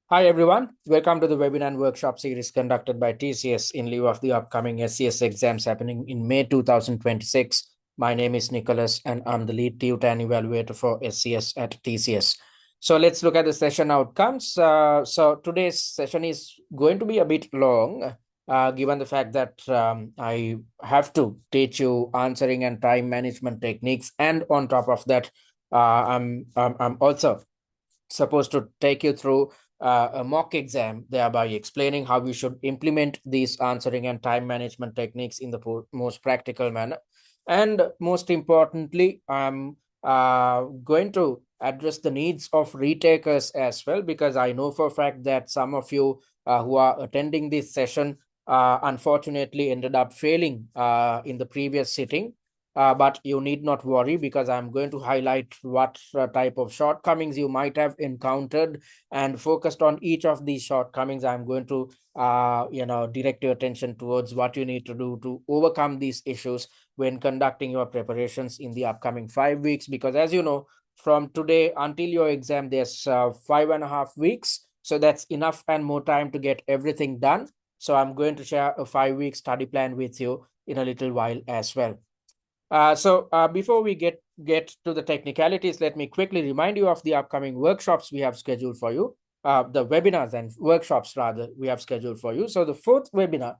Hi everyone, welcome to the webinar and workshop series conducted by TCS in lieu of the upcoming SCS exams happening in May 2026. My name is Nicholas and I'm the lead tutor and evaluator for SCS at TCS. So let's look at the session outcomes. So today's session is going to be a bit long, given the fact that I have to teach you answering and time management techniques, and on top of that, I'm also supposed to take you through a mock exam, thereby explaining how you should implement these answering and time management techniques in the most practical manner. And most importantly, I'm going to address the needs of retakers as well, because I know for a fact that some of you who are attending this session unfortunately ended up failing in the previous sitting. But you need not worry, because I'm going to highlight what type of shortcomings you might have encountered, and focused on each of these shortcomings, I'm going to direct your attention towards what you need to do to overcome these issues when conducting your preparations in the upcoming 5 weeks. Because as you know, from today until your exam, there's 5.5 weeks. So that's enough and more time to get everything done. So I'm going to share a 5-week study plan with you in a little while as well. Before we get to the technicalities, let me quickly remind you of the upcoming workshops we have scheduled for you. The webinars and workshops, rather, we have scheduled for you. So the fourth webinar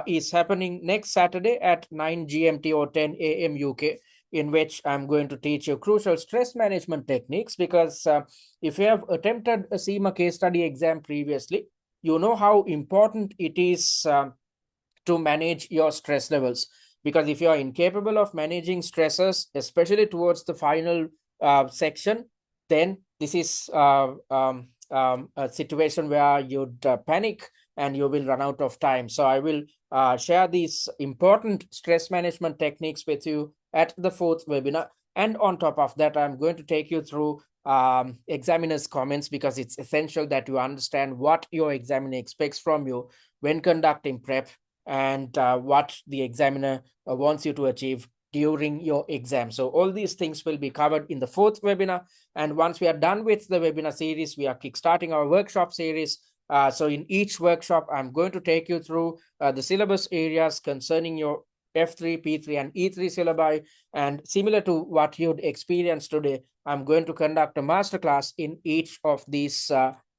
is happening next Saturday at 9 GMT or 10 AM UK, in which I'm going to teach you crucial stress management techniques. Because if you have attempted a CIMA case study exam previously, you know how important it is to manage your stress levels. Because if you are incapable of managing stresses, especially towards the final section, then this is a situation where you'd panic and you will run out of time. So I will share these important stress management techniques with you at the fourth webinar. And on top of that, I'm going to take you through examiner's comments, because it's essential that you understand what your examiner expects from you when conducting prep, and what the examiner wants you to achieve during your exam. So all these things will be covered in the fourth webinar. And once we are done with the webinar series, we are kickstarting our workshop series. So in each workshop, I'm going to take you through the syllabus areas concerning your F3, P3, and E3 syllabi. And similar to what you'd experienced today, I'm going to conduct a masterclass in each of these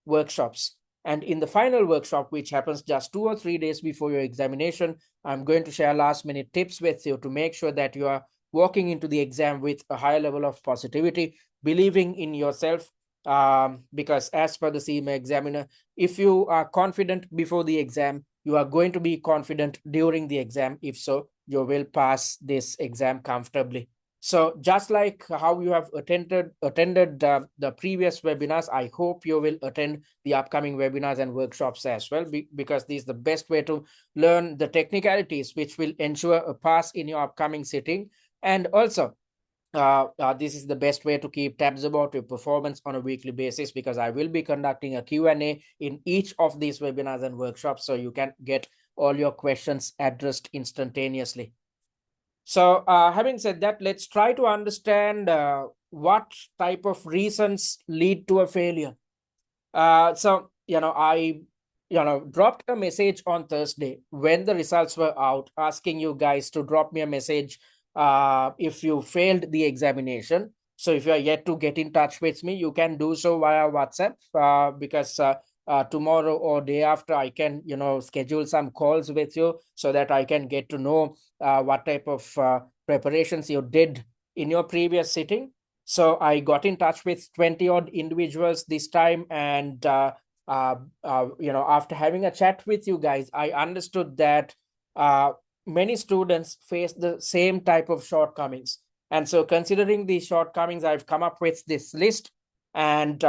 workshops. And in the final workshop, which happens just 2 or 3 days before your examination, I'm going to share last minute tips with you to make sure that you are walking into the exam with a higher level of positivity, believing in yourself. Because as per the CIMA examiner, if you are confident before the exam, you are going to be confident during the exam. If so, you will pass this exam comfortably. So just like how you have attended the previous webinars, I hope you will attend the upcoming webinars and workshops as well, because this is the best way to learn the technicalities which will ensure a pass in your upcoming sitting. And also, this is the best way to keep tabs about your performance on a weekly basis, because I will be conducting a Q&A in each of these webinars and workshops, so you can get all your questions addressed instantaneously. So having said that, let's try to understand what type of reasons lead to a failure. I dropped a message on Thursday when the results were out, asking you guys to drop me a message if you failed the examination. So if you are yet to get in touch with me, you can do so via WhatsApp, because tomorrow or day after, I can schedule some calls with you, so that I can get to know what type of preparations you did in your previous sitting. So I got in touch with 20 odd individuals this time, and after having a chat with you guys, I understood that many students face the same type of shortcomings. And so, considering these shortcomings, I've come up with this list. And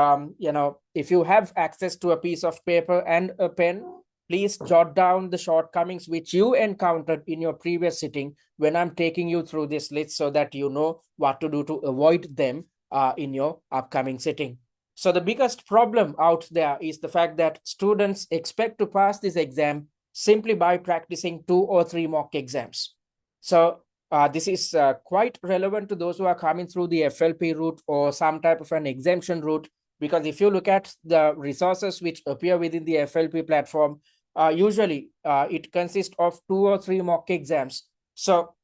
if you have access to a piece of paper and a pen, please jot down the shortcomings which you encountered in your previous sitting when I'm taking you through this list, so that you know what to do to avoid them in your upcoming sitting. So the biggest problem out there is the fact that students expect to pass this exam simply by practicing 2 or 3 mock exams. So this is quite relevant to those who are coming through the FLP route or some type of an exemption route, because if you look at the resources which appear within the FLP platform, usually it consists of 2 or 3 mock exams. So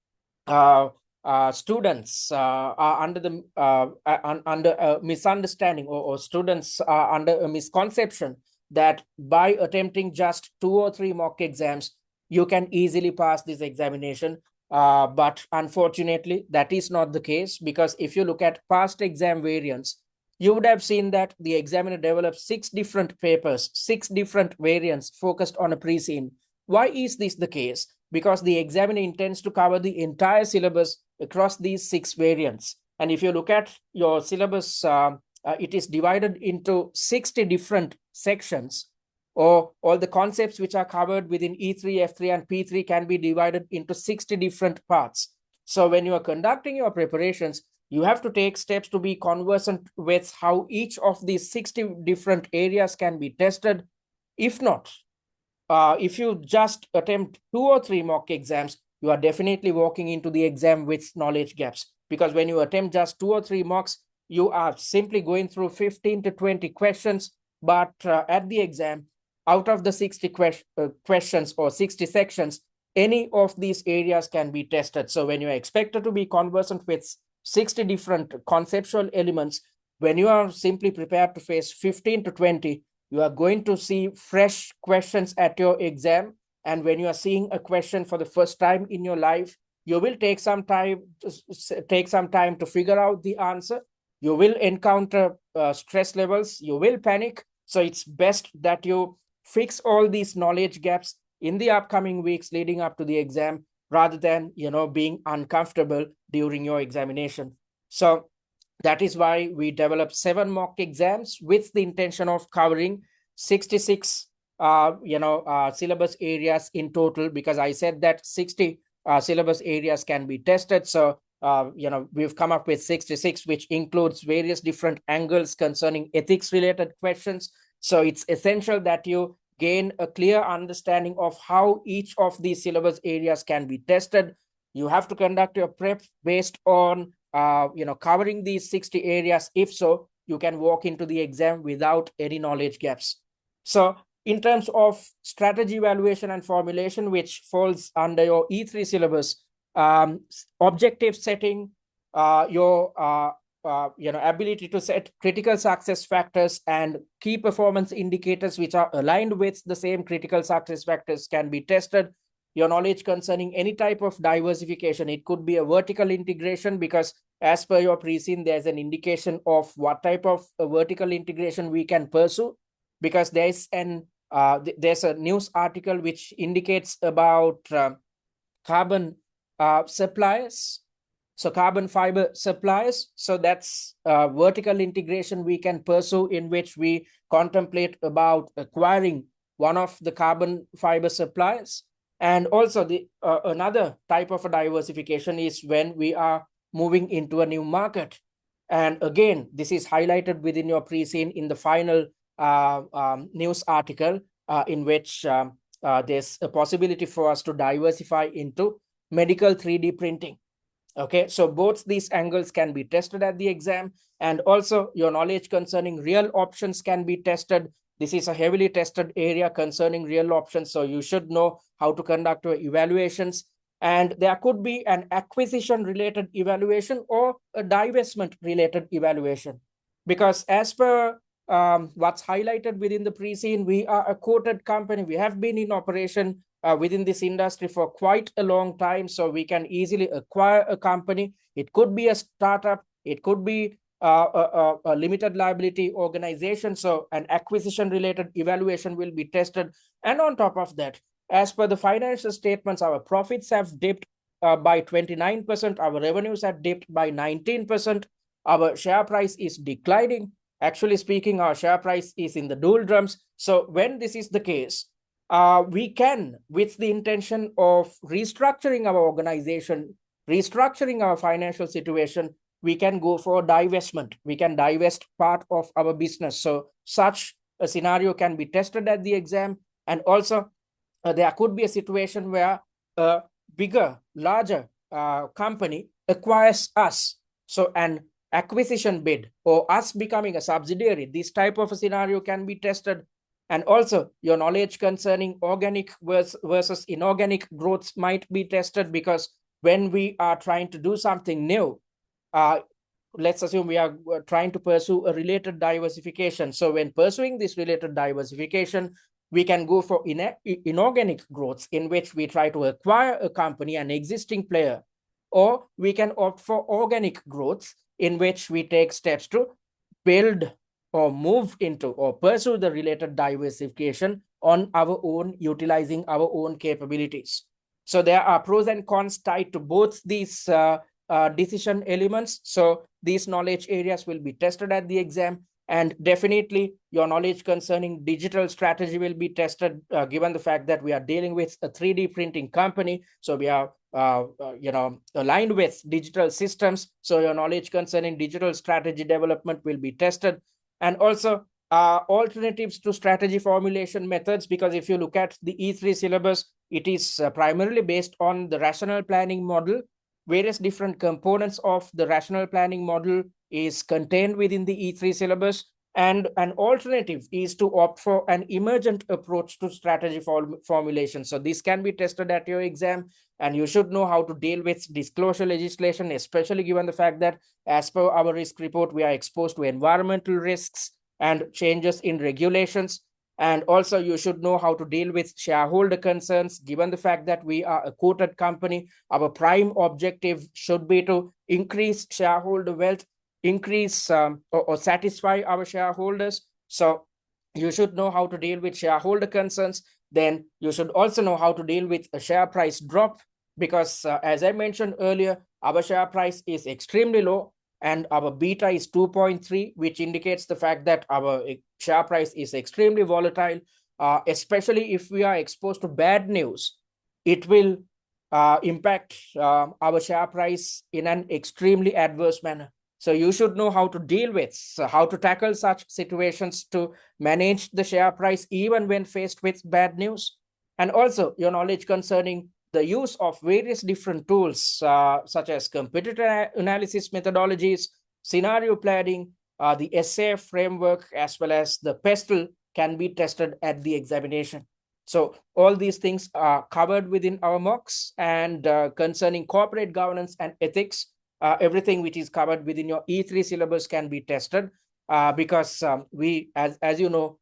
students are under the under a misunderstanding, or students are under a misconception that by attempting just 2 or 3 mock exams, you can easily pass this examination. But unfortunately, that is not the case, because if you look at past exam variants, you would have seen that the examiner developed 6 different papers, 6 different variants focused on a pre-scene. Why is this the case? Because the examiner intends to cover the entire syllabus across these 6 variants. And if you look at your syllabus, it is divided into 60 different sections, or all the concepts which are covered within E3, F3, and P3 can be divided into 60 different parts. So when you are conducting your preparations, you have to take steps to be conversant with how each of these 60 different areas can be tested. If not, if you just attempt 2 or 3 mock exams, you are definitely walking into the exam with knowledge gaps. Because when you attempt just 2 or 3 mocks, you are simply going through 15 to 20 questions. But at the exam, out of the 60 questions or 60 sections, any of these areas can be tested. So when you are expected to be conversant with 60 different conceptual elements, when you are simply prepared to face 15 to 20, you are going to see fresh questions at your exam. And when you are seeing a question for the first time in your life, you will take some time to figure out the answer. You will encounter stress levels, you will panic. So it's best that you fix all these knowledge gaps in the upcoming weeks leading up to the exam, rather than being uncomfortable during your examination. So that is why we developed 7 mock exams with the intention of covering 66 syllabus areas in total, because I said that 60 syllabus areas can be tested. So we've come up with 66, which includes various different angles concerning ethics related questions. So it's essential that you gain a clear understanding of how each of these syllabus areas can be tested. You have to conduct your prep based on covering these 60 areas. If so, you can walk into the exam without any knowledge gaps. So in terms of strategy evaluation and formulation, which falls under your E3 syllabus, objective setting, your ability to set critical success factors and key performance indicators which are aligned with the same critical success factors can be tested. Your knowledge concerning any type of diversification, it could be a vertical integration, because as per your pre-scene, there's an indication of what type of vertical integration we can pursue, because there's a news article which indicates about carbon suppliers, so carbon fiber suppliers. So that's vertical integration we can pursue, in which we contemplate about acquiring one of the carbon fiber suppliers. And also the another type of a diversification is when we are moving into a new market. And again, this is highlighted within your pre-scene in the final news article, in which there's a possibility for us to diversify into medical 3D printing. Okay, so both these angles can be tested at the exam, and also your knowledge concerning real options can be tested. This is a heavily tested area concerning real options, so you should know how to conduct your evaluations. And there could be an acquisition related evaluation or a divestment related evaluation, because as per what's highlighted within the pre-scene, we are a quoted company. We have been in operation within this industry for quite a long time, so we can easily acquire a company. It could be a startup, it could be a limited liability organization. So an acquisition related evaluation will be tested. And on top of that, as per the financial statements, our profits have dipped by 29%, our revenues have dipped by 19%, our share price is declining. Actually speaking, our share price is in the doldrums. So when this is the case, we can, with the intention of restructuring our organization, restructuring our financial situation, we can go for divestment. We can divest part of our business. So such a scenario can be tested at the exam. And also there could be a situation where a bigger, larger company acquires us. So, and acquisition bid or us becoming a subsidiary. This type of a scenario can be tested. And also your knowledge concerning organic versus inorganic growth might be tested, because when we are trying to do something new, let's assume we are trying to pursue a related diversification. So when pursuing this related diversification, we can go for inorganic growth, in which we try to acquire a company, an existing player, or we can opt for organic growth, in which we take steps to build or move into or pursue the related diversification on our own, utilizing our own capabilities. So there are pros and cons tied to both these decision elements. So these knowledge areas will be tested at the exam, and definitely your knowledge concerning digital strategy will be tested, given the fact that we are dealing with a 3D printing company. So we are aligned with digital systems. So your knowledge concerning digital strategy development will be tested. And also alternatives to strategy formulation methods, because if you look at the E3 syllabus, it is primarily based on the rational planning model. Various different components of the rational planning model is contained within the E3 syllabus, and an alternative is to opt for an emergent approach to strategy formulation. So this can be tested at your exam, and you should know how to deal with disclosure legislation, especially given the fact that as per our risk report, we are exposed to environmental risks and changes in regulations. And also you should know how to deal with shareholder concerns, given the fact that we are a quoted company. Our prime objective should be to increase shareholder wealth, increase or satisfy our shareholders. So you should know how to deal with shareholder concerns. Then you should also know how to deal with a share price drop, because as I mentioned earlier, our share price is extremely low and our beta is 2.3, which indicates the fact that our share price is extremely volatile, especially if we are exposed to bad news. It will impact our share price in an extremely adverse manner. So you should know how to deal with, how to tackle such situations to manage the share price even when faced with bad news. And also your knowledge concerning the use of various different tools, such as competitor analysis methodologies, scenario planning, the SAF framework, as well as the PESTLE can be tested at the examination. So all these things are covered within our mocks. And concerning corporate governance and ethics, everything which is covered within your E3 syllabus can be tested, because we, as you know,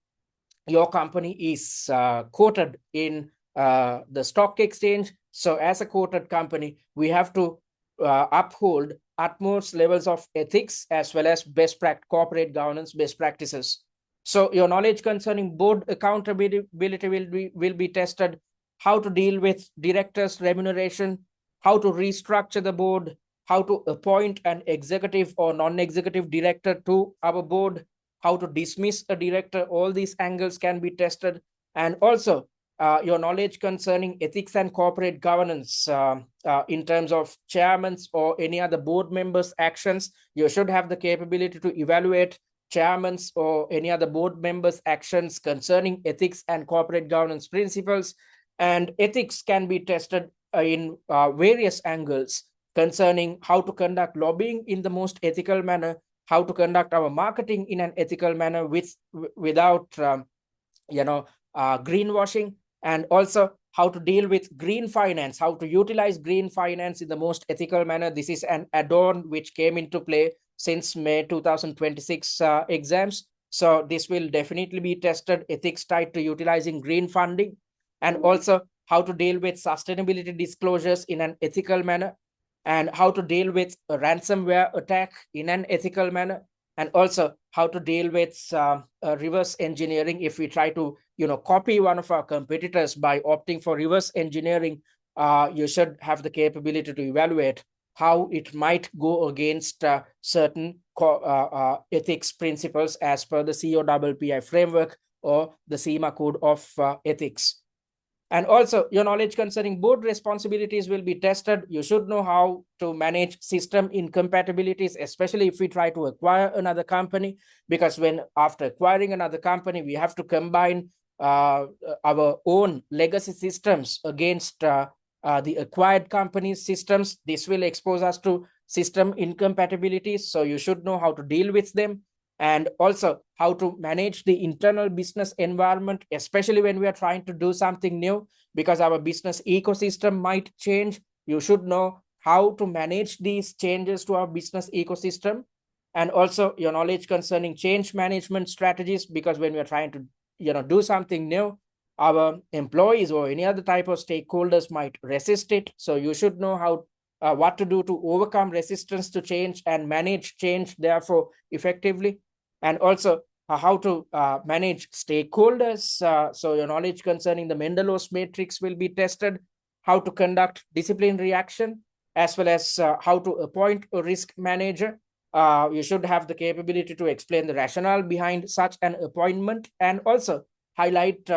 your company is quoted in the stock exchange. So as a quoted company, we have to uphold utmost levels of ethics as well as corporate governance best practices. So your knowledge concerning board accountability will be tested, how to deal with directors' remuneration, how to restructure the board, how to appoint an executive or non-executive director to our board, how to dismiss a director. All these angles can be tested. And also your knowledge concerning ethics and corporate governance in terms of chairman's or any other board members' actions. You should have the capability to evaluate chairman's or any other board members' actions concerning ethics and corporate governance principles. And ethics can be tested in various angles concerning how to conduct lobbying in the most ethical manner, how to conduct our marketing in an ethical manner without greenwashing, and also how to deal with green finance, how to utilize green finance in the most ethical manner. This is an add-on which came into play since May 2026 exams. So this will definitely be tested, ethics tied to utilizing green funding, and also how to deal with sustainability disclosures in an ethical manner, and how to deal with a ransomware attack in an ethical manner, and also how to deal with reverse engineering if we try to copy one of our competitors by opting for reverse engineering. You should have the capability to evaluate how it might go against certain ethics principles as per the COPPI framework or the CIMA code of ethics. And also your knowledge concerning board responsibilities will be tested. You should know how to manage system incompatibilities, especially if we try to acquire another company, because after acquiring another company, we have to combine our own legacy systems against the acquired company's systems. This will expose us to system incompatibilities. So you should know how to deal with them, and also how to manage the internal business environment, especially when we are trying to do something new, because our business ecosystem might change. You should know how to manage these changes to our business ecosystem, and also your knowledge concerning change management strategies, because when we are trying to do something new, our employees or any other type of stakeholders might resist it. So you should know how what to do to overcome resistance to change and manage change therefore effectively, and also how to manage stakeholders. So your knowledge concerning the Mendelow's matrix will be tested, how to conduct disciplinary action, as well as how to appoint a risk manager. You should have the capability to explain the rationale behind such an appointment, and also highlight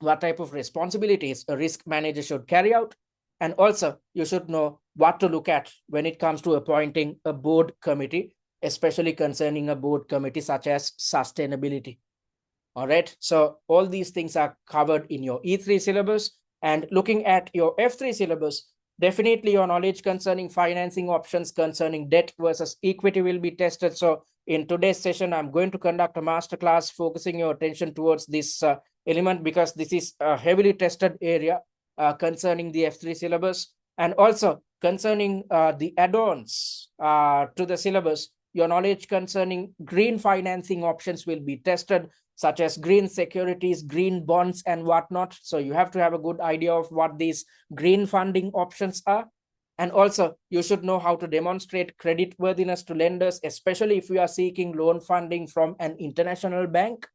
what type of responsibilities a risk manager should carry out. And also you should know what to look at when it comes to appointing a board committee, especially concerning a board committee such as sustainability. All right, so all these things are covered in your E3 syllabus. And looking at your F3 syllabus, definitely your knowledge concerning financing options concerning debt versus equity will be tested. So in today's session, I'm going to conduct a masterclass focusing your attention towards this element, because this is a heavily tested area concerning the F3 syllabus. And also concerning the add-ons to the syllabus, your knowledge concerning green financing options will be tested, such as green securities, green bonds, and whatnot. So you have to have a good idea of what these green funding options are. And also you should know how to demonstrate creditworthiness to lenders, especially if you are seeking loan funding from an international bank.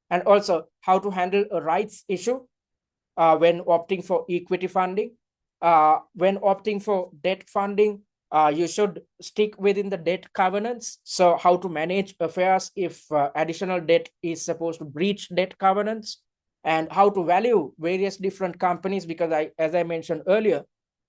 And also how to handle a rights issue when opting for equity funding. When opting for debt funding, you should stick within the debt covenants. So how to manage affairs if additional debt is supposed to breach debt covenants, and how to value various different companies, because as I mentioned earlier,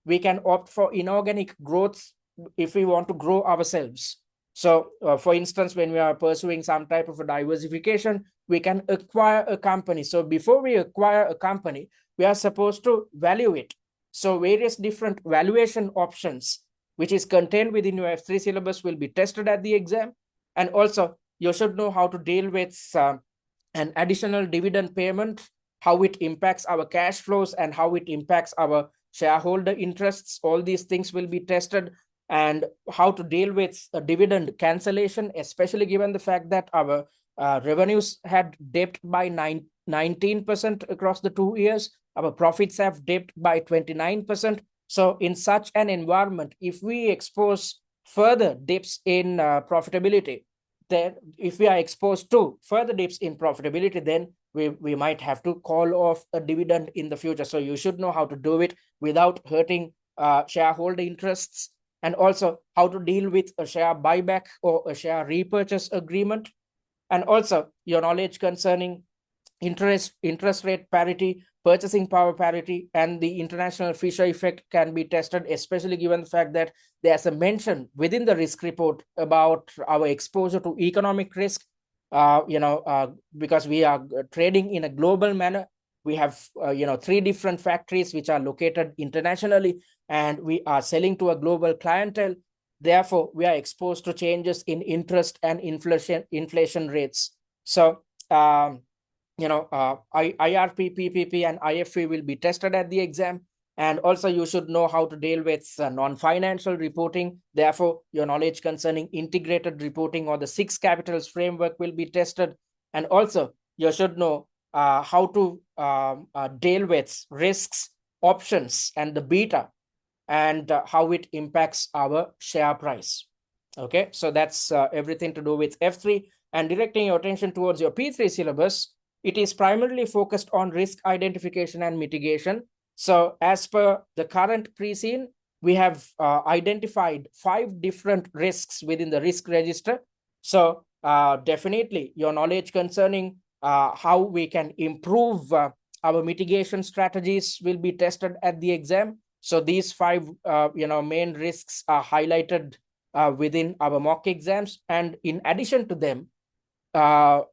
we can opt for inorganic growth if we want to grow ourselves. So for instance, when we are pursuing some type of a diversification, we can acquire a company. So before we acquire a company, we are supposed to value it. So various different valuation options, which is contained within your F3 syllabus, will be tested at the exam. And also you should know how to deal with an additional dividend payment, how it impacts our cash flows and how it impacts our shareholder interests. All these things will be tested. And how to deal with a dividend cancellation, especially given the fact that our revenues had dipped by 19% across the 2 years. Our profits have dipped by 29%. So in such an environment, if we expose further dips in profitability, then if we are exposed to further dips in profitability, then we might have to call off a dividend in the future. So you should know how to do it without hurting shareholder interests, and also how to deal with a share buyback or a share repurchase agreement. And also your knowledge concerning interest rate parity, purchasing power parity, and the international Fisher effect can be tested, especially given the fact that there's a mention within the risk report about our exposure to economic risk. Because we are trading in a global manner. We have 3 different factories which are located internationally, and we are selling to a global clientele. Therefore, we are exposed to changes in interest and inflation rates. So IRP, PPP, and IFE will be tested at the exam. And also you should know how to deal with non-financial reporting. Therefore, your knowledge concerning integrated reporting or the 6 capitals framework will be tested. And also you should know how to deal with risks, options, and the beta, and how it impacts our share price. Okay, so that's everything to do with F3. And directing your attention towards your P3 syllabus, it is primarily focused on risk identification and mitigation. So as per the current pre-scene, we have identified 5 different risks within the risk register. So definitely your knowledge concerning how we can improve our mitigation strategies will be tested at the exam. So these 5 main risks are highlighted within our mock exams. And in addition to them,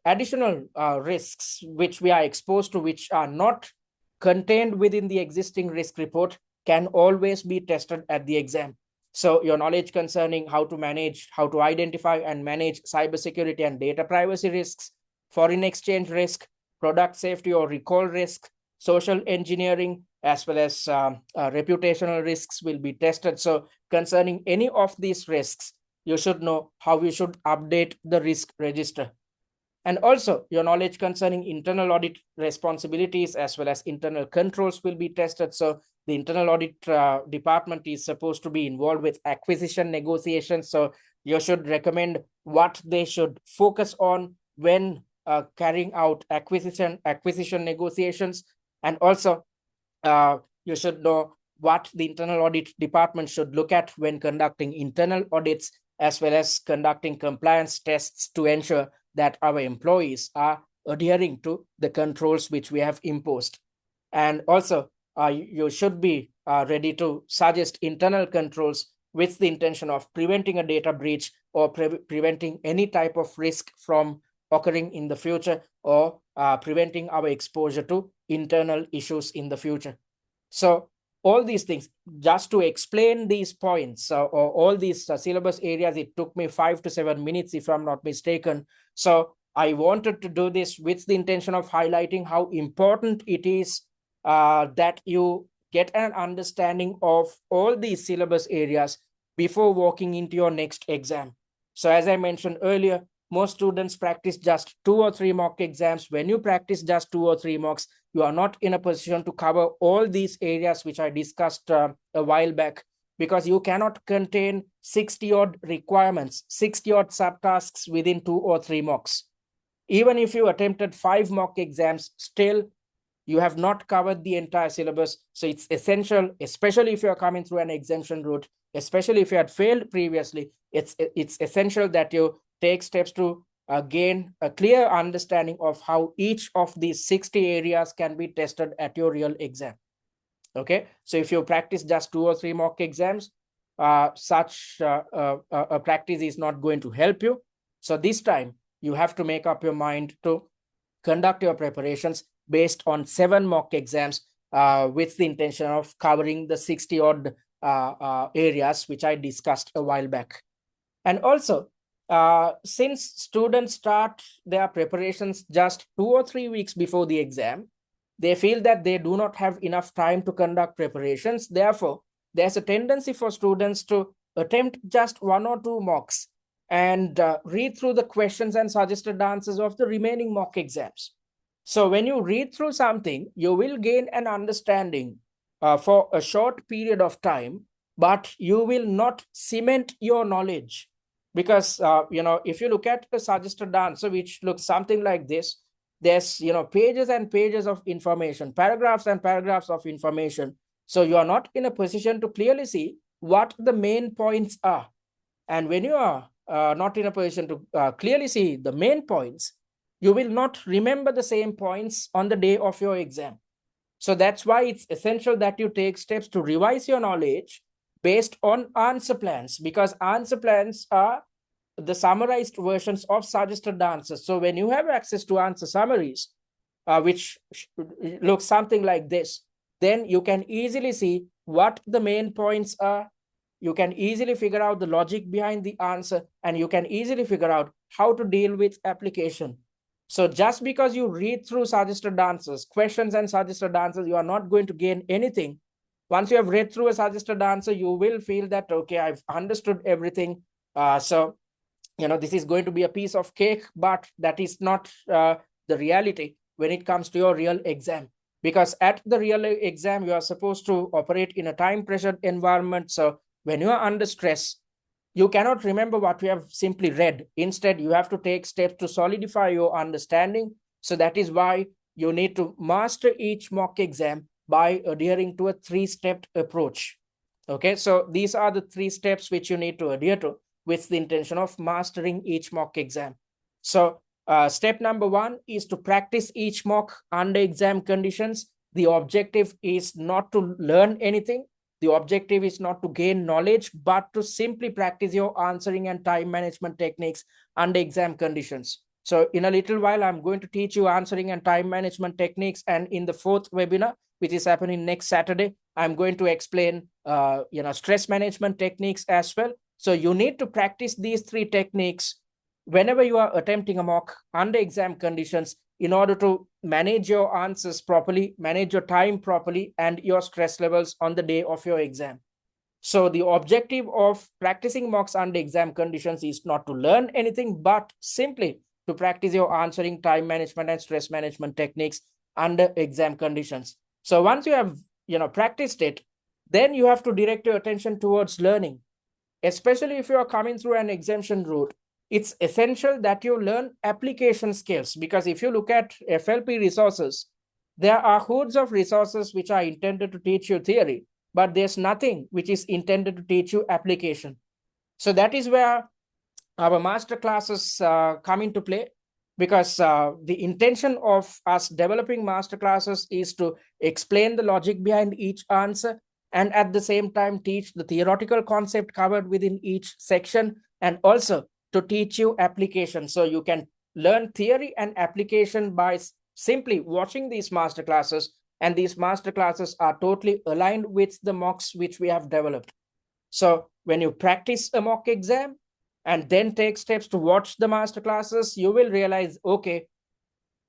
additional risks which we are exposed to, which are not contained within the existing risk report, can always be tested at the exam. So your knowledge concerning how to identify and manage cybersecurity and data privacy risks, foreign exchange risk, product safety or recall risk, social engineering, as well as reputational risks will be tested. So concerning any of these risks, you should know how you should update the risk register. And also your knowledge concerning internal audit responsibilities as well as internal controls will be tested. So the internal audit department is supposed to be involved with acquisition negotiations. So you should recommend what they should focus on when carrying out acquisition negotiations. And also you should know what the internal audit department should look at when conducting internal audits, as well as conducting compliance tests to ensure that our employees are adhering to the controls which we have imposed. And also, you should be ready to suggest internal controls with the intention of preventing a data breach or preventing any type of risk from occurring in the future, or preventing our exposure to internal issues in the future. So all these things, just to explain these points or all these syllabus areas, it took me 5 to 7 minutes, if I'm not mistaken. So I wanted to do this with the intention of highlighting how important it is that you get an understanding of all these syllabus areas before walking into your next exam. So as I mentioned earlier, most students practice just 2 or 3 mock exams. When you practice just 2 or 3 mocks, you are not in a position to cover all these areas which I discussed a while back, because you cannot contain 60 odd requirements, 60 odd subtasks within 2 or 3 mocks. Even if you attempted 5 mock exams, still you have not covered the entire syllabus. So it's essential, especially if you're coming through an exemption route, especially if you had failed previously, it's essential that you take steps to gain a clear understanding of how each of these 60 areas can be tested at your real exam. Okay, so if you practice just 2 or 3 mock exams, such a practice is not going to help you. So this time you have to make up your mind to conduct your preparations based on 7 mock exams with the intention of covering the 60 odd areas which I discussed a while back. And also, since students start their preparations just 2 or 3 weeks before the exam, they feel that they do not have enough time to conduct preparations. Therefore, there's a tendency for students to attempt just 1 or 2 mocks and read through the questions and suggested answers of the remaining mock exams. So when you read through something, you will gain an understanding for a short period of time, but you will not cement your knowledge. Because, if you look at a suggested answer, which looks something like this, there's, pages and pages of information, paragraphs and paragraphs of information. So you are not in a position to clearly see what the main points are. And when you are not in a position to clearly see the main points, you will not remember the same points on the day of your exam. So that's why it's essential that you take steps to revise your knowledge based on answer plans, because answer plans are the summarized versions of suggested answers. So when you have access to answer summaries, which looks something like this, then you can easily see what the main points are. You can easily figure out the logic behind the answer, and you can easily figure out how to deal with application. So just because you read through suggested answers, questions and suggested answers, you are not going to gain anything. Once you have read through a suggested answer, you will feel that, okay, I've understood everything. So this is going to be a piece of cake, but that is not the reality when it comes to your real exam. Because at the real exam, you are supposed to operate in a time-pressured environment. So when you are under stress, you cannot remember what you have simply read. Instead, you have to take steps to solidify your understanding. So that is why you need to master each mock exam by adhering to a 3-step approach. Okay, so these are the 3 steps which you need to adhere to with the intention of mastering each mock exam. So step number 1 is to practice each mock under exam conditions. The objective is not to learn anything. The objective is not to gain knowledge, but to simply practice your answering and time management techniques under exam conditions. So in a little while, I'm going to teach you answering and time management techniques. And in the 4th webinar, which is happening next Saturday, I'm going to explain, stress management techniques as well. So you need to practice these three techniques whenever you are attempting a mock under exam conditions in order to manage your answers properly, manage your time properly, and your stress levels on the day of your exam. So the objective of practicing mocks under exam conditions is not to learn anything, but simply to practice your answering, time management, and stress management techniques under exam conditions. So once you have practiced it, then you have to direct your attention towards learning. Especially if you are coming through an exemption route, it's essential that you learn application skills, because if you look at FLP resources, there are hordes of resources which are intended to teach you theory, but there's nothing which is intended to teach you application. So that is where our master classes come into play, because the intention of us developing master classes is to explain the logic behind each answer, and at the same time teach the theoretical concept covered within each section, and also to teach you application. So you can learn theory and application by simply watching these master classes, and these master classes are totally aligned with the mocks which we have developed. So when you practice a mock exam and then take steps to watch the master classes, you will realize, okay,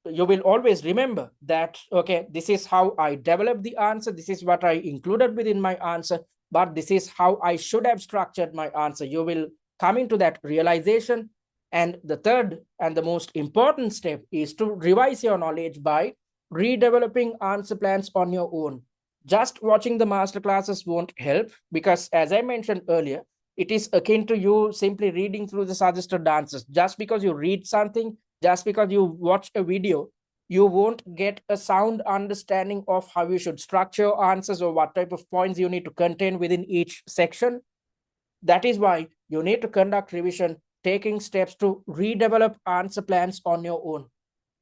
you will always remember that, okay, this is how I developed the answer, this is what I included within my answer, but this is how I should have structured my answer. You will come into that realization. And the third and the most important step is to revise your knowledge by redeveloping answer plans on your own. Just watching the master classes won't help, because as I mentioned earlier, it is akin to you simply reading through the suggested answers. Just because you read something, just because you watch a video, you won't get a sound understanding of how you should structure your answers or what type of points you need to contain within each section. That is why you need to conduct revision, taking steps to redevelop answer plans on your own.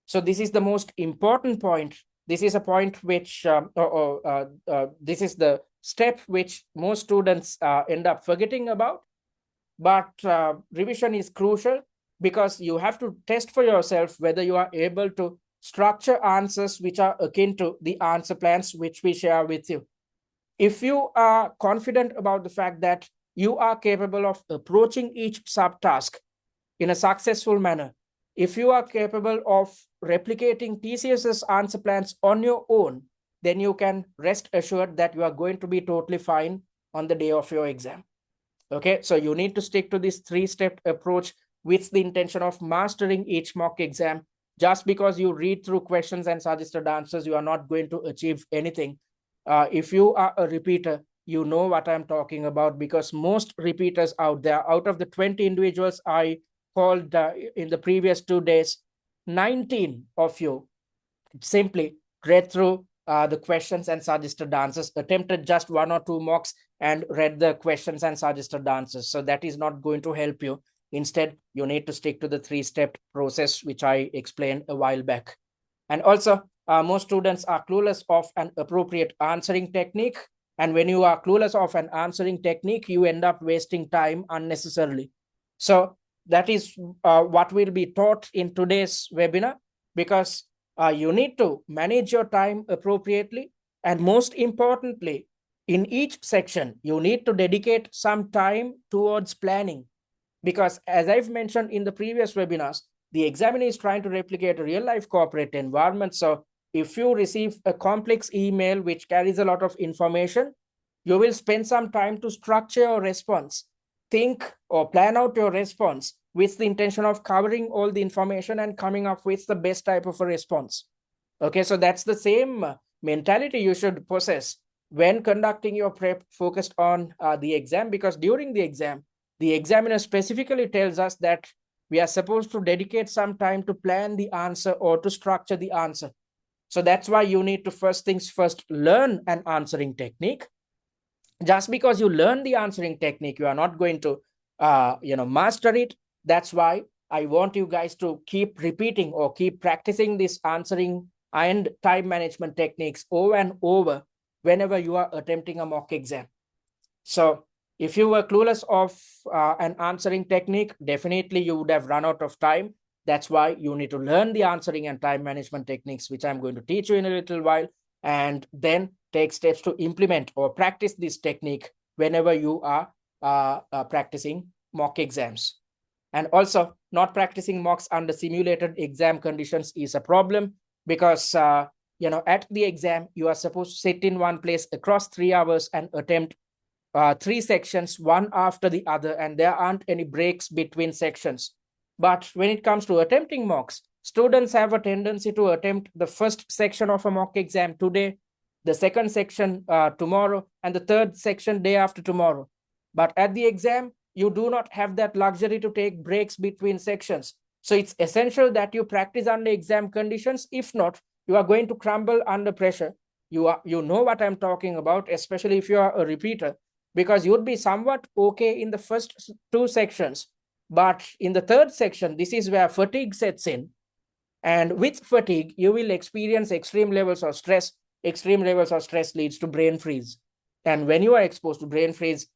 So this is the most important point. This is a point which, this is the step which most students end up forgetting about. But revision is crucial, because you have to test for yourself whether you are able to structure answers which are akin to the answer plans which we share with you. If you are confident about the fact that you are capable of approaching each subtask in a successful manner, if you are capable of replicating TCS's answer plans on your own, then you can rest assured that you are going to be totally fine on the day of your exam. Okay, so you need to stick to this three-step approach with the intention of mastering each mock exam. Just because you read through questions and suggested answers, you are not going to achieve anything. If you are a repeater, you know what I'm talking about, because most repeaters out there, out of the 20 individuals I called in the previous 2 days, 19 of you simply read through the questions and suggested answers, attempted just 1 or 2 mocks, and read the questions and suggested answers. So that is not going to help you. Instead, you need to stick to the 3-step process, which I explained a while back. And also, most students are clueless of an appropriate answering technique. And when you are clueless of an answering technique, you end up wasting time unnecessarily. So that is what will be taught in today's webinar, because you need to manage your time appropriately. And most importantly, in each section, you need to dedicate some time towards planning. Because as I've mentioned in the previous webinars, the examiner is trying to replicate a real-life corporate environment. So if you receive a complex email which carries a lot of information, you will spend some time to structure your response, think or plan out your response with the intention of covering all the information and coming up with the best type of a response. Okay, so that's the same mentality you should possess when conducting your prep focused on the exam, because during the exam, the examiner specifically tells us that we are supposed to dedicate some time to plan the answer or to structure the answer. So that's why you need to first things first learn an answering technique. Just because you learn the answering technique, you are not going to master it. That's why I want you guys to keep repeating or keep practicing this answering and time management techniques over and over whenever you are attempting a mock exam. So if you were clueless of an answering technique, definitely you would have run out of time. That's why you need to learn the answering and time management techniques, which I'm going to teach you in a little while. and then take steps to implement or practice this technique whenever you are practicing mock exams. And also, not practicing mocks under simulated exam conditions is a problem because at the exam you are supposed to sit in one place across 3 hours and attempt 3 sections one after the other, and there aren't any breaks between sections. But when it comes to attempting mocks, students have a tendency to attempt the first section of a mock exam today, the second section tomorrow, and the third section day after tomorrow. But at the exam, you do not have that luxury to take breaks between sections. So it's essential that you practice under exam conditions. If not, you are going to crumble under pressure. You know what I'm talking about, especially if you are a repeater, because you'd be somewhat okay in the first 2 sections. But in the third section, this is where fatigue sets in. And with fatigue, you will experience extreme levels of stress. Extreme levels of stress leads to brain freeze. And when you are exposed to brain freeze,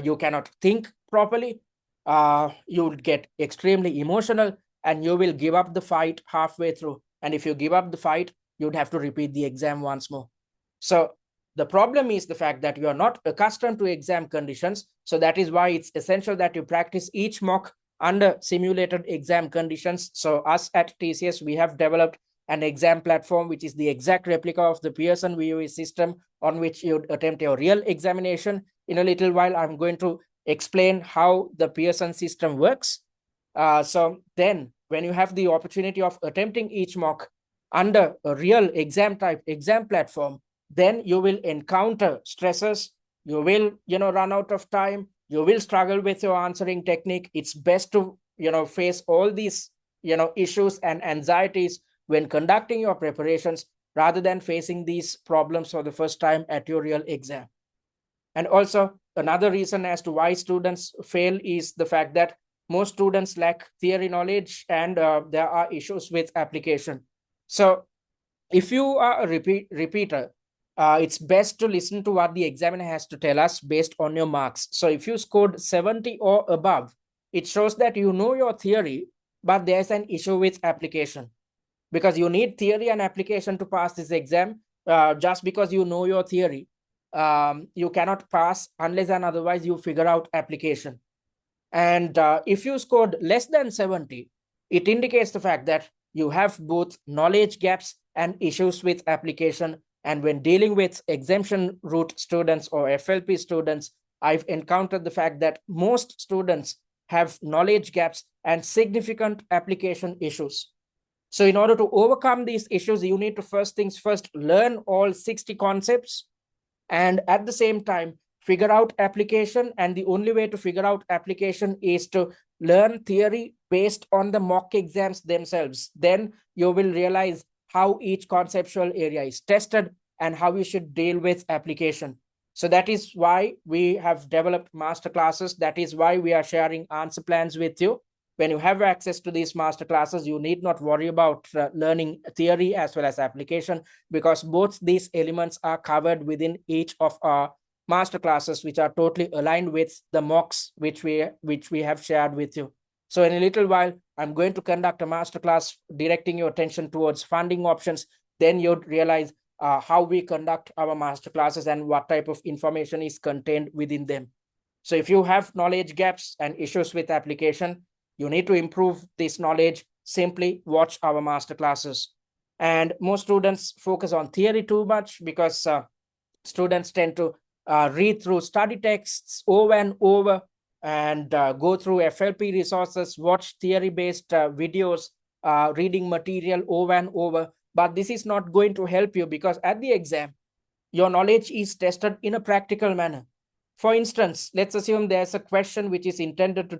you cannot think properly. You will get extremely emotional and you will give up the fight halfway through. And if you give up the fight, you'd have to repeat the exam once more. So the problem is the fact that you are not accustomed to exam conditions. So that is why it's essential that you practice each mock under simulated exam conditions. So us at TCS, we have developed an exam platform, which is the exact replica of the Pearson VUE system on which you attempt your real examination. In a little while, I'm going to explain how the Pearson system works. So then when you have the opportunity of attempting each mock under a real exam type exam platform, then you will encounter stresses. You will, run out of time. You will struggle with your answering technique. It's best to, face all these, issues and anxieties when conducting your preparations rather than facing these problems for the first time at your real exam. And also, another reason as to why students fail is the fact that most students lack theory knowledge and there are issues with application. So if you are a repeater, it's best to listen to what the examiner has to tell us based on your marks. So if you scored 70 or above, it shows that you know your theory, but there's an issue with application, because you need theory and application to pass this exam. Just because you know your theory, you cannot pass unless and otherwise you figure out application. And if you scored less than 70, it indicates the fact that you have both knowledge gaps and issues with application. And when dealing with exemption route students or FLP students, I've encountered the fact that most students have knowledge gaps and significant application issues. So in order to overcome these issues, you need to first things first, learn all 60 concepts and at the same time, figure out application. And the only way to figure out application is to learn theory based on the mock exams themselves. Then you will realize how each conceptual area is tested and how you should deal with application. So that is why we have developed masterclasses. That is why we are sharing answer plans with you. When you have access to these masterclasses, you need not worry about learning theory as well as application, because both these elements are covered within each of our masterclasses, which are totally aligned with the mocks which we have shared with you. So in a little while, I'm going to conduct a masterclass directing your attention towards funding options. Then you'd realize how we conduct our masterclasses and what type of information is contained within them. So if you have knowledge gaps and issues with application, you need to improve this knowledge. Simply watch our masterclasses. And most students focus on theory too much because students tend to read through study texts over and over and go through FLP resources, watch theory-based videos, reading material over and over. But this is not going to help you, because at the exam, your knowledge is tested in a practical manner. For instance, let's assume there's a question which is intended to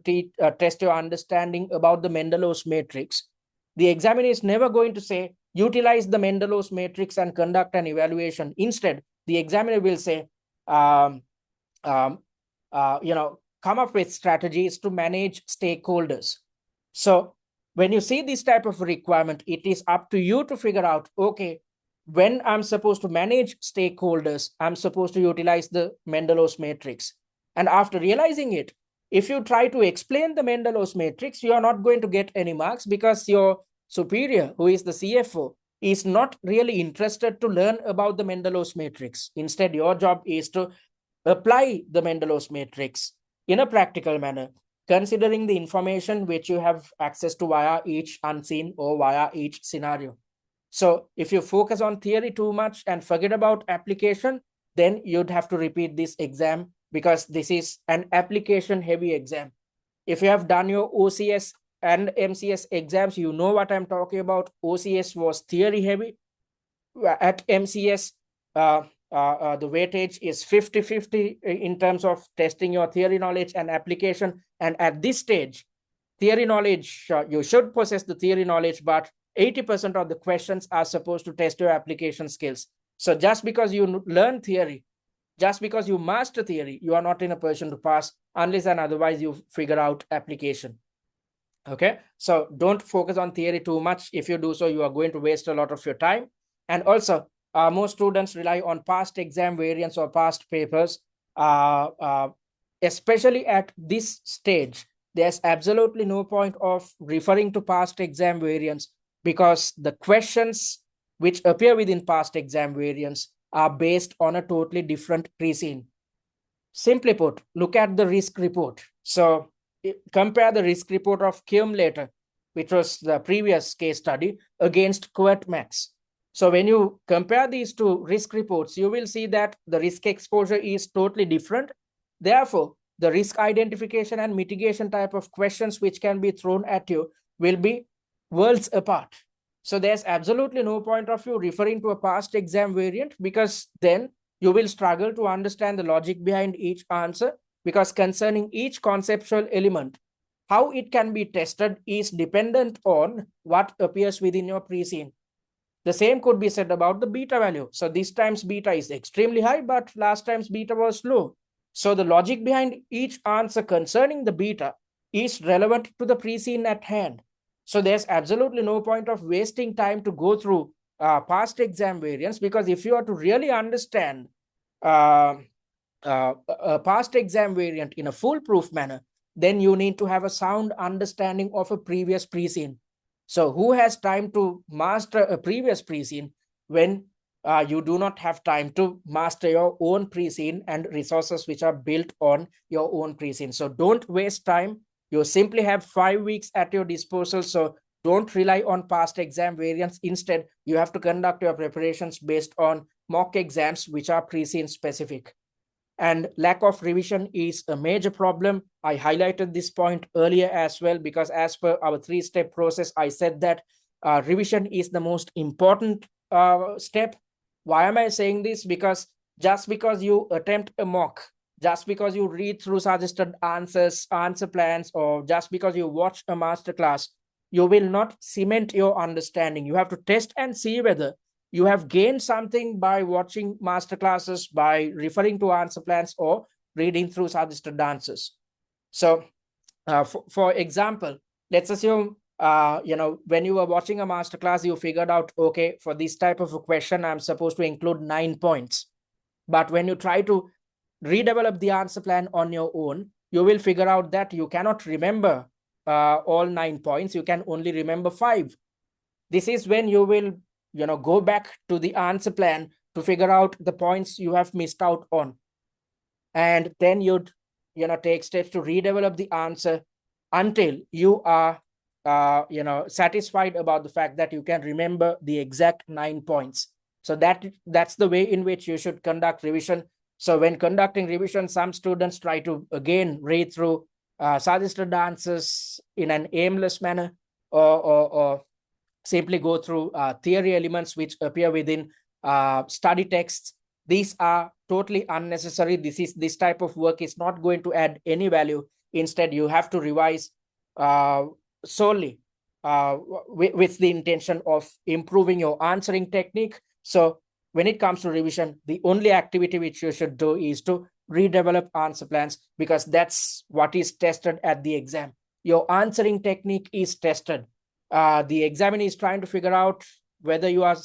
test your understanding about the Mendelow's matrix. The examiner is never going to say, utilize the Mendelow's matrix and conduct an evaluation. Instead, the examiner will say, come up with strategies to manage stakeholders. So when you see this type of requirement, it is up to you to figure out, okay, when I'm supposed to manage stakeholders, I'm supposed to utilize the Mendelow's matrix. And after realizing it, if you try to explain the Mendelow's matrix, you are not going to get any marks, because your superior, who is the CFO, is not really interested to learn about the Mendelow's matrix. Instead, your job is to apply the Mendelow's matrix in a practical manner, considering the information which you have access to via each unseen or via each scenario. So if you focus on theory too much and forget about application, then you'd have to repeat this exam, because this is an application heavy exam. If you have done your OCS and MCS exams, you know what I'm talking about. OCS was theory heavy. At MCS, the weightage is 50-50 in terms of testing your theory knowledge and application. And at this stage, theory knowledge, you should possess the theory knowledge, but 80% of the questions are supposed to test your application skills. So just because you learn theory, just because you master theory, you are not in a position to pass unless and otherwise you figure out application. Okay, so don't focus on theory too much. If you do so, you are going to waste a lot of your time. And also, most students rely on past exam variants or past papers. Especially at this stage, there's absolutely no point of referring to past exam variants, because the questions which appear within past exam variants are based on a totally different pre-scene. Simply put, look at the risk report. So compare the risk report of Cumulator, which was the previous case study, against Kwirtmak. So when you compare these two risk reports, you will see that the risk exposure is totally different. Therefore, the risk identification and mitigation type of questions which can be thrown at you will be worlds apart. So there's absolutely no point of you referring to a past exam variant, because then you will struggle to understand the logic behind each answer, because concerning each conceptual element, how it can be tested is dependent on what appears within your pre-scene. The same could be said about the beta value. So this time's beta is extremely high, but last time's beta was low. So the logic behind each answer concerning the beta is relevant to the pre-scene at hand. So there's absolutely no point of wasting time to go through past exam variants, because if you are to really understand a past exam variant in a foolproof manner, then you need to have a sound understanding of a previous pre-scene. So who has time to master a previous pre-scene when you do not have time to master your own pre-scene and resources which are built on your own pre-scene? So don't waste time. You simply have 5 weeks at your disposal. So don't rely on past exam variants. Instead, you have to conduct your preparations based on mock exams which are pre-scene specific. And lack of revision is a major problem. I highlighted this point earlier as well, because as per our 3-step process, I said that revision is the most important step. Why am I saying this? Because just because you attempt a mock, just because you read through suggested answers, answer plans, or just because you watch a masterclass, you will not cement your understanding. You have to test and see whether you have gained something by watching masterclasses, by referring to answer plans, or reading through suggested answers. So, for example, let's assume when you were watching a masterclass, you figured out, okay, for this type of a question, I'm supposed to include 9 points. But when you try to redevelop the answer plan on your own, you will figure out that you cannot remember all 9 points. You can only remember 5. This is when you will go back to the answer plan to figure out the points you have missed out on. And then you'd take steps to redevelop the answer until you are satisfied about the fact that you can remember the exact 9 points. So that's the way in which you should conduct revision. So when conducting revision, some students try to again read through suggested answers in an aimless manner, or simply go through theory elements which appear within study texts. These are totally unnecessary. This type of work is not going to add any value. Instead, you have to revise solely with the intention of improving your answering technique. So when it comes to revision, the only activity which you should do is to redevelop answer plans, because that's what is tested at the exam. Your answering technique is tested. The examiner is trying to figure out whether you are,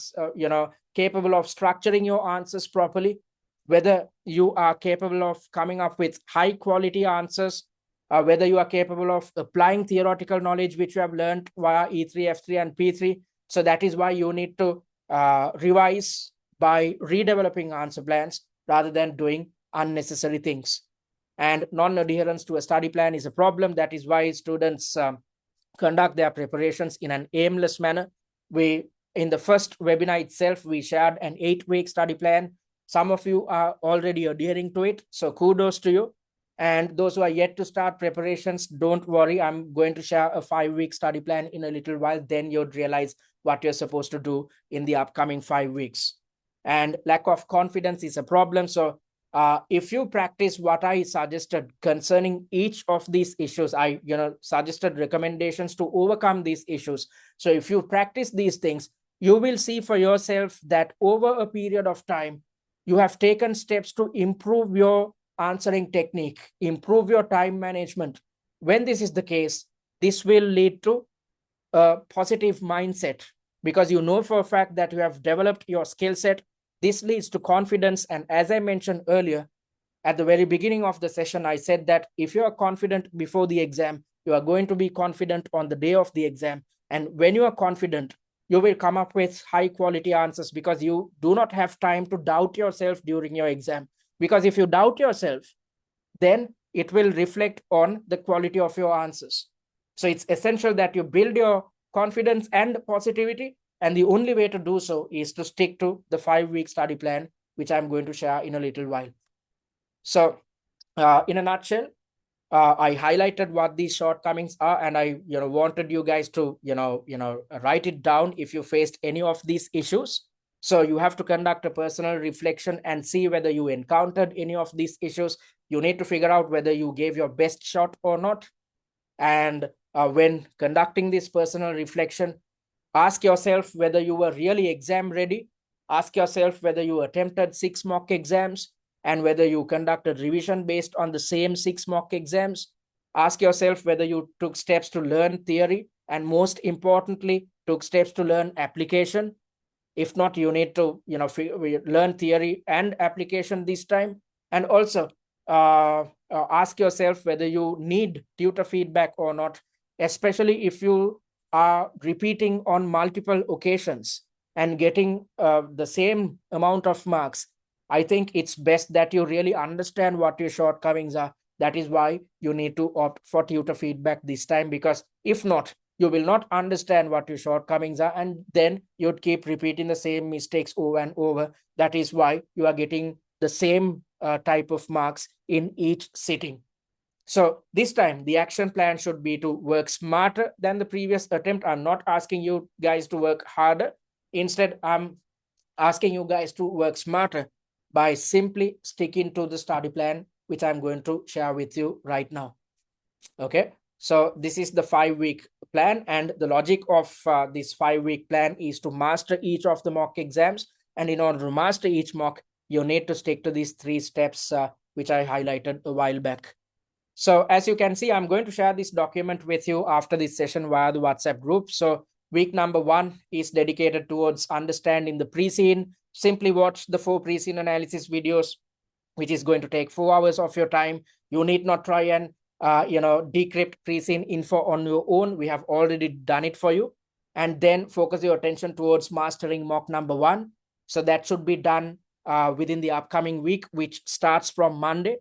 capable of structuring your answers properly, whether you are capable of coming up with high quality answers, whether you are capable of applying theoretical knowledge which you have learned via E3, F3, and P3. So that is why you need to revise by redeveloping answer plans rather than doing unnecessary things. And non-adherence to a study plan is a problem. That is why students conduct their preparations in an aimless manner. In the first webinar itself, we shared an 8-week study plan. Some of you are already adhering to it, so kudos to you. And those who are yet to start preparations, don't worry. I'm going to share a 5-week study plan in a little while. Then you'd realize what you're supposed to do in the upcoming 5 weeks. And lack of confidence is a problem. So if you practice what I suggested concerning each of these issues, I suggested recommendations to overcome these issues. So if you practice these things, you will see for yourself that over a period of time, you have taken steps to improve your answering technique, improve your time management. When this is the case, this will lead to a positive mindset because you know for a fact that you have developed your skill set. This leads to confidence. And as I mentioned earlier, at the very beginning of the session, I said that if you are confident before the exam, you are going to be confident on the day of the exam. And when you are confident, you will come up with high quality answers because you do not have time to doubt yourself during your exam. Because if you doubt yourself, then it will reflect on the quality of your answers. So it's essential that you build your confidence and positivity. And the only way to do so is to stick to the 5-week study plan, which I'm going to share in a little while. So in a nutshell, I highlighted what these shortcomings are, and I wanted you guys to write it down if you faced any of these issues. So you have to conduct a personal reflection and see whether you encountered any of these issues. You need to figure out whether you gave your best shot or not. And when conducting this personal reflection, ask yourself whether you were really exam ready. Ask yourself whether you attempted 6 mock exams and whether you conducted revision based on the same 6 mock exams. Ask yourself whether you took steps to learn theory and most importantly, took steps to learn application. If not, you need to learn theory and application this time. And also ask yourself whether you need tutor feedback or not, especially if you are repeating on multiple occasions and getting the same amount of marks. I think it's best that you really understand what your shortcomings are. That is why you need to opt for tutor feedback this time, because if not, you will not understand what your shortcomings are, and then you'd keep repeating the same mistakes over and over. That is why you are getting the same type of marks in each sitting. So this time, the action plan should be to work smarter than the previous attempt. I'm not asking you guys to work harder. Instead, I'm asking you guys to work smarter by simply sticking to the study plan, which I'm going to share with you right now. Okay, so this is the 5-week plan, and the logic of this 5-week plan is to master each of the mock exams. And in order to master each mock, you need to stick to these 3 steps, which I highlighted a while back. So as you can see, I'm going to share this document with you after this session via the WhatsApp group. So week number 1 is dedicated towards understanding the pre-scene. Simply watch the 4 pre-scene analysis videos, which is going to take 4 hours of your time. You need not try and decrypt pre-scene info on your own. We have already done it for you. And then focus your attention towards mastering mock number 1. So that should be done within the upcoming week, which starts from Monday.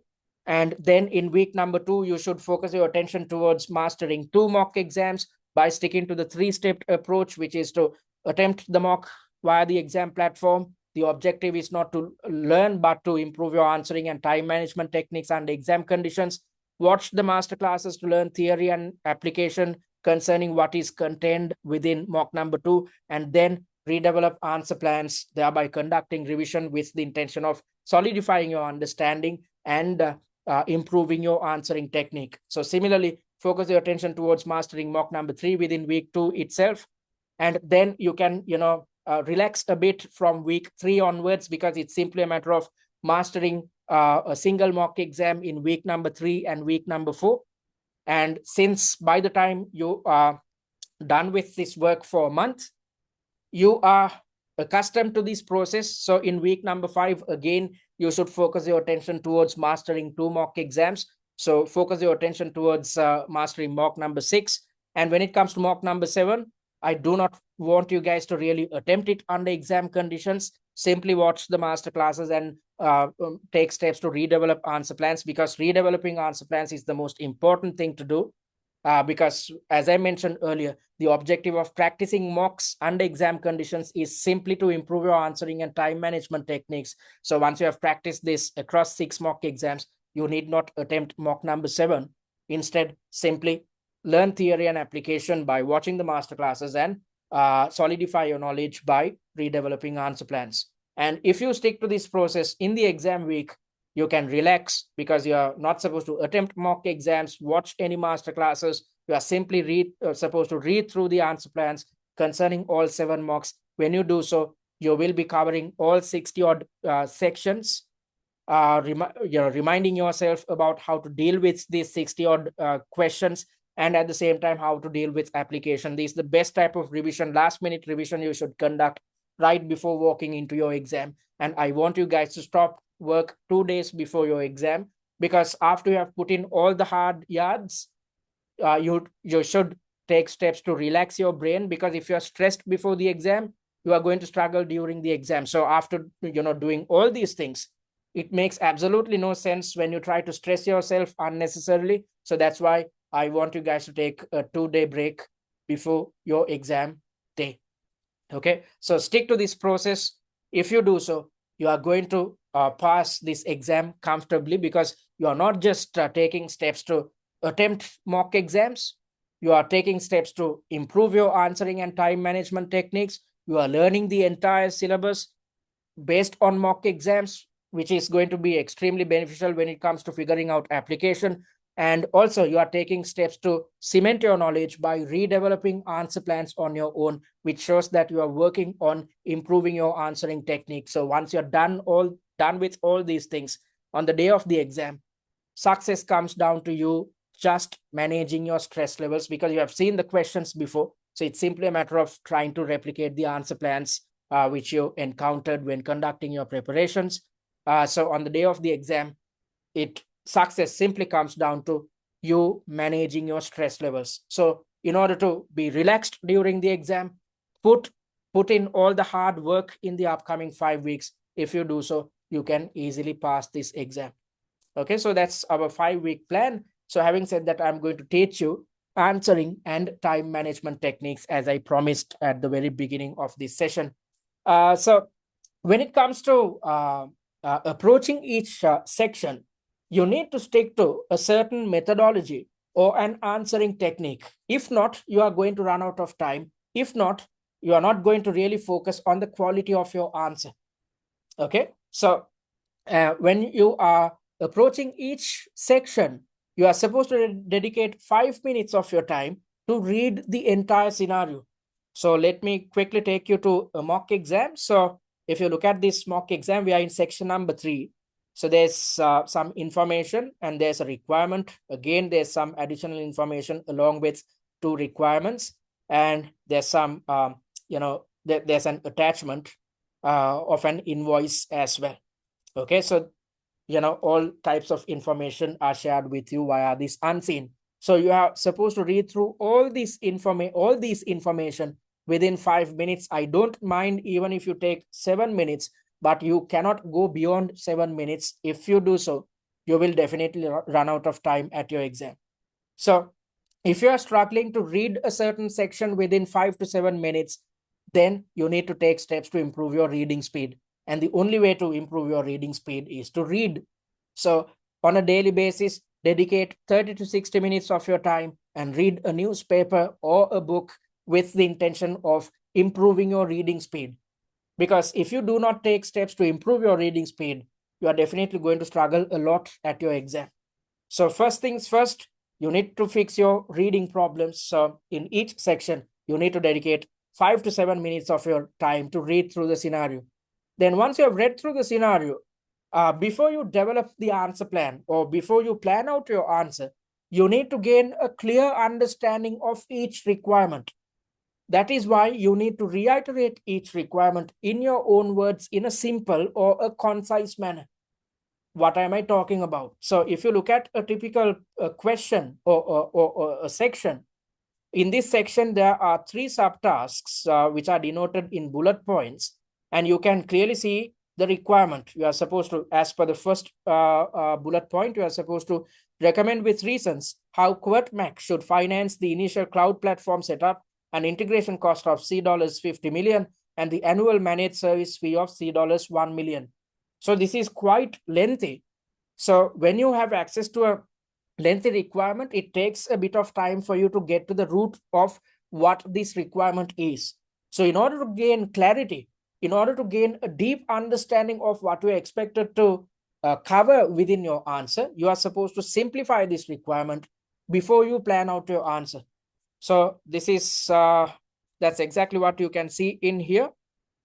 And then in week number 2, you should focus your attention towards mastering 2 mock exams by sticking to the 3-step approach, which is to attempt the mock via the exam platform. The objective is not to learn, but to improve your answering and time management techniques under exam conditions. Watch the master classes to learn theory and application concerning what is contained within mock number 2, and then redevelop answer plans, thereby conducting revision with the intention of solidifying your understanding and improving your answering technique. So similarly, focus your attention towards mastering mock number 3 within week 2 itself. And then you can, relax a bit from week 3 onwards, because it's simply a matter of mastering a single mock exam in week number 3 and week number 4. And since by the time you are done with this work for a month, you are accustomed to this process. So in week number 5, again, you should focus your attention towards mastering 2 mock exams. So focus your attention towards mastering mock number 6. And when it comes to mock number 7, I do not want you guys to really attempt it under exam conditions. Simply watch the master classes and take steps to redevelop answer plans, because redeveloping answer plans is the most important thing to do. Because as I mentioned earlier, the objective of practicing mocks under exam conditions is simply to improve your answering and time management techniques. So once you have practiced this across 6 mock exams, you need not attempt mock number 7. Instead, simply learn theory and application by watching the master classes and solidify your knowledge by redeveloping answer plans. And if you stick to this process in the exam week, you can relax, because you are not supposed to attempt mock exams, watch any master classes. You are simply supposed to read through the answer plans concerning all 7 mocks. When you do so, you will be covering all 60 odd sections, reminding yourself about how to deal with these 60 odd questions, and at the same time how to deal with application. This is the best type of revision, last minute revision you should conduct right before walking into your exam. And I want you guys to stop work 2 days before your exam, because after you have put in all the hard yards, you should take steps to relax your brain, because if you're stressed before the exam, you are going to struggle during the exam. So after doing all these things, it makes absolutely no sense when you try to stress yourself unnecessarily. So that's why I want you guys to take a 2-day break before your exam day. Okay, so stick to this process. If you do so, you are going to pass this exam comfortably, because you are not just taking steps to attempt mock exams. You are taking steps to improve your answering and time management techniques. You are learning the entire syllabus based on mock exams, which is going to be extremely beneficial when it comes to figuring out application. And also, you are taking steps to cement your knowledge by redeveloping answer plans on your own, which shows that you are working on improving your answering technique. So once you're done with all these things, on the day of the exam, success comes down to you just managing your stress levels, because you have seen the questions before. So it's simply a matter of trying to replicate the answer plans which you encountered when conducting your preparations. So on the day of the exam, success simply comes down to you managing your stress levels. So in order to be relaxed during the exam, put in all the hard work in the upcoming 5 weeks. If you do so, you can easily pass this exam. Okay, so that's our 5-week plan. So having said that, I'm going to teach you answering and time management techniques, as I promised at the very beginning of this session. So when it comes to approaching each section, you need to stick to a certain methodology or an answering technique. If not, you are going to run out of time. If not, you are not going to really focus on the quality of your answer. Okay, so when you are approaching each section, you are supposed to dedicate 5 minutes of your time to read the entire scenario. So let me quickly take you to a mock exam. So if you look at this mock exam, we are in section number 3. So there's some information and there's a requirement. Again, there's some additional information along with 2 requirements. And there's some, there's an attachment of an invoice as well. Okay, so all types of information are shared with you via this unseen. So you are supposed to read through all these information within 5 minutes. I don't mind even if you take 7 minutes, but you cannot go beyond 7 minutes. If you do so, you will definitely run out of time at your exam. So if you are struggling to read a certain section within 5 to 7 minutes, then you need to take steps to improve your reading speed. And the only way to improve your reading speed is to read. So on a daily basis, dedicate 30 to 60 minutes of your time and read a newspaper or a book with the intention of improving your reading speed. Because if you do not take steps to improve your reading speed, you are definitely going to struggle a lot at your exam. So first things first, you need to fix your reading problems. So in each section, you need to dedicate 5 to 7 minutes of your time to read through the scenario. Then once you have read through the scenario, before you develop the answer plan or before you plan out your answer, you need to gain a clear understanding of each requirement. That is why you need to reiterate each requirement in your own words in a simple or a concise manner. What am I talking about? So if you look at a typical question or a section, In this section, there are 3 subtasks which are denoted in bullet points, and you can clearly see the requirement. You are supposed to, as per the first bullet point, you are supposed to recommend with reasons how Kwirtmak should finance the initial cloud platform setup and integration cost of $50 million and the annual managed service fee of $1 million. So this is quite lengthy. So when you have access to a lengthy requirement, it takes a bit of time for you to get to the root of what this requirement is. So in order to gain clarity, in order to gain a deep understanding of what you are expected to cover within your answer, you are supposed to simplify this requirement before you plan out your answer. So this is, that's exactly what you can see in here.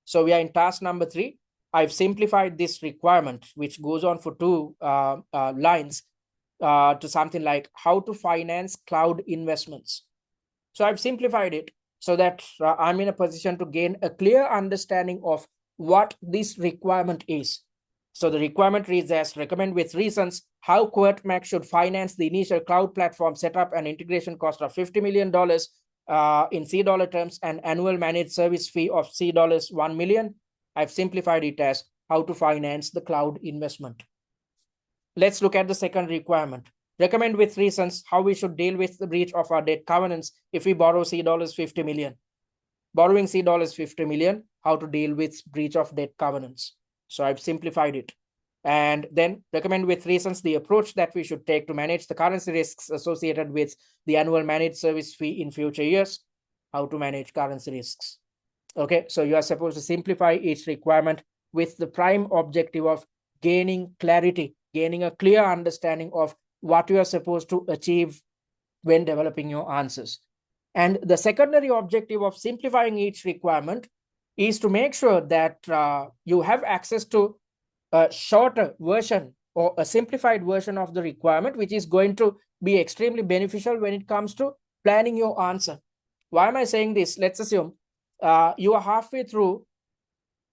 So we are in task number 3. I've simplified this requirement, which goes on for 2 lines, to something like how to finance cloud investments. So I've simplified it so that I'm in a position to gain a clear understanding of what this requirement is. So the requirement reads as recommend with reasons how Kwirtmak should finance the initial cloud platform setup and integration cost of $50 million in C$ terms and annual managed service fee of $1 million. I've simplified it as how to finance the cloud investment. Let's look at the second requirement. Recommend with reasons how we should deal with the breach of our debt covenants if we borrow $50 million. Borrowing $50 million, how to deal with breach of debt covenants. So I've simplified it. And then recommend with reasons the approach that we should take to manage the currency risks associated with the annual managed service fee in future years, how to manage currency risks. Okay, so you are supposed to simplify each requirement with the prime objective of gaining clarity, gaining a clear understanding of what you are supposed to achieve when developing your answers. And the secondary objective of simplifying each requirement is to make sure that you have access to a shorter version or a simplified version of the requirement, which is going to be extremely beneficial when it comes to planning your answer. Why am I saying this? Let's assume you are halfway through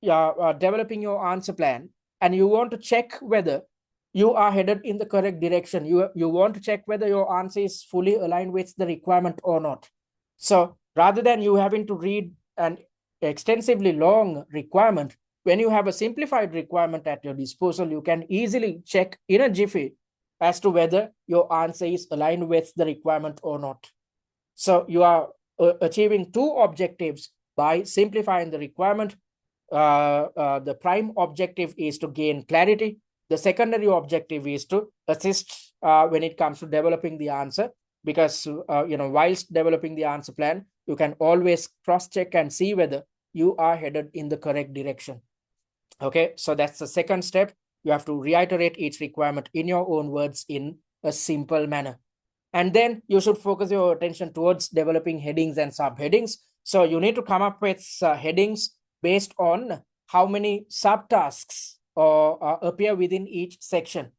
developing your answer plan and you want to check whether you are headed in the correct direction. You want to check whether your answer is fully aligned with the requirement or not. So rather than you having to read an extensively long requirement, when you have a simplified requirement at your disposal, you can easily check in a jiffy as to whether your answer is aligned with the requirement or not. So you are achieving 2 objectives by simplifying the requirement. The prime objective is to gain clarity. The secondary objective is to assist when it comes to developing the answer, because whilst developing the answer plan, you can always cross-check and see whether you are headed in the correct direction. Okay, so that's the second step. You have to reiterate each requirement in your own words in a simple manner. And then you should focus your attention towards developing headings and subheadings. So you need to come up with headings based on how many subtasks appear within each section.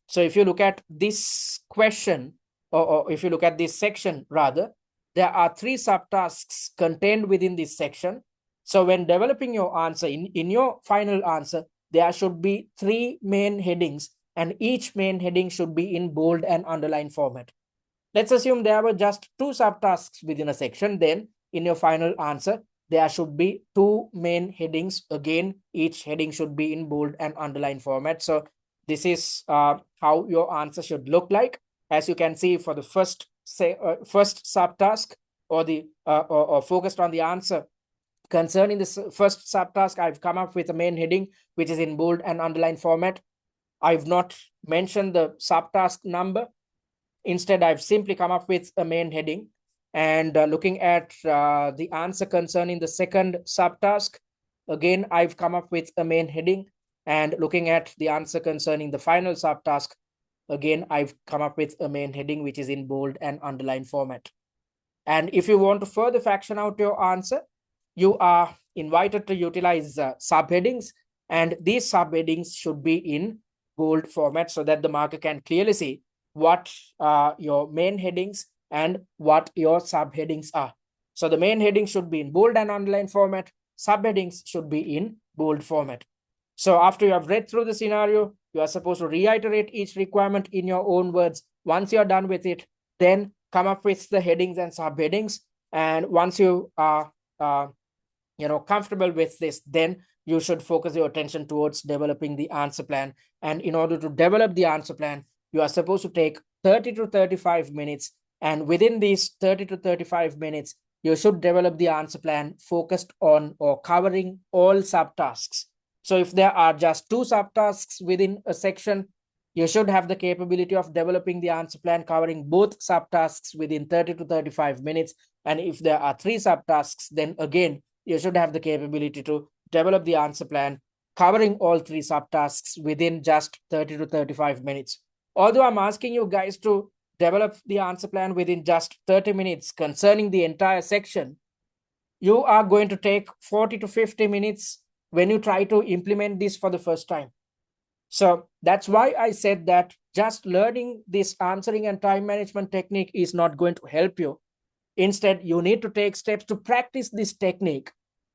So if you look at this question, or if you look at this section rather, there are 3 subtasks contained within this section. So when developing your answer, in your final answer, there should be 3 main headings, and each main heading should be in bold and underlined format. Let's assume there were just 2 subtasks within a section. Then in your final answer, there should be 2 main headings. Again, each heading should be in bold and underlined format. So this is how your answer should look like. As you can see, for the first subtask, or the focused on the answer concerning this first subtask, I've come up with a main heading which is in bold and underlined format. I've not mentioned the subtask number. Instead, I've simply come up with a main heading. And looking at the answer concerning the second subtask, again, I've come up with a main heading. And looking at the answer concerning the final subtask, again, I've come up with a main heading which is in bold and underlined format. And if you want to further faction out your answer, you are invited to utilize subheadings, and these subheadings should be in bold format so that the marker can clearly see what your main headings and what your subheadings are. So the main heading should be in bold and underlined format. Subheadings should be in bold format. So after you have read through the scenario, you are supposed to reiterate each requirement in your own words. Once you're done with it, then come up with the headings and subheadings. And once you are comfortable with this, then you should focus your attention towards developing the answer plan. And in order to develop the answer plan, you are supposed to take 30 to 35 minutes. And within these 30 to 35 minutes, you should develop the answer plan focused on or covering all subtasks. So if there are just 2 subtasks within a section, you should have the capability of developing the answer plan covering both subtasks within 30 to 35 minutes. And if there are 3 subtasks, then again, you should have the capability to develop the answer plan covering all 3 subtasks within just 30 to 35 minutes. Although I'm asking you guys to develop the answer plan within just 30 minutes concerning the entire section, you are going to take 40 to 50 minutes when you try to implement this for the first time. So that's why I said that just learning this answering and time management technique is not going to help you. Instead, you need to take steps to practice this technique.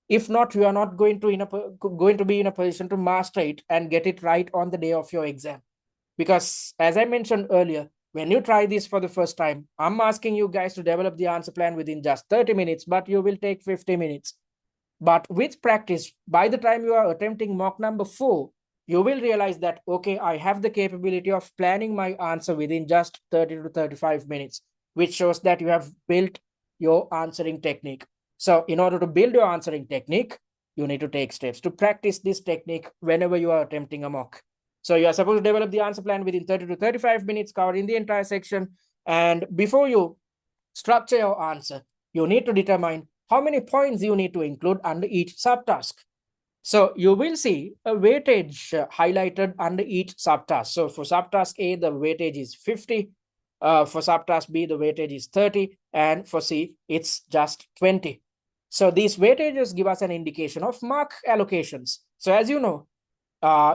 If not, you are not going to be in a position to master it and get it right on the day of your exam. Because as I mentioned earlier, when you try this for the first time, I'm asking you guys to develop the answer plan within just 30 minutes, but you will take 50 minutes. But with practice, by the time you are attempting mock number 4, you will realize that, okay, I have the capability of planning my answer within just 30 to 35 minutes, which shows that you have built your answering technique. So in order to build your answering technique, you need to take steps to practice this technique whenever you are attempting a mock. So you are supposed to develop the answer plan within 30 to 35 minutes, covering the entire section. And before you structure your answer, you need to determine how many points you need to include under each subtask. So you will see a weightage highlighted under each subtask. So for subtask A, the weightage is 50. For subtask B, the weightage is 30. And for C, it's just 20. So these weightages give us an indication of mark allocations. So as you know,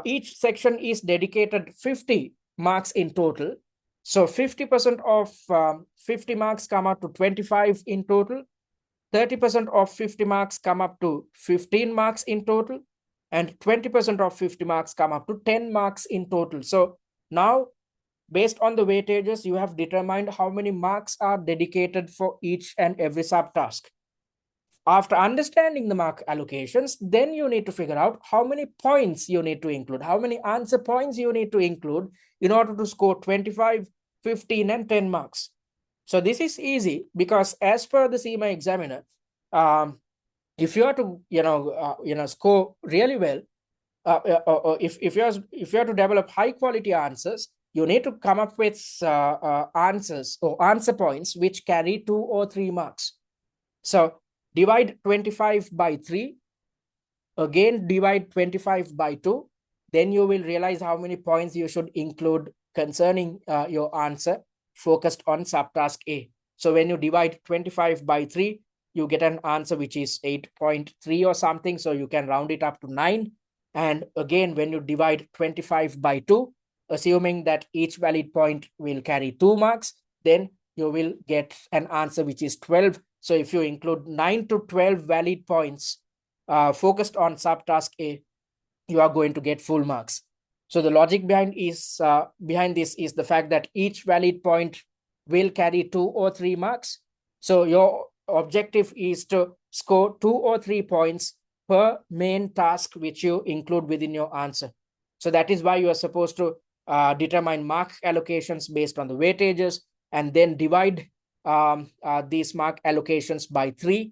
each section is dedicated 50 marks in total. So 50% of 50 marks come up to 25 in total. 30% of 50 marks come up to 15 marks in total. And 20% of 50 marks come up to 10 marks in total. So now, based on the weightages, you have determined how many marks are dedicated for each and every subtask. After understanding the mark allocations, then you need to figure out how many points you need to include, how many answer points you need to include in order to score 25, 15, and 10 marks. So this is easy because as per the CIMA examiner, if you are to score really well, if you are to develop high quality answers, you need to come up with answers or answer points which carry 2 or 3 marks. So divide 25 by 3, again divide 25 by 2, then you will realize how many points you should include concerning your answer focused on subtask A. So when you divide 25 by 3, you get an answer which is 8.3 or something, so you can round it up to 9. And again, when you divide 25 by 2, assuming that each valid point will carry 2 marks, then you will get an answer which is 12. So if you include 9 to 12 valid points focused on subtask A, you are going to get full marks. So the logic behind this is the fact that each valid point will carry 2 or 3 marks. So your objective is to score 2 or 3 points per main task which you include within your answer. So that is why you are supposed to determine mark allocations based on the weightages and then divide these mark allocations by 3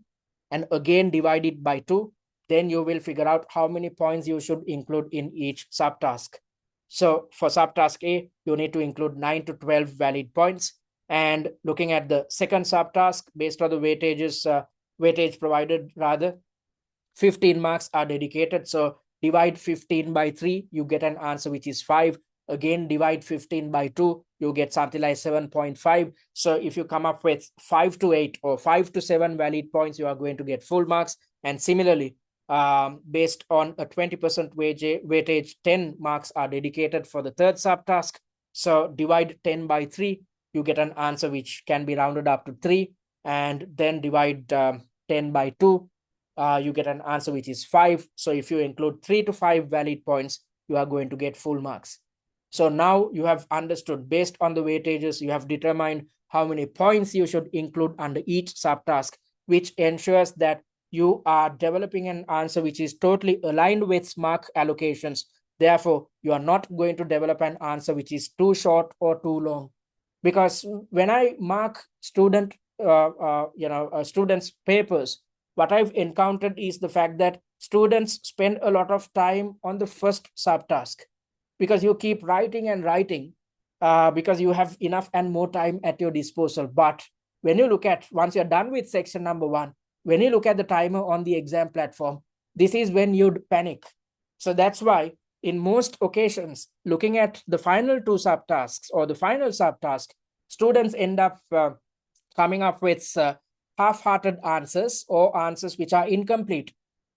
and again divide it by 2. Then you will figure out how many points you should include in each subtask. So for subtask A, you need to include 9 to 12 valid points. And looking at the second subtask, based on the weightage provided, 15 marks are dedicated. So divide 15 by 3, you get an answer which is 5. Again, divide 15 by 2, you get something like 7.5. So if you come up with 5 to 8 or 5 to 7 valid points, you are going to get full marks. And similarly, based on a 20% weightage, 10 marks are dedicated for the third subtask. So divide 10 by 3, you get an answer which can be rounded up to 3. And then divide 10 by 2, you get an answer which is 5. So if you include 3 to 5 valid points, you are going to get full marks. So now you have understood, based on the weightages, you have determined how many points you should include under each subtask, which ensures that you are developing an answer which is totally aligned with mark allocations. Therefore, you are not going to develop an answer which is too short or too long. Because when I mark students' papers, what I've encountered is the fact that students spend a lot of time on the first subtask because you keep writing and writing because you have enough and more time at your disposal. But when you look at, once you're done with section number 1, when you look at the timer on the exam platform, this is when you'd panic. So that's why in most occasions, looking at the final 2 subtasks or the final subtask, students end up coming up with half-hearted answers or answers which are incomplete.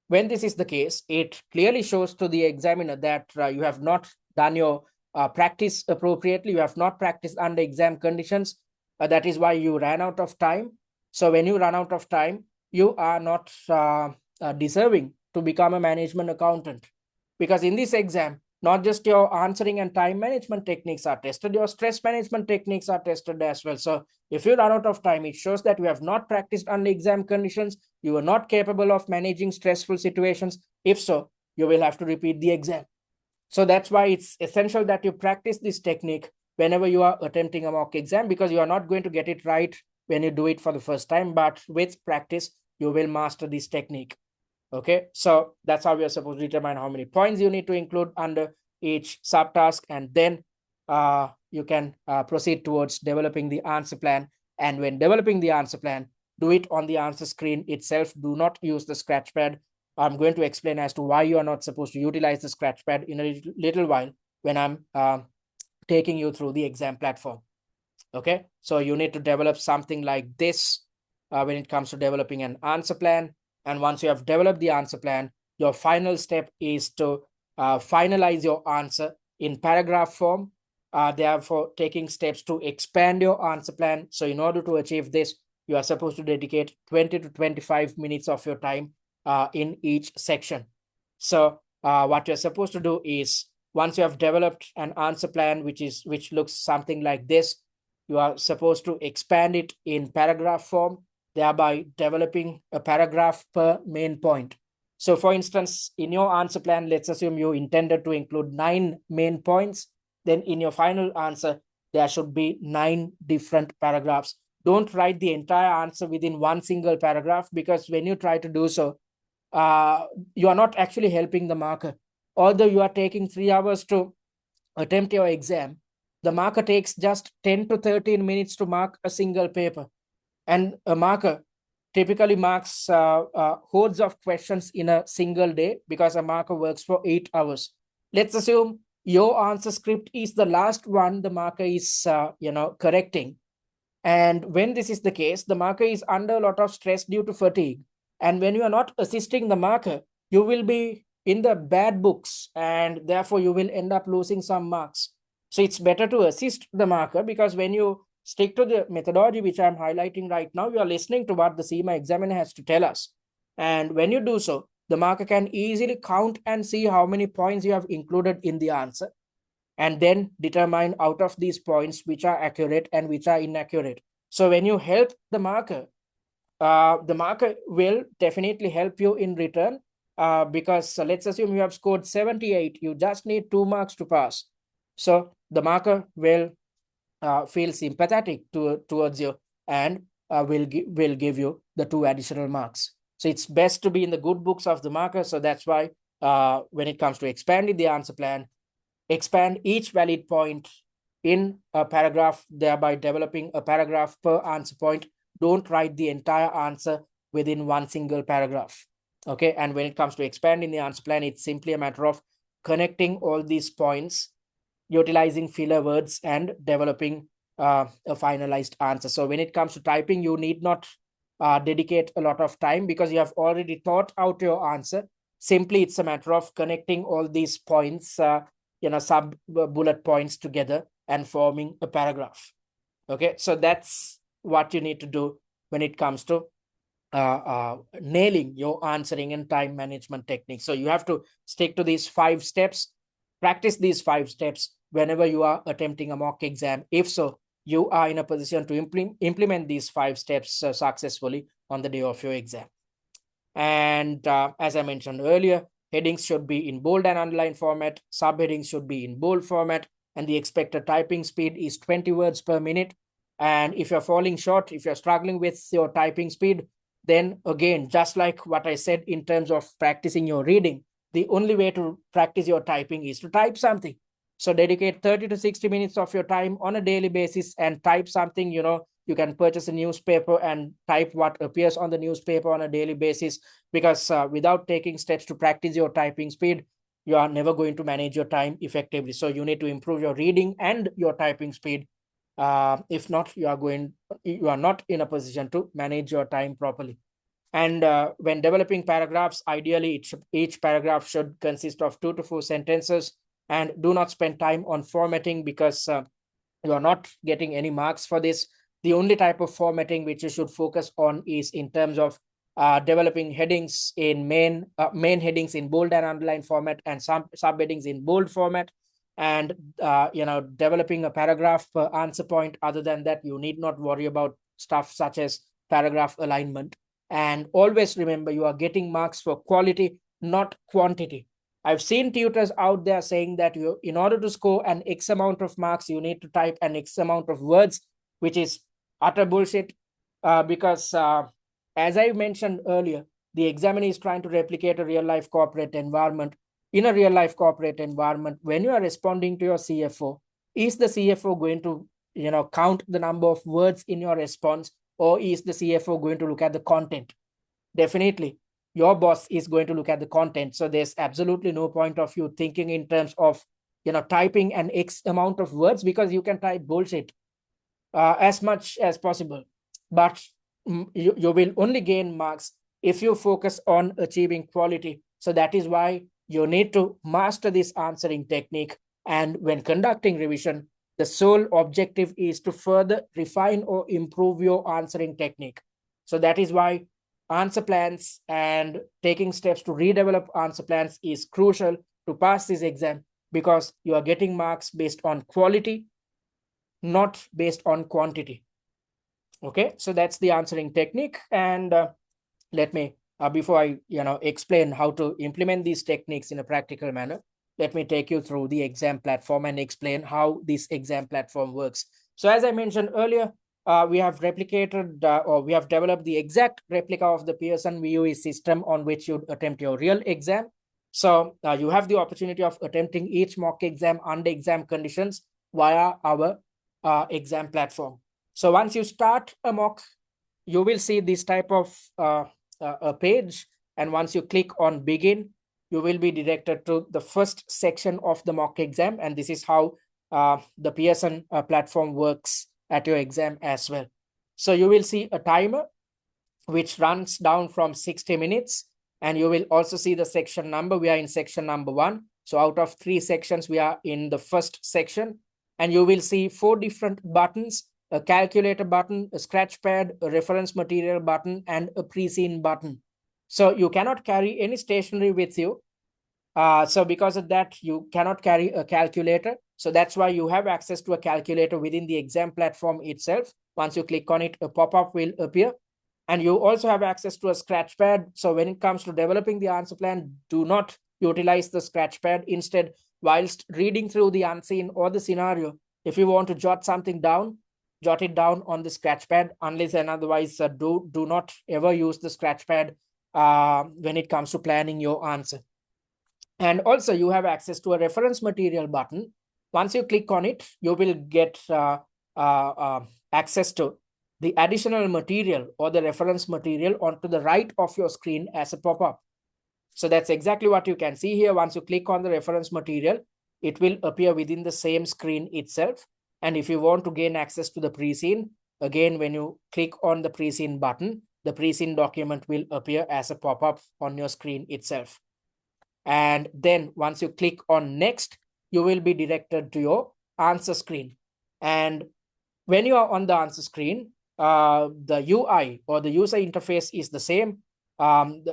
When this is the case, it clearly shows to the examiner that you have not done your practice appropriately. You have not practiced under exam conditions. That is why you ran out of time. So when you run out of time, you are not deserving to become a management accountant. Because in this exam, not just your answering and time management techniques are tested, your stress management techniques are tested as well. So if you run out of time, it shows that you have not practiced under exam conditions. You are not capable of managing stressful situations. If so, you will have to repeat the exam. So that's why it's essential that you practice this technique whenever you are attempting a mock exam, because you are not going to get it right when you do it for the first time, but with practice, you will master this technique. Okay, so that's how we are supposed to determine how many points you need to include under each subtask, and then you can proceed towards developing the answer plan. And when developing the answer plan, do it on the answer screen itself. Do not use the scratch pad. I'm going to explain as to why you are not supposed to utilize the scratch pad in a little while when I'm taking you through the exam platform. Okay, so you need to develop something like this when it comes to developing an answer plan. And once you have developed the answer plan, your final step is to finalize your answer in paragraph form, therefore taking steps to expand your answer plan. So in order to achieve this, you are supposed to dedicate 20 to 25 minutes of your time in each section. So what you're supposed to do is, once you have developed an answer plan which looks something like this, you are supposed to expand it in paragraph form, thereby developing a paragraph per main point. So for instance, in your answer plan, let's assume you intended to include 9 main points. Then in your final answer, there should be 9 different paragraphs. Don't write the entire answer within one single paragraph, because when you try to do so, you are not actually helping the marker. Although you are taking 3 hours to attempt your exam, the marker takes just 10 to 13 minutes to mark a single paper. And a marker typically marks hordes of questions in a single day, because a marker works for 8 hours. Let's assume your answer script is the last one the marker is correcting. And when this is the case, the marker is under a lot of stress due to fatigue. And when you are not assisting the marker, you will be in the bad books, and therefore you will end up losing some marks. So it's better to assist the marker, because when you stick to the methodology which I'm highlighting right now, you are listening to what the CIMA examiner has to tell us. And when you do so, the marker can easily count and see how many points you have included in the answer, and then determine out of these points which are accurate and which are inaccurate. So when you help the marker will definitely help you in return, because let's assume you have scored 78, you just need 2 marks to pass. So the marker will feel sympathetic towards you, and will give you the 2 additional marks. So it's best to be in the good books of the marker. So that's why when it comes to expanding the answer plan, expand each valid point in a paragraph, thereby developing a paragraph per answer point. Don't write the entire answer within one single paragraph. Okay, and when it comes to expanding the answer plan, it's simply a matter of connecting all these points, utilizing filler words, and developing a finalized answer. So when it comes to typing, you need not dedicate a lot of time, because you have already thought out your answer. Simply, it's a matter of connecting all these points, sub bullet points together and forming a paragraph. Okay, so that's what you need to do when it comes to nailing your answering and time management techniques. So you have to stick to these 5 steps, practice these 5 steps whenever you are attempting a mock exam. If so, you are in a position to implement these 5 steps successfully on the day of your exam. And as I mentioned earlier, headings should be in bold and underline format, subheadings should be in bold format, and the expected typing speed is 20 words per minute. And if you're falling short, if you're struggling with your typing speed, then again, just like what I said in terms of practicing your reading, the only way to practice your typing is to type something. So dedicate 30 to 60 minutes of your time on a daily basis and type something. You can purchase a newspaper and type what appears on the newspaper on a daily basis, because without taking steps to practice your typing speed, you are never going to manage your time effectively. So you need to improve your reading and your typing speed. If not, you are not in a position to manage your time properly. And when developing paragraphs, ideally each paragraph should consist of 2 to 4 sentences, and do not spend time on formatting, because you are not getting any marks for this. The only type of formatting which you should focus on is in terms of developing headings in main headings in bold and underline format, and some subheadings in bold format, and developing a paragraph per answer point. Other than that, you need not worry about stuff such as paragraph alignment. And always remember, you are getting marks for quality, not quantity. I've seen tutors out there saying that in order to score an X amount of marks, you need to type an X amount of words, which is utter bullshit, because as I mentioned earlier, the examiner is trying to replicate a real-life corporate environment. In a real-life corporate environment, when you are responding to your CFO, is the CFO going to count the number of words in your response, or is the CFO going to look at the content? Definitely, your boss is going to look at the content. So there's absolutely no point of you thinking in terms of typing an X amount of words, because you can type bullshit as much as possible, but you will only gain marks if you focus on achieving quality. So that is why you need to master this answering technique. And when conducting revision, the sole objective is to further refine or improve your answering technique. So that is why answer plans and taking steps to redevelop answer plans is crucial to pass this exam, because you are getting marks based on quality, not based on quantity. Okay, so that's the answering technique. And let me, before I explain how to implement these techniques in a practical manner, let me take you through the exam platform and explain how this exam platform works. So as I mentioned earlier, we have replicated or we have developed the exact replica of the Pearson VUE system on which you attempt your real exam. So you have the opportunity of attempting each mock exam under exam conditions via our exam platform. So once you start a mock, you will see this type of a page. And once you click on begin, you will be directed to the first section of the mock exam. And this is how the Pearson platform works at your exam as well. So you will see a timer which runs down from 60 minutes. And you will also see the section number. We are in section number 1. So out of 3 sections, we are in the first section. And you will see 4 different buttons: a calculator button, a scratch pad, a reference material button, and a pre-seen button. So you cannot carry any stationery with you. So because of that, you cannot carry a calculator. So that's why you have access to a calculator within the exam platform itself. Once you click on it, a pop-up will appear. And you also have access to a scratch pad. So when it comes to developing the answer plan, do not utilize the scratch pad. Instead, whilst reading through the unseen or the scenario, if you want to jot something down, jot it down on the scratch pad. Unless and otherwise, do not ever use the scratch pad when it comes to planning your answer. And also you have access to a reference material button. Once you click on it, you will get access to the additional material or the reference material onto the right of your screen as a pop-up. So that's exactly what you can see here. Once you click on the reference material, it will appear within the same screen itself. And if you want to gain access to the pre-seen, again, when you click on the pre-seen button, the pre-seen document will appear as a pop-up on your screen itself. And then once you click on next, you will be directed to your answer screen. And when you are on the answer screen, the UI or the user interface is the same.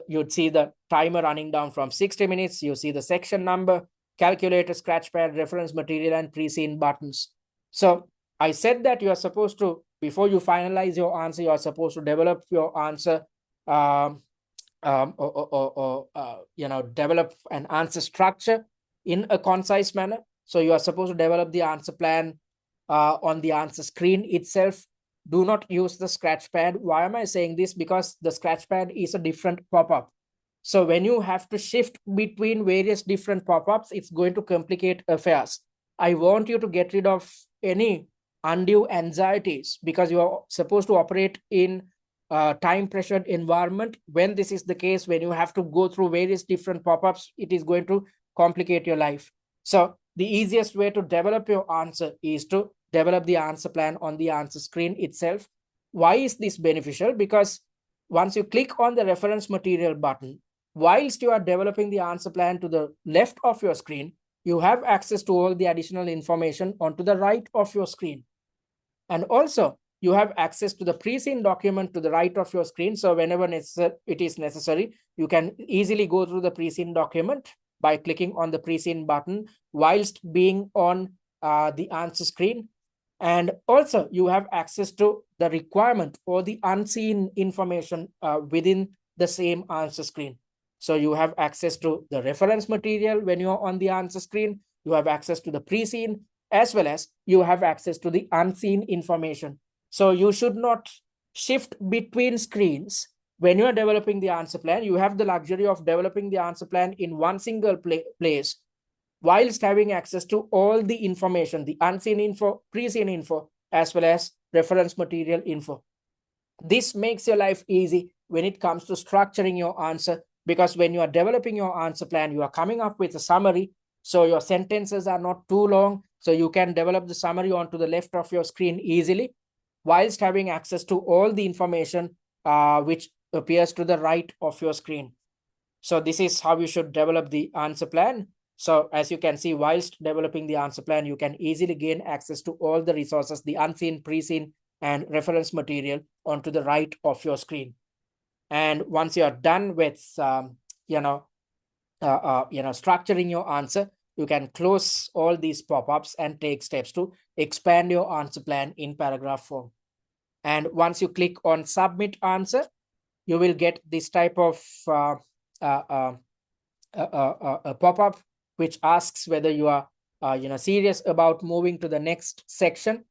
You'd see the timer running down from 60 minutes. You see the section number, calculator, scratch pad, reference material, and pre-seen buttons. So I said that you are supposed to, before you finalize your answer, you are supposed to develop your answer, develop an answer structure in a concise manner. So you are supposed to develop the answer plan on the answer screen itself. Do not use the scratch pad. Why am I saying this? Because the scratch pad is a different pop-up. So when you have to shift between various different pop-ups, it's going to complicate affairs. I want you to get rid of any undue anxieties, because you are supposed to operate in a time pressured environment. When this is the case, when you have to go through various different pop-ups, it is going to complicate your life. So the easiest way to develop your answer is to develop the answer plan on the answer screen itself. Why is this beneficial? Because once you click on the reference material button, whilst you are developing the answer plan to the left of your screen, you have access to all the additional information onto the right of your screen. And also, you have access to the pre-seen document to the right of your screen. So whenever it is necessary, you can easily go through the pre-seen document by clicking on the pre-seen button whilst being on the answer screen. And also, you have access to the requirement or the unseen information within the same answer screen. So you have access to the reference material when you're on the answer screen. You have access to the pre-seen, as well as you have access to the unseen information. So you should not shift between screens. When you are developing the answer plan, you have the luxury of developing the answer plan in one single place, whilst having access to all the information, the unseen info, pre-seen info, as well as reference material info. This makes your life easy when it comes to structuring your answer, because when you are developing your answer plan, you are coming up with a summary. So your sentences are not too long. So you can develop the summary onto the left of your screen easily, whilst having access to all the information which appears to the right of your screen. So this is how you should develop the answer plan. So as you can see, whilst developing the answer plan, you can easily gain access to all the resources, the unseen, pre-seen, and reference material onto the right of your screen. And once you are done with, structuring your answer, you can close all these pop-ups and take steps to expand your answer plan in paragraph form. And once you click on submit answer, you will get this type of a pop-up which asks whether you are serious about moving to the next section.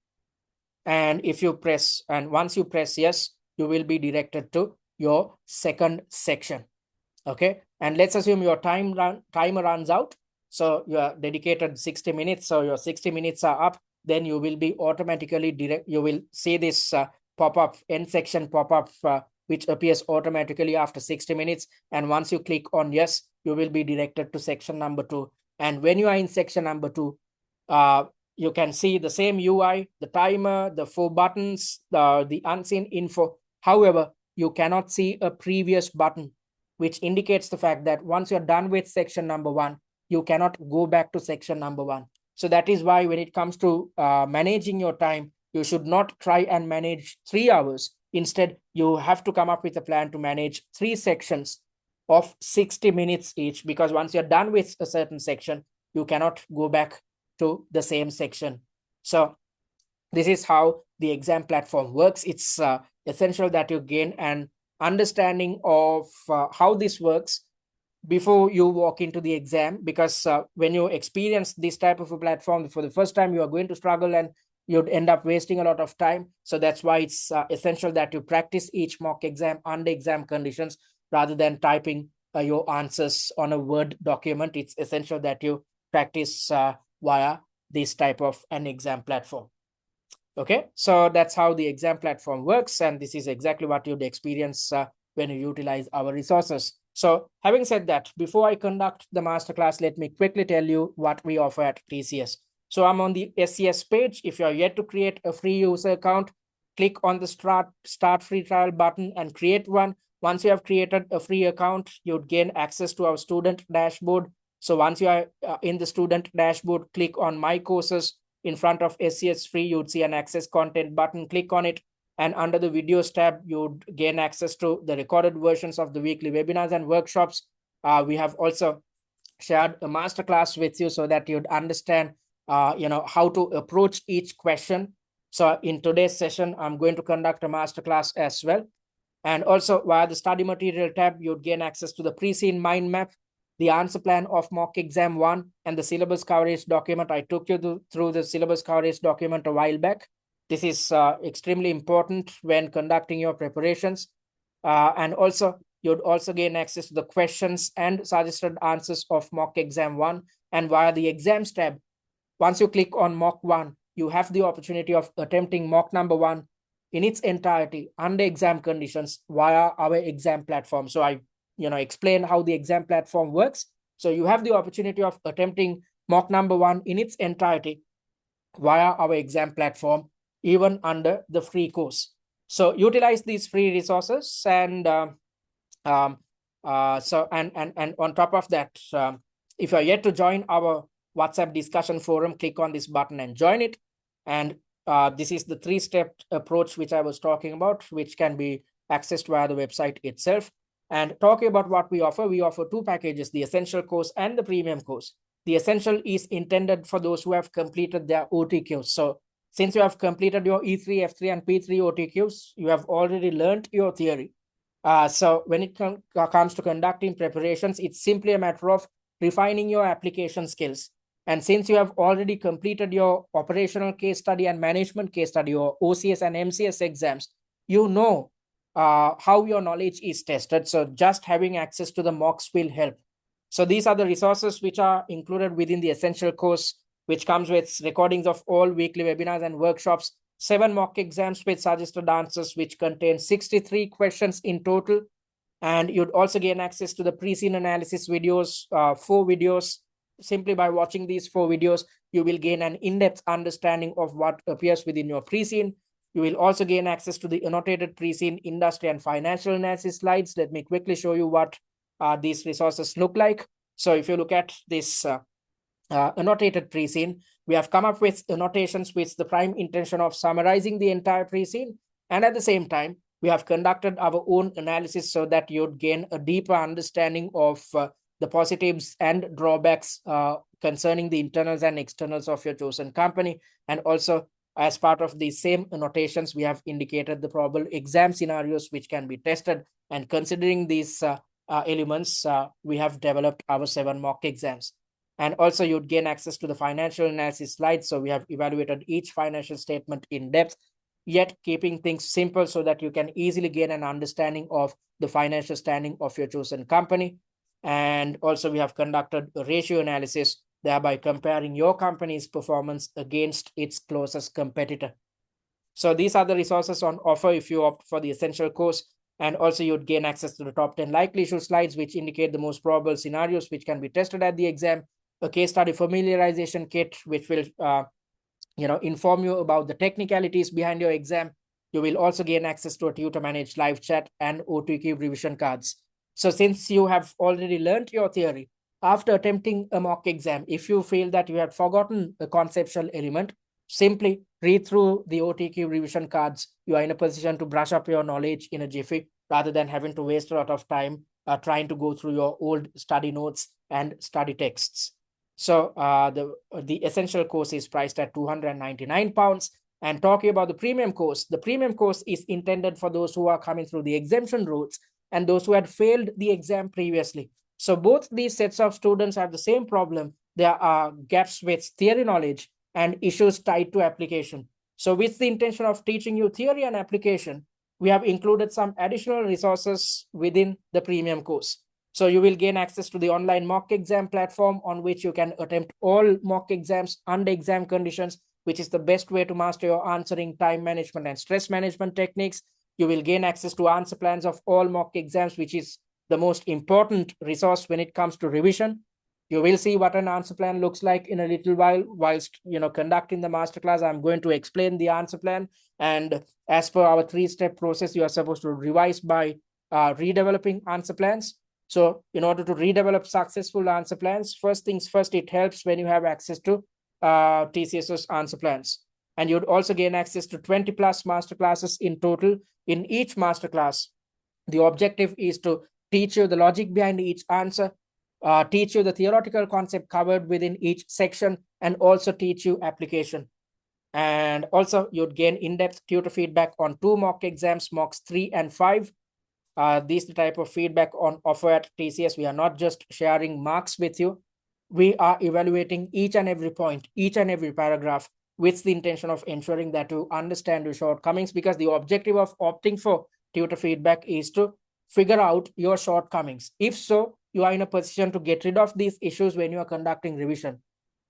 And if you press, and once you press yes, you will be directed to your second section. Okay, and let's assume your timer runs out. So you are dedicated 60 minutes. So your 60 minutes are up. Then you will be automatically you will see this pop-up, end section pop-up, which appears automatically after 60 minutes. And once you click on yes, you will be directed to section number 2. And when you are in section number 2, you can see the same UI, the timer, the 4 buttons, the unseen info. However, you cannot see a previous button, which indicates the fact that once you're done with section number 1, you cannot go back to section number 1. So that is why when it comes to managing your time, you should not try and manage 3 hours. Instead, you have to come up with a plan to manage 3 sections of 60 minutes each, because once you're done with a certain section, you cannot go back to the same section. So this is how the exam platform works. It's essential that you gain an understanding of how this works before you walk into the exam, because when you experience this type of a platform for the first time, you are going to struggle and you'd end up wasting a lot of time. So that's why it's essential that you practice each mock exam under exam conditions rather than typing your answers on a Word document. It's essential that you practice via this type of an exam platform. Okay, so that's how the exam platform works, and this is exactly what you'd experience when you utilize our resources. So having said that, before I conduct the masterclass, let me quickly tell you what we offer at TCS. So I'm on the SCS page. If you're yet to create a free user account, click on the start free trial button and create one. Once you have created a free account, you'd gain access to our student dashboard. So once you are in the student dashboard, click on my courses. In front of SCS free, you'd see an access content button. Click on it. And under the videos tab, you'd gain access to the recorded versions of the weekly webinars and workshops. We have also shared a masterclass with you so that you'd understand how to approach each question So in today's session, I'm going to conduct a masterclass as well. And also via the study material tab, you'd gain access to the pre-seen mind map, the answer plan of mock exam 1, and the syllabus coverage document. I took you through the syllabus coverage document a while back. This is extremely important when conducting your preparations. And also, you'd also gain access to the questions and suggested answers of mock exam 1. And via the exams tab, once you click on mock 1, you have the opportunity of attempting mock number 1 in its entirety under exam conditions via our exam platform. So I explain how the exam platform works. So you have the opportunity of attempting mock number 1 in its entirety via our exam platform, even under the free course. So utilize these free resources, and on top of that, if you're yet to join our WhatsApp discussion forum, click on this button and join it. And this is the 3-step approach which I was talking about, which can be accessed via the website itself. And talking about what we offer 2 packages, the essential course and the premium course. The essential is intended for those who have completed their OTQs. So since you have completed your E3, F3, and P3 OTQs, you have already learned your theory. So when it comes to conducting preparations, it's simply a matter of refining your application skills. And since you have already completed your operational case study and management case study, or OCS and MCS exams, you know how your knowledge is tested. So just having access to the mocks will help. So these are the resources which are included within the essential course, which comes with recordings of all weekly webinars and workshops, 7 mock exams with suggested answers, which contain 63 questions in total. And you'd also gain access to the pre-seen analysis videos, 4 videos. Simply by watching these 4 videos, you will gain an in-depth understanding of what appears within your pre-seen. You will also gain access to the annotated pre-seen industry and financial analysis slides. Let me quickly show you what these resources look like. So if you look at this annotated pre-seen, we have come up with annotations with the prime intention of summarizing the entire pre-seen, and at the same time we have conducted our own analysis so that you'd gain a deeper understanding of the positives and drawbacks concerning the internals and externals of your chosen company. And also, as part of the same annotations, we have indicated the probable exam scenarios which can be tested, and considering these elements, we have developed our 7 mock exams. And also you'd gain access to the financial analysis slides. So we have evaluated each financial statement in depth, yet keeping things simple so that you can easily gain an understanding of the financial standing of your chosen company. And also we have conducted a ratio analysis, thereby comparing your company's performance against its closest competitor. So these are the resources on offer if you opt for the essential course. And also you'd gain access to the top 10 likely issue slides, which indicate the most probable scenarios which can be tested at the exam, a case study familiarization kit, which will inform you about the technicalities behind your exam. You will also gain access to a tutor managed live chat and OTQ revision cards. So since you have already learned your theory, after attempting a mock exam, if you feel that you have forgotten a conceptual element, simply read through the OTQ revision cards. You are in a position to brush up your knowledge in a jiffy, rather than having to waste a lot of time trying to go through your old study notes and study texts. So the essential course is priced at £299. And talking about the premium course is intended for those who are coming through the exemption routes and those who had failed the exam previously. So both these sets of students have the same problem. There are gaps with theory knowledge and issues tied to application. So with the intention of teaching you theory and application, we have included some additional resources within the premium course. So you will gain access to the online mock exam platform, on which you can attempt all mock exams under exam conditions, which is the best way to master your answering, time management, and stress management techniques. You will gain access to answer plans of all mock exams, which is the most important resource when it comes to revision. You will see what an answer plan looks like in a little while. Whilst conducting the masterclass, I'm going to explain the answer plan. And as per our 3-step process, you are supposed to revise by redeveloping answer plans. So in order to redevelop successful answer plans, first things first, it helps when you have access to TCS's answer plans. And you'd also gain access to 20 plus masterclasses in total. In each masterclass, the objective is to teach you the logic behind each answer, teach you the theoretical concept covered within each section, and also teach you application. And also you'd gain in-depth tutor feedback on 2 mock exams, mocks 3 and 5. These the type of feedback on offer at TCS. We are not just sharing marks with you. We are evaluating each and every point, each and every paragraph with the intention of ensuring that you understand your shortcomings, because the objective of opting for tutor feedback is to figure out your shortcomings. If so, you are in a position to get rid of these issues when you are conducting revision.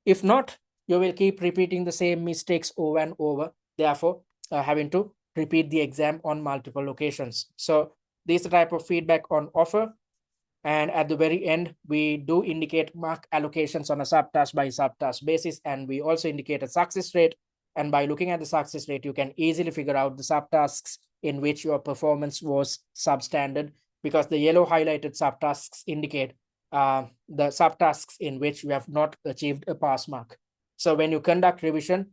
If not, you will keep repeating the same mistakes over and over, therefore having to repeat the exam on multiple locations. So this is the type of feedback on offer. And at the very end, we do indicate mark allocations on a subtask by subtask basis, and we also indicate a success rate. And by looking at the success rate, you can easily figure out the subtasks in which your performance was substandard, because the yellow highlighted subtasks indicate the subtasks in which you have not achieved a pass mark. So when you conduct revision,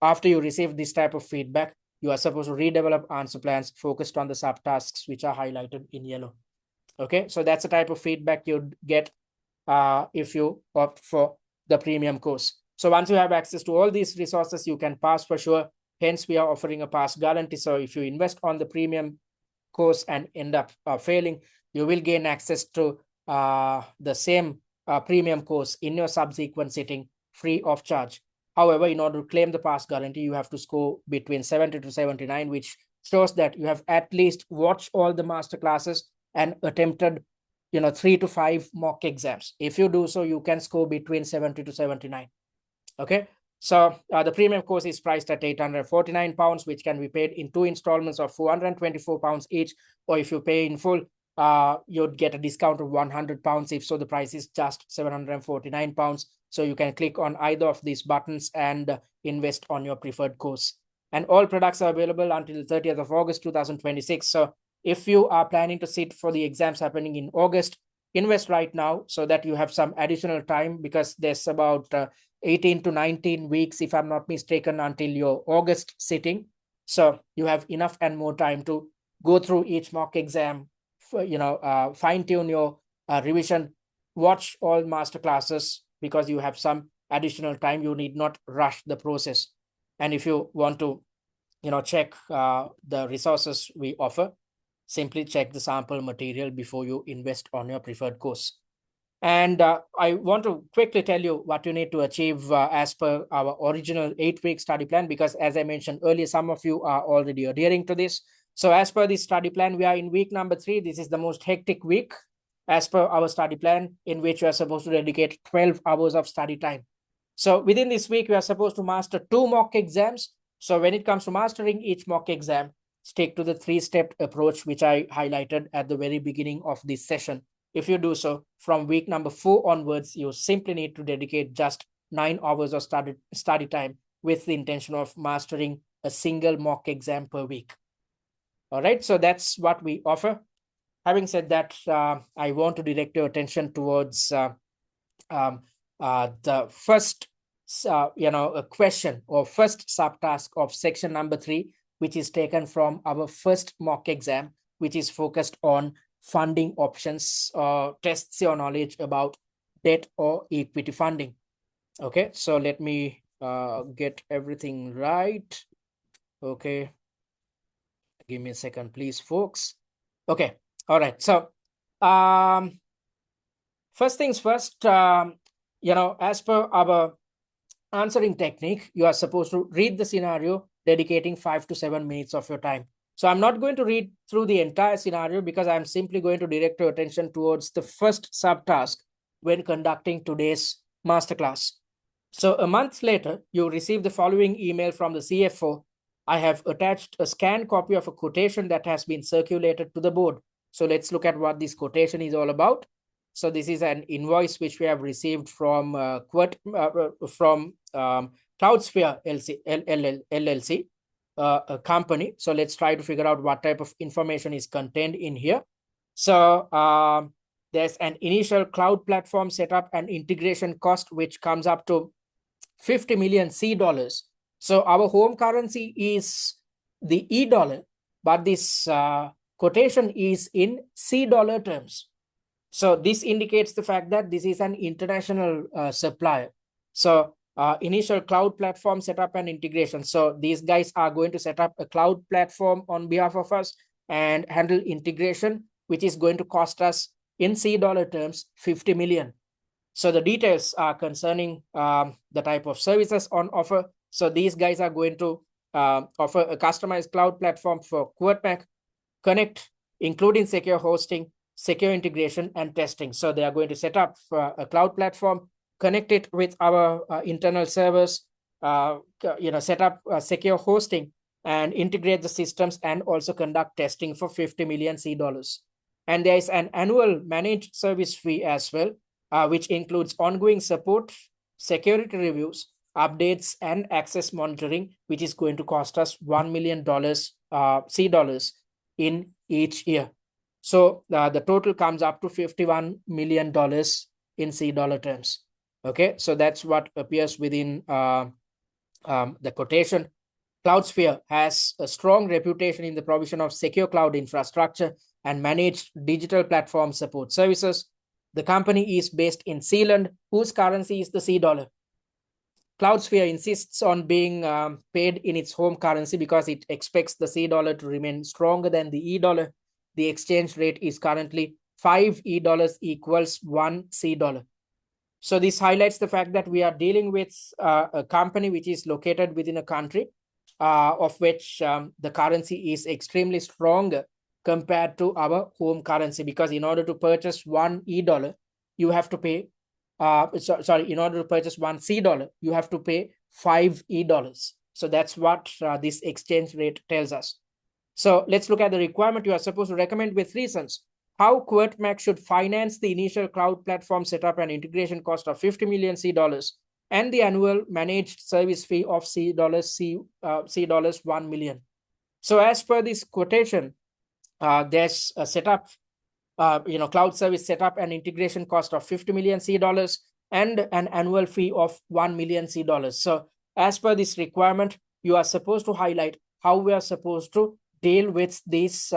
after you receive this type of feedback, you are supposed to redevelop answer plans focused on the subtasks which are highlighted in yellow. Okay, so that's the type of feedback you'd get if you opt for the premium course. So once you have access to all these resources, you can pass for sure. Hence, we are offering a pass guarantee. So if you invest on the premium course and end up failing, you will gain access to the same premium course in your subsequent sitting free of charge. However, in order to claim the pass guarantee, you have to score between 70 to 79, which shows that you have at least watched all the master classes and attempted 3 to 5 mock exams. If you do so, you can score between 70 to 79. Okay, so the premium course is priced at £849, which can be paid in 2 installments of £424 each, or if you pay in full, you'd get a discount of £100. If so, the price is just £749. So you can click on either of these buttons and invest on your preferred course. And all products are available until the 30th of August 2026. So if you are planning to sit for the exams happening in August, invest right now so that you have some additional time, because there's about 18 to 19 weeks, if I'm not mistaken, until your August sitting. So you have enough and more time to go through each mock exam, fine tune your revision, watch all master classes, because you have some additional time. You need not rush the process. And if you want to, check the resources we offer, simply check the sample material before you invest on your preferred course. And I want to quickly tell you what you need to achieve as per our original 8-week study plan, because as I mentioned earlier, some of you are already adhering to this. So as per this study plan, we are in week number 3. This is the most hectic week as per our study plan, in which we are supposed to dedicate 12 hours of study time. So within this week, we are supposed to master 2 mock exams. So when it comes to mastering each mock exam, stick to the 3-step approach, which I highlighted at the very beginning of this session. If you do so, from week number 4 onwards, you simply need to dedicate just 9 hours of study time with the intention of mastering a single mock exam per week. All right, so that's what we offer. Having said that, I want to direct your attention towards the first, a question or first subtask of section number 3, which is taken from our first mock exam, which is focused on funding options, tests your knowledge about debt or equity funding. Okay, so let me get everything right. Okay, give me a second, please, folks. Okay, all right. So first things first, as per our answering technique, you are supposed to read the scenario, dedicating 5 to 7 minutes of your time. So I'm not going to read through the entire scenario, because I'm simply going to direct your attention towards the first subtask when conducting today's masterclass. So a month later, you receive the following email from the CFO. I have attached a scanned copy of a quotation that has been circulated to the board. So let's look at what this quotation is all about. So this is an invoice which we have received from Cloudsphere LLC, a company. So let's try to figure out what type of information is contained in here. So there's an initial cloud platform setup and integration cost, which comes up to 50 million C dollars. So our home currency is the E dollar, but this quotation is in C dollar terms. So this indicates the fact that this is an international supplier. So initial cloud platform setup and integration. So these guys are going to set up a cloud platform on behalf of us and handle integration, which is going to cost us in C dollar terms 50 million. So the details are concerning the type of services on offer. So these guys are going to offer a customized cloud platform for Kwirtmak, connect, including secure hosting, secure integration, and testing. So they are going to set up a cloud platform, connect it with our internal servers, set up secure hosting, and integrate the systems, and also conduct testing for 50 million C dollars. And there is an annual managed service fee as well, which includes ongoing support, security reviews, updates, and access monitoring, which is going to cost us $1 million C dollars in each year. So the total comes up to $51 million in C dollar terms. Okay, so that's what appears within the quotation. Cloudsphere has a strong reputation in the provision of secure cloud infrastructure and managed digital platform support services. The company is based in Zealand, whose currency is the C dollar. Cloudsphere insists on being paid in its home currency because it expects the C dollar to remain stronger than the E dollar. The exchange rate is currently 5 E dollars equals 1 C dollar. So this highlights the fact that we are dealing with a company which is located within a country of which the currency is extremely strong compared to our home currency, because in order to purchase 1 E dollar, you have to pay in order to purchase 1 C dollar, you have to pay 5 E dollars. So that's what this exchange rate tells us. So let's look at the requirement. You are supposed to recommend with reasons how Kwirtmak should finance the initial cloud platform setup and integration cost of 50 million C dollars and the annual managed service fee of C dollars 1 million. So as per this quotation, there's a setup, cloud service setup and integration cost of 50 million C dollars and an annual fee of 1 million C dollars. So as per this requirement, you are supposed to highlight how we are supposed to deal with these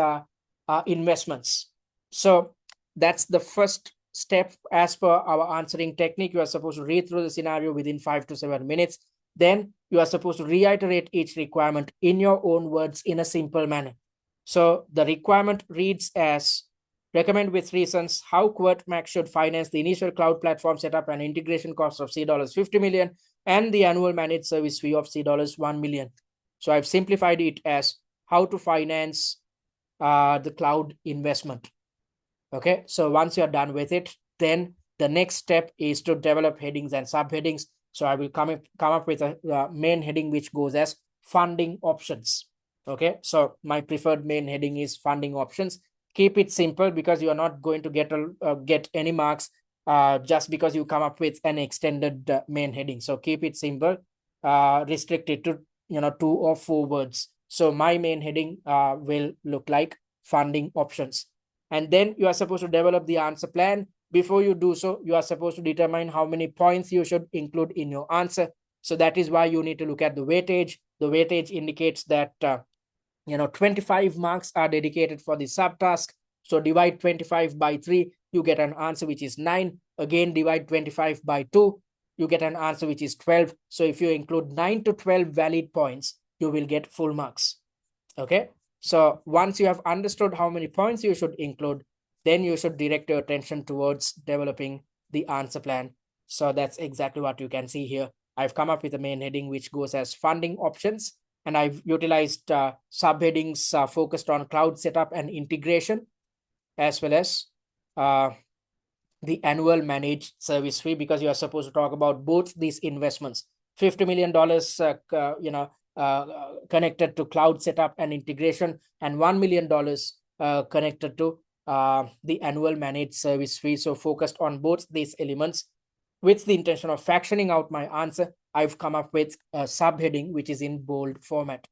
investments. So that's the first step as per our answering technique. You are supposed to read through the scenario within 5 to 7 minutes. Then you are supposed to reiterate each requirement in your own words in a simple manner. So the requirement reads as, recommend with reasons how Kwirtmak should finance the initial cloud platform setup and integration cost of C dollars 50 million and the annual managed service fee of C dollars 1 million. So I've simplified it as how to finance the cloud investment. Okay, so once you're done with it, then the next step is to develop headings and subheadings. So I will come up with a main heading which goes as funding options. Okay, so my preferred main heading is funding options. Keep it simple because you are not going to get any marks just because you come up with an extended main heading. So keep it simple, restrict it to 2 or 4 words. So my main heading will look like funding options. And then you are supposed to develop the answer plan. Before you do so, you are supposed to determine how many points you should include in your answer. So that is why you need to look at the weightage. The weightage indicates that 25 marks are dedicated for the subtask. So divide 25 by 3, you get an answer which is 9. Again, divide 25 by 2, you get an answer which is 12. So if you include 9 to 12 valid points, you will get full marks. Okay. So once you have understood how many points you should include, then you should direct your attention towards developing the answer plan. So that's exactly what you can see here. I've come up with a main heading which goes as funding options, and I've utilized subheadings focused on cloud setup and integration, as well as the annual managed service fee, because you are supposed to talk about both these investments. $50 million, connected to cloud setup and integration, and $1 million connected to the annual managed service fee. So focused on both these elements. With the intention of factioning out my answer, I've come up with a subheading which is in bold format.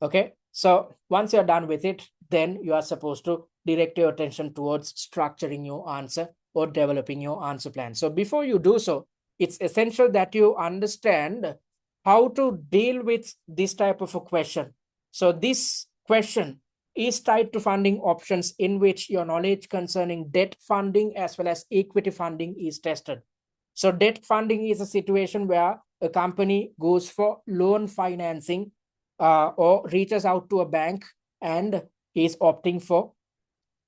Okay, so once you're done with it, then you are supposed to direct your attention towards structuring your answer or developing your answer plan. So before you do so, it's essential that you understand how to deal with this type of a question. So this question is tied to funding options in which your knowledge concerning debt funding as well as equity funding is tested. So debt funding is a situation where a company goes for loan financing or reaches out to a bank and is opting for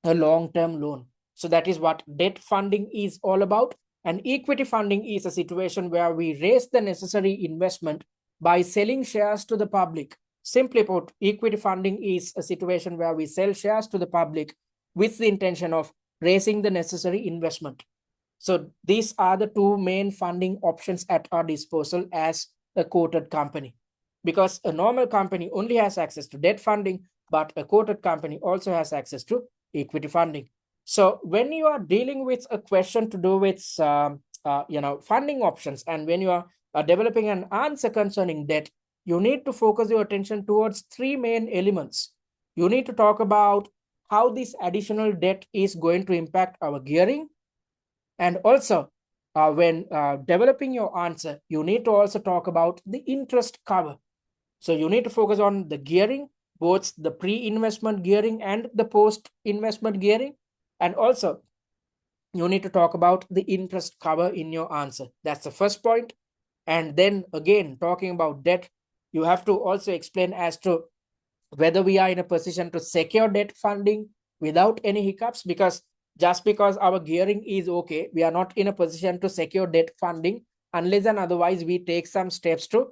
a long-term loan. So that is what debt funding is all about. And equity funding is a situation where we raise the necessary investment by selling shares to the public. Simply put, equity funding is a situation where we sell shares to the public with the intention of raising the necessary investment. So these are the two main funding options at our disposal as a quoted company. Because a normal company only has access to debt funding, but a quoted company also has access to equity funding. So when you are dealing with a question to do with funding options, and when you are developing an answer concerning debt, you need to focus your attention towards three main elements. You need to talk about how this additional debt is going to impact our gearing. And also, when developing your answer, you need to also talk about the interest cover. So you need to focus on the gearing, both the pre-investment gearing and the post-investment gearing. And also, you need to talk about the interest cover in your answer. That's the first point. And then again, talking about debt, you have to also explain as to whether we are in a position to secure debt funding without any hiccups, because just because our gearing is okay, we are not in a position to secure debt funding unless and otherwise we take some steps to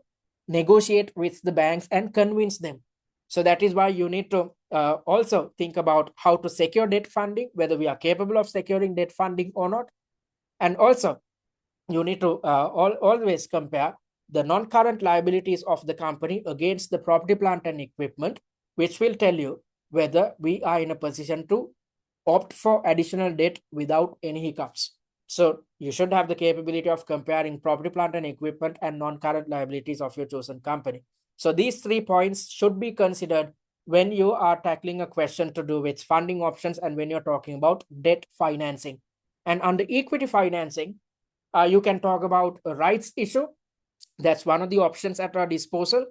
negotiate with the banks and convince them. So that is why you need to also think about how to secure debt funding, whether we are capable of securing debt funding or not. And also, you need to always compare the non-current liabilities of the company against the property, plant, and equipment, which will tell you whether we are in a position to opt for additional debt without any hiccups. So you should have the capability of comparing property, plant, and equipment and non-current liabilities of your chosen company. So these 3 points should be considered when you are tackling a question to do with funding options and when you're talking about debt financing. And under equity financing, you can talk about a rights issue. That's one of the options at our disposal.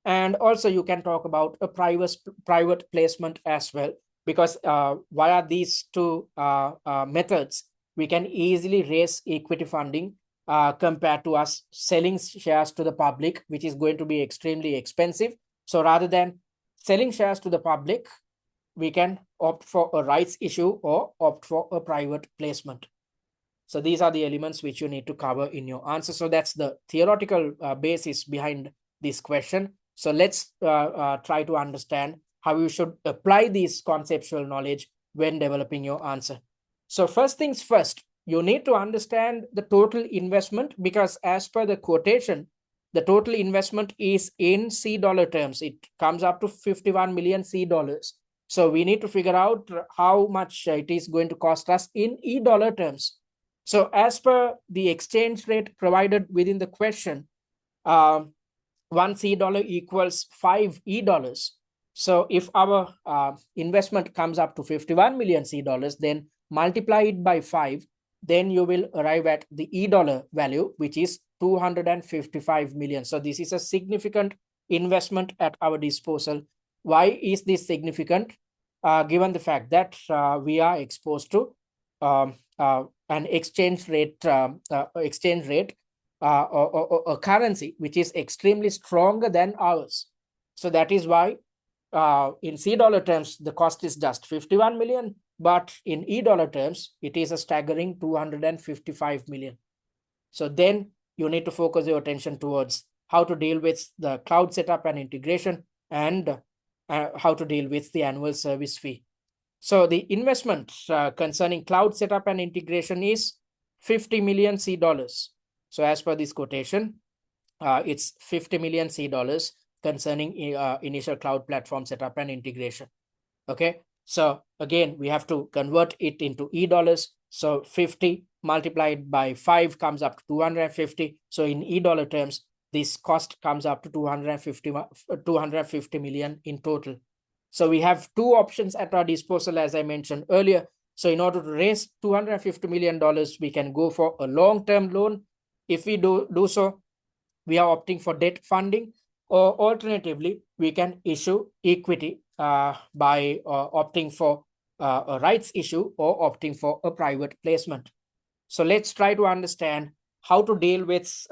And also you can talk about a private placement as well, because via these two methods, we can easily raise equity funding compared to us selling shares to the public, which is going to be extremely expensive. So rather than selling shares to the public, we can opt for a rights issue or opt for a private placement. So these are the elements which you need to cover in your answer. So that's the theoretical basis behind this question. So let's try to understand how you should apply this conceptual knowledge when developing your answer. So first things first, you need to understand the total investment, because as per the quotation, the total investment is in C dollar terms. It comes up to 51 million C dollars. So we need to figure out how much it is going to cost us in E dollar terms. So as per the exchange rate provided within the question, 1 C dollar equals 5 E dollars. So if our investment comes up to 51 million C dollars, then multiply it by 5, then you will arrive at the E dollar value, which is 255 million. So this is a significant investment at our disposal. Why is this significant? Given the fact that we are exposed to an exchange rate or a currency which is extremely stronger than ours. So that is why in C dollar terms, the cost is just 51 million, but in E dollar terms, it is a staggering 255 million. So then you need to focus your attention towards how to deal with the cloud setup and integration, and how to deal with the annual service fee. So the investment concerning cloud setup and integration is 50 million C dollars. So as per this quotation, it's 50 million C dollars concerning initial cloud platform setup and integration. Okay. So again, we have to convert it into E dollars. So 50 multiplied by 5 comes up to 250. So in E dollar terms, this cost comes up to 250 million in total. So we have two options at our disposal, as I mentioned earlier. So in order to raise $250 million, we can go for a long-term loan. If we do so, we are opting for debt funding, or alternatively, we can issue equity by opting for a rights issue or opting for a private placement. So let's try to understand how to deal with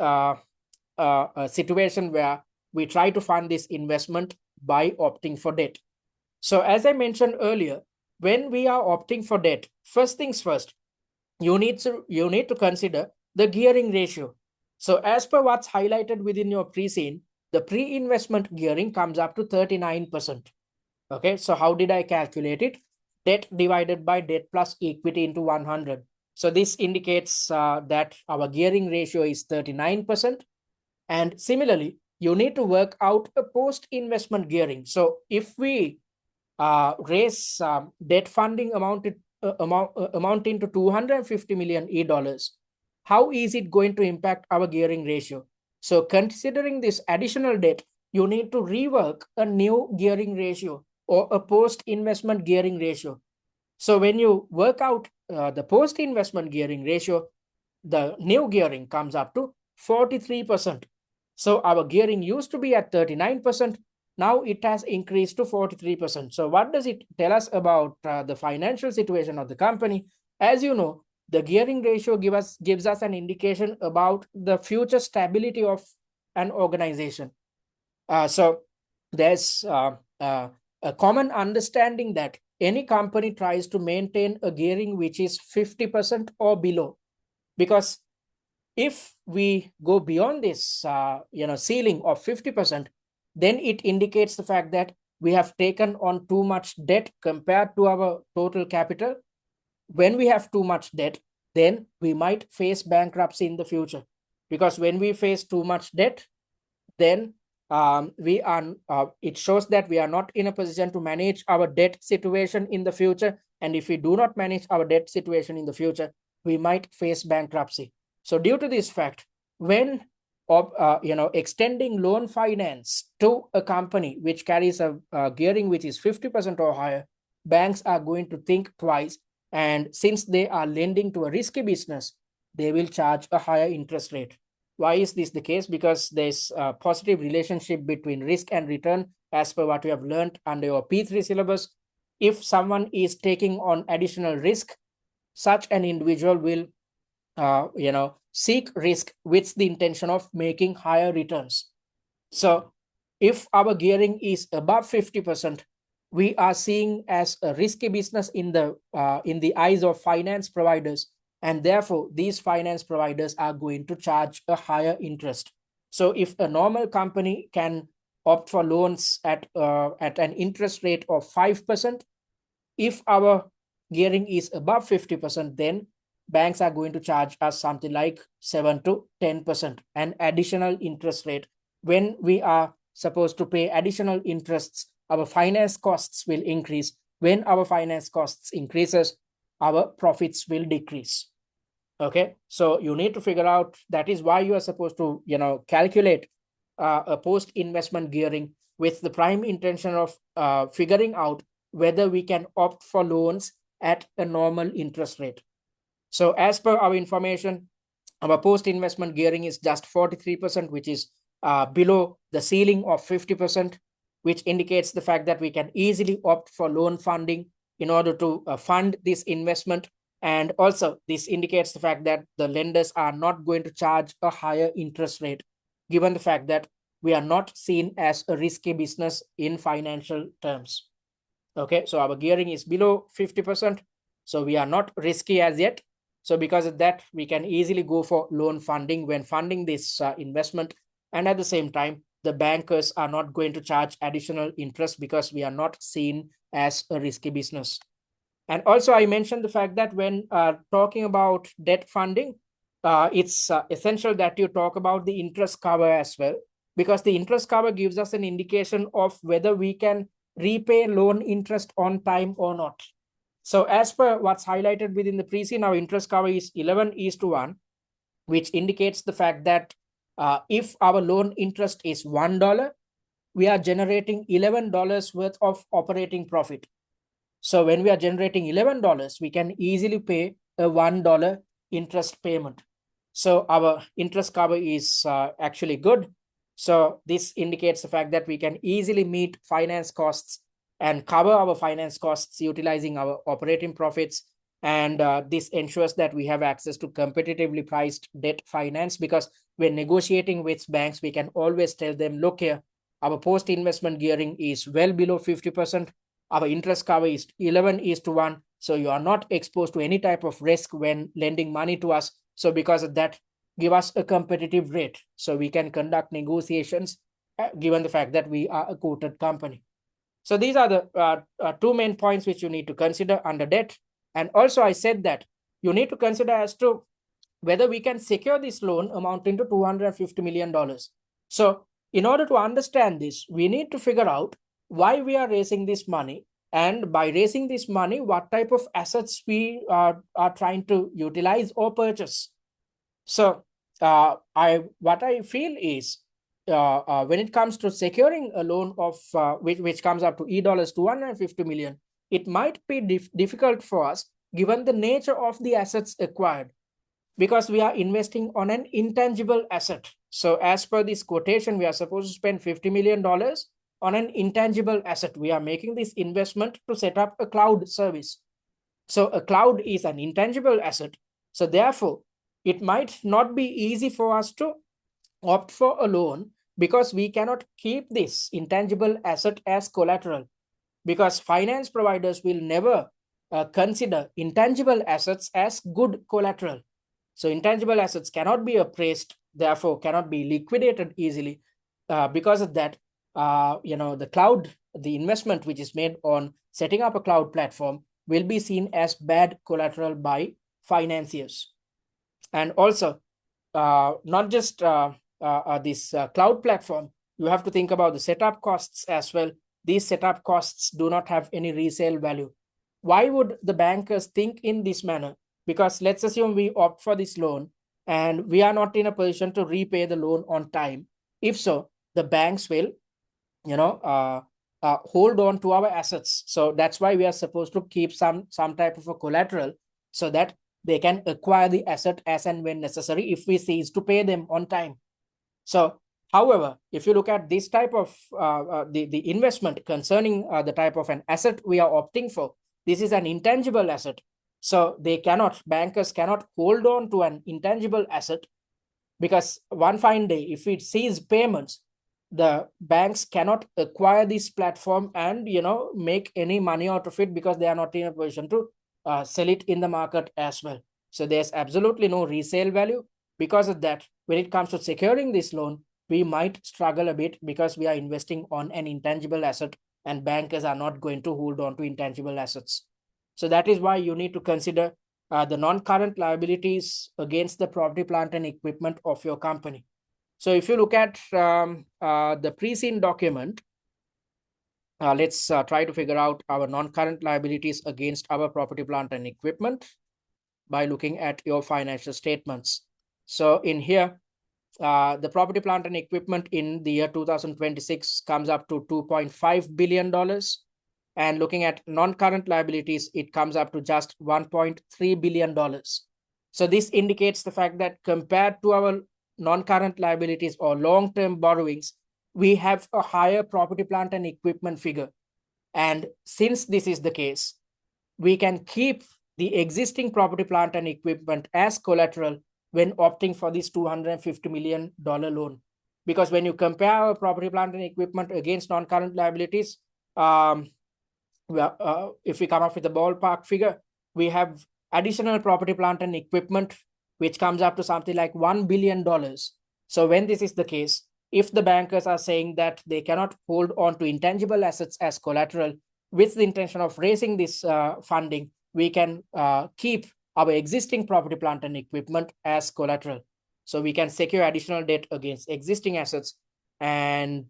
a situation where we try to fund this investment by opting for debt. So as I mentioned earlier, when we are opting for debt, first things first, you need to consider the gearing ratio. So as per what's highlighted within your pre-scene, the pre-investment gearing comes up to 39%. Okay, so how did I calculate it? Debt divided by debt plus equity into 100. So this indicates that our gearing ratio is 39%. And similarly, you need to work out a post-investment gearing. So if we raise debt funding amounting to $250 million e-dollars, how is it going to impact our gearing ratio? So considering this additional debt, you need to rework a new gearing ratio or a post-investment gearing ratio. So when you work out the post-investment gearing ratio, the new gearing comes up to 43%. So our gearing used to be at 39%. Now it has increased to 43%. So what does it tell us about the financial situation of the company? As you know, the gearing ratio gives us an indication about the future stability of an organization. So there's a common understanding that any company tries to maintain a gearing which is 50% or below, because if we go beyond this ceiling of 50%, then it indicates the fact that we have taken on too much debt compared to our total capital. When we have too much debt, then we might face bankruptcy in the future, because when we face too much debt, then it shows that we are not in a position to manage our debt situation in the future. And if we do not manage our debt situation in the future, we might face bankruptcy. So due to this fact, when extending loan finance to a company which carries a gearing which is 50% or higher, banks are going to think twice. And since they are lending to a risky business, they will charge a higher interest rate. Why is this the case? Because there's a positive relationship between risk and return, as per what we have learned under your P3 syllabus. If someone is taking on additional risk, such an individual will seek risk with the intention of making higher returns. So if our gearing is above 50%, we are seeing as a risky business in the eyes of finance providers, and therefore these finance providers are going to charge a higher interest. So if a normal company can opt for loans at an interest rate of 5%, if our gearing is above 50%, then banks are going to charge us something like 7 to 10%, an additional interest rate. When we are supposed to pay additional interests, our finance costs will increase. When our finance costs increases, our profits will decrease. Okay, so you need to figure out, that is why you are supposed to calculate a post-investment gearing with the prime intention of figuring out whether we can opt for loans at a normal interest rate. So as per our information, our post-investment gearing is just 43%, which is below the ceiling of 50%, which indicates the fact that we can easily opt for loan funding in order to fund this investment. And also this indicates the fact that the lenders are not going to charge a higher interest rate, given the fact that we are not seen as a risky business in financial terms. Okay, so our gearing is below 50%. So we are not risky as yet. So because of that, we can easily go for loan funding when funding this investment. And at the same time, the bankers are not going to charge additional interest because we are not seen as a risky business. And also I mentioned the fact that when talking about debt funding, it's essential that you talk about the interest cover as well, because the interest cover gives us an indication of whether we can repay loan interest on time or not. So as per what's highlighted within the pre-scene, our interest cover is 11:1, which indicates the fact that if our loan interest is $1, we are generating $11 worth of operating profit. So when we are generating $11, we can easily pay a $1 interest payment. So our interest cover is actually good. So this indicates the fact that we can easily meet finance costs and cover our finance costs utilizing our operating profits. And this ensures that we have access to competitively priced debt finance, because when negotiating with banks, we can always tell them, look here, our post-investment gearing is well below 50%. Our interest cover is 11:1. So you are not exposed to any type of risk when lending money to us. So because of that, give us a competitive rate. So we can conduct negotiations given the fact that we are a quoted company. So these are the two main points which you need to consider under debt. And also I said that you need to consider as to whether we can secure this loan amounting to $250 million. So in order to understand this, we need to figure out why we are raising this money, and by raising this money, what type of assets we are trying to utilize or purchase. So what I feel is when it comes to securing a loan of which comes up to $250 million, it might be difficult for us given the nature of the assets acquired, because we are investing on an intangible asset. So as per this quotation, we are supposed to spend $50 million on an intangible asset. We are making this investment to set up a cloud service. So a cloud is an intangible asset. So therefore, it might not be easy for us to opt for a loan, because we cannot keep this intangible asset as collateral, because finance providers will never consider intangible assets as good collateral. So intangible assets cannot be appraised, therefore cannot be liquidated easily. Because of that, the investment which is made on setting up a cloud platform will be seen as bad collateral by financiers. And also, not just this cloud platform, you have to think about the setup costs as well. These setup costs do not have any resale value. Why would the bankers think in this manner? Because let's assume we opt for this loan and we are not in a position to repay the loan on time. If so, the banks will, hold on to our assets. So that's why we are supposed to keep some type of a collateral, so that they can acquire the asset as and when necessary if we cease to pay them on time. So, however, if you look at this type of the investment concerning the type of an asset we are opting for, this is an intangible asset. So bankers cannot hold on to an intangible asset, because one fine day, if it sees payments, the banks cannot acquire this platform and make any money out of it, because they are not in a position to sell it in the market as well. So there's absolutely no resale value. Because of that, when it comes to securing this loan, we might struggle a bit, because we are investing on an intangible asset and bankers are not going to hold on to intangible assets. So that is why you need to consider the non-current liabilities against the property, plant and equipment of your company. So if you look at the pre-seen document, let's try to figure out our non-current liabilities against our property, plant and equipment by looking at your financial statements. So in here, the property, plant and equipment in the year 2026 comes up to $2.5 billion. And looking at non-current liabilities, it comes up to just $1.3 billion. So this indicates the fact that compared to our non-current liabilities or long-term borrowings, we have a higher property, plant and equipment figure. And since this is the case, we can keep the existing property, plant and equipment as collateral when opting for this $250 million loan. Because when you compare our property, plant and equipment against non-current liabilities, if we come up with a ballpark figure, we have additional property, plant and equipment, which comes up to something like $1 billion. So when this is the case, if the bankers are saying that they cannot hold on to intangible assets as collateral with the intention of raising this funding, we can keep our existing property, plant and equipment as collateral. So we can secure additional debt against existing assets, and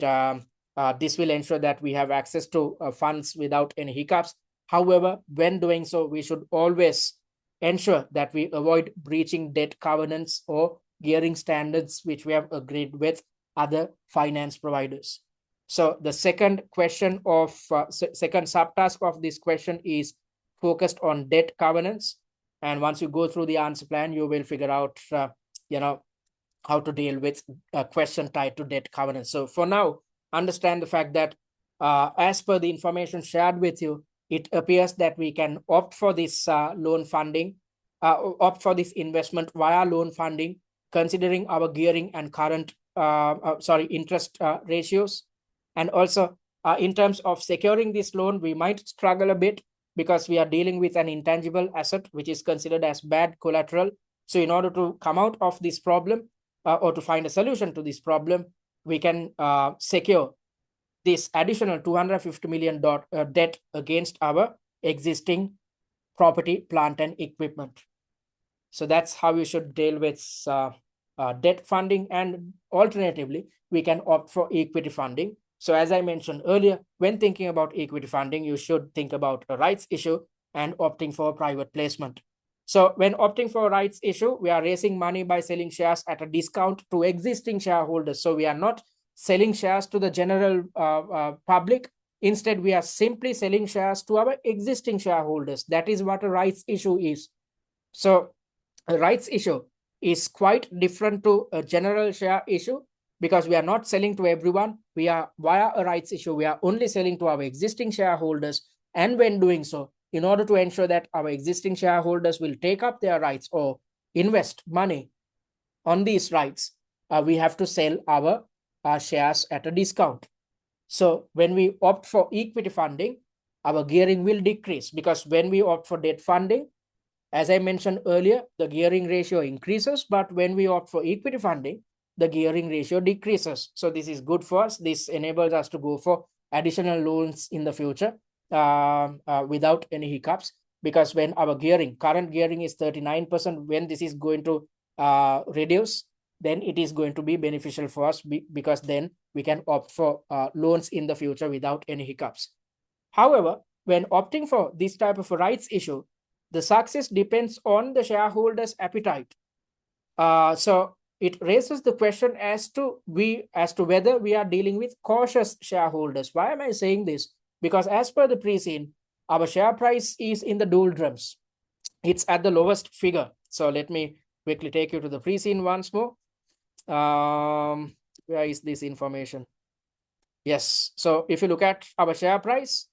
this will ensure that we have access to funds without any hiccups. However, when doing so, we should always ensure that we avoid breaching debt covenants or gearing standards which we have agreed with other finance providers. So the second question of second subtask of this question is focused on debt covenants. And once you go through the answer plan, you will figure out, how to deal with a question tied to debt covenants. So for now, understand the fact that as per the information shared with you, it appears that we can opt for this loan funding, opt for this investment via loan funding, considering our gearing and current interest ratios. And also in terms of securing this loan, we might struggle a bit because we are dealing with an intangible asset which is considered as bad collateral. So in order to come out of this problem or to find a solution to this problem, we can secure this additional $250 million debt against our existing property, plant, and equipment. So that's how you should deal with debt funding. And alternatively, we can opt for equity funding. So as I mentioned earlier, when thinking about equity funding, you should think about a rights issue and opting for private placement. So when opting for a rights issue, we are raising money by selling shares at a discount to existing shareholders. So we are not selling shares to the general public. Instead, we are simply selling shares to our existing shareholders. That is what a rights issue is. So a rights issue is quite different to a general share issue because we are not selling to everyone. We are via a rights issue. We are only selling to our existing shareholders. And when doing so, in order to ensure that our existing shareholders will take up their rights or invest money on these rights, we have to sell our shares at a discount. So when we opt for equity funding, our gearing will decrease because when we opt for debt funding, as I mentioned earlier, the gearing ratio increases, but when we opt for equity funding, the gearing ratio decreases. So this is good for us. This enables us to go for additional loans in the future without any hiccups, because when our current gearing is 39%, when this is going to reduce, then it is going to be beneficial for us because then we can opt for loans in the future without any hiccups. However, when opting for this type of a rights issue, the success depends on the shareholders' appetite. So it raises the question as to whether we are dealing with cautious shareholders. Why am I saying this? Because as per the pre-scene, our share price is in the doldrums. It's at the lowest figure. So let me quickly take you to the pre-scene once more. Where is this information? Yes. So if you look at our share price,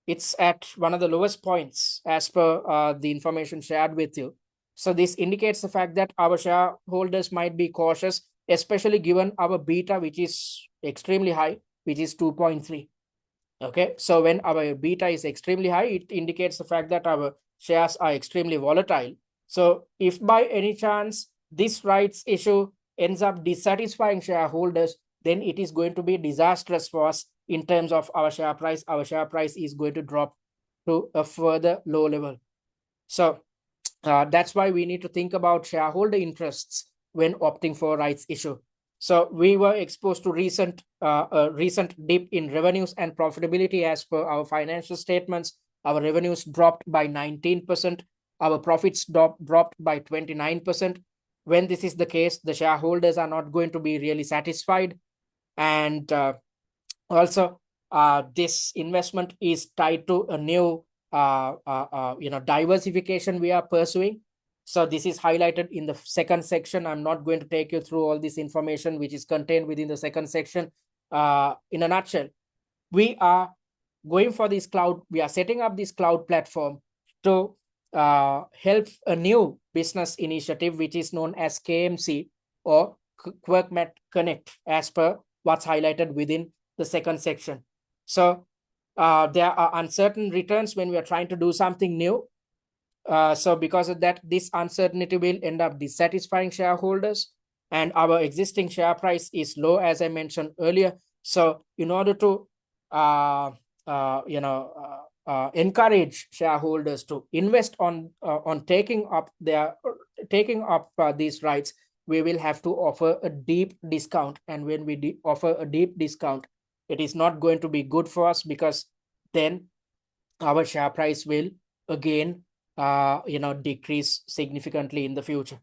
it's at one of the lowest points as per the information shared with you. So this indicates the fact that our shareholders might be cautious, especially given our beta, which is extremely high, which is 2.3. Okay, so when our beta is extremely high, it indicates the fact that our shares are extremely volatile. So if by any chance this rights issue ends up dissatisfying shareholders, then it is going to be disastrous for us in terms of our share price. Our share price is going to drop to a further low level. So that's why we need to think about shareholder interests when opting for rights issue. So we were exposed to recent dip in revenues and profitability as per our financial statements. Our revenues dropped by 19%. Our profits dropped by 29%. When this is the case, the shareholders are not going to be really satisfied. And also, this investment is tied to a new diversification we are pursuing. So this is highlighted in the second section. I'm not going to take you through all this information which is contained within the second section. In a nutshell, we are going for this cloud. We are setting up this cloud platform to help a new business initiative, which is known as KMC or Kwirtmak Connect, as per what's highlighted within the second section. So there are uncertain returns when we are trying to do something new. So because of that, this uncertainty will end up dissatisfying shareholders, and our existing share price is low, as I mentioned earlier. So in order to encourage shareholders to invest on taking up these rights, we will have to offer a deep discount. And when we offer a deep discount, it is not going to be good for us, because then our share price will again decrease significantly in the future.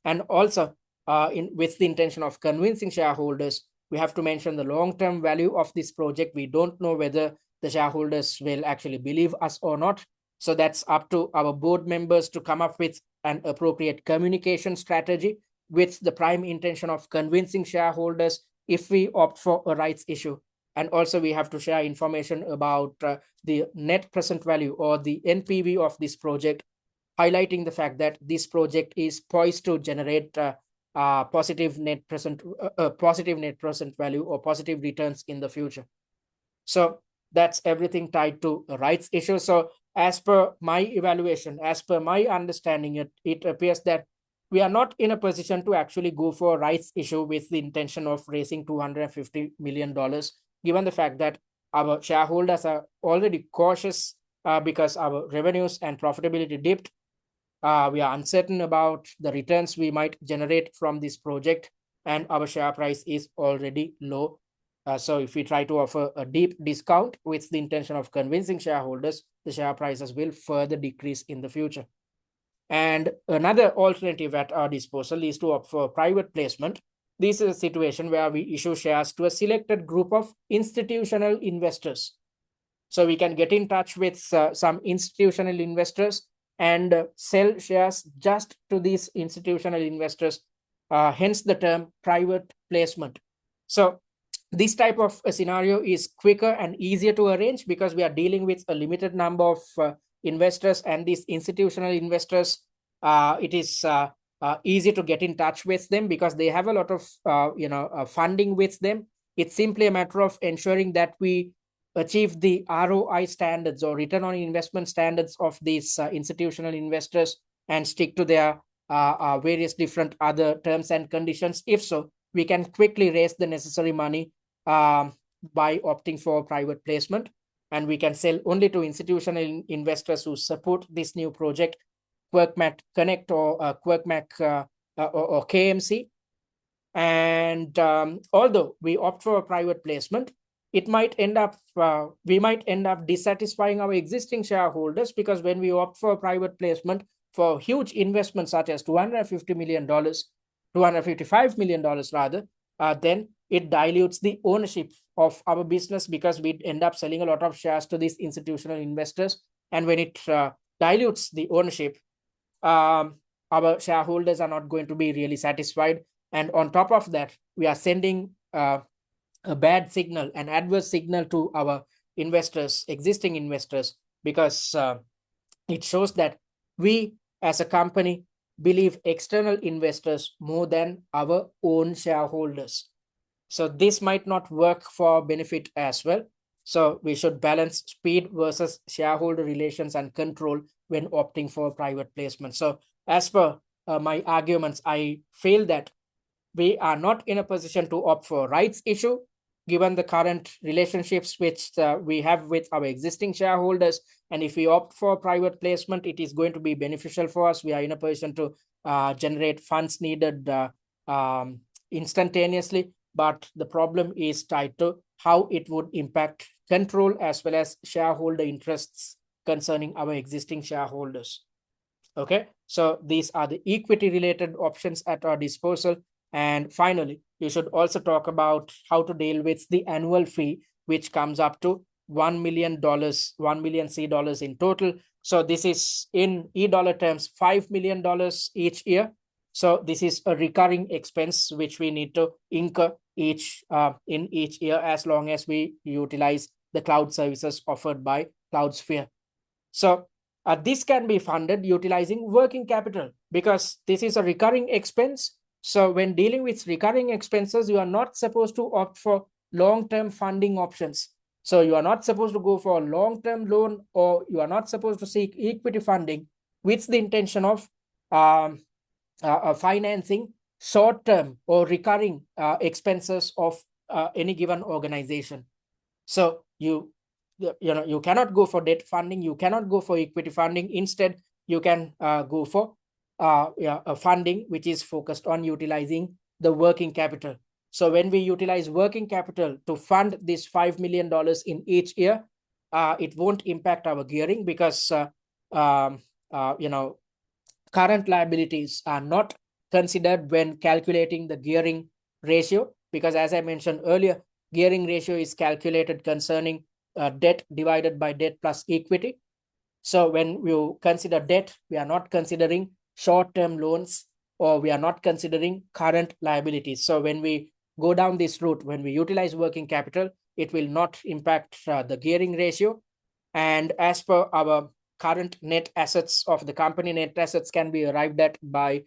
And also with the intention of convincing shareholders, we have to mention the long-term value of this project. We don't know whether the shareholders will actually believe us or not. So that's up to our board members to come up with an appropriate communication strategy with the prime intention of convincing shareholders if we opt for a rights issue. And also we have to share information about the net present value, or the NPV of this project, highlighting the fact that this project is poised to generate positive net present value or positive returns in the future. So that's everything tied to a rights issue. So as per my evaluation, as per my understanding, it appears that we are not in a position to actually go for a rights issue with the intention of raising $250 million, given the fact that our shareholders are already cautious because our revenues and profitability dipped. We are uncertain about the returns we might generate from this project, and our share price is already low. So if we try to offer a deep discount with the intention of convincing shareholders, the share prices will further decrease in the future. And another alternative at our disposal is to opt for private placement. This is a situation where we issue shares to a selected group of institutional investors. So we can get in touch with some institutional investors and sell shares just to these institutional investors, hence the term private placement. So this type of a scenario is quicker and easier to arrange because we are dealing with a limited number of investors, and these institutional investors, it is easy to get in touch with them because they have a lot of funding with them. It's simply a matter of ensuring that we achieve the ROI standards or return on investment standards of these institutional investors and stick to their various different other terms and conditions. If so, we can quickly raise the necessary money by opting for private placement, and we can sell only to institutional investors who support this new project, Kwirtmak Connect or Kwirtmak or KMC. And although we opt for a private placement, it might end up we might end up dissatisfying our existing shareholders, because when we opt for a private placement for huge investments such as $250 million, $255 million rather, then it dilutes the ownership of our business because we end up selling a lot of shares to these institutional investors. And when it dilutes the ownership, our shareholders are not going to be really satisfied. And on top of that, we are sending a bad signal, an adverse signal to our investors, existing investors, because it shows that we as a company believe external investors more than our own shareholders. So this might not work for benefit as well. So we should balance speed versus shareholder relations and control when opting for private placement. So as per my arguments, I feel that we are not in a position to opt for rights issue given the current relationships which we have with our existing shareholders. And if we opt for private placement, it is going to be beneficial for us. We are in a position to generate funds needed instantaneously. But the problem is tied to how it would impact control as well as shareholder interests concerning our existing shareholders. Okay, so these are the equity related options at our disposal. And finally, you should also talk about how to deal with the annual fee, which comes up to $1 million, $1 million C dollars in total. So this is in e-dollar terms, $5 million each year. So this is a recurring expense which we need to incur in each year as long as we utilize the cloud services offered by Cloudsphere. So this can be funded utilizing working capital because this is a recurring expense. So when dealing with recurring expenses, you are not supposed to opt for long-term funding options. So you are not supposed to go for a long-term loan, or you are not supposed to seek equity funding with the intention of financing short-term or recurring expenses of any given organization. So you cannot go for debt funding, you cannot go for equity funding. Instead, you can go for a funding which is focused on utilizing the working capital. So when we utilize working capital to fund this $5 million in each year, it won't impact our gearing because current liabilities are not considered when calculating the gearing ratio, because as I mentioned earlier, gearing ratio is calculated concerning debt divided by debt plus equity. So when you consider debt, we are not considering short-term loans, or we are not considering current liabilities. So when we go down this route, when we utilize working capital, it will not impact the gearing ratio. And as per our current net assets of the company, net assets can be arrived at by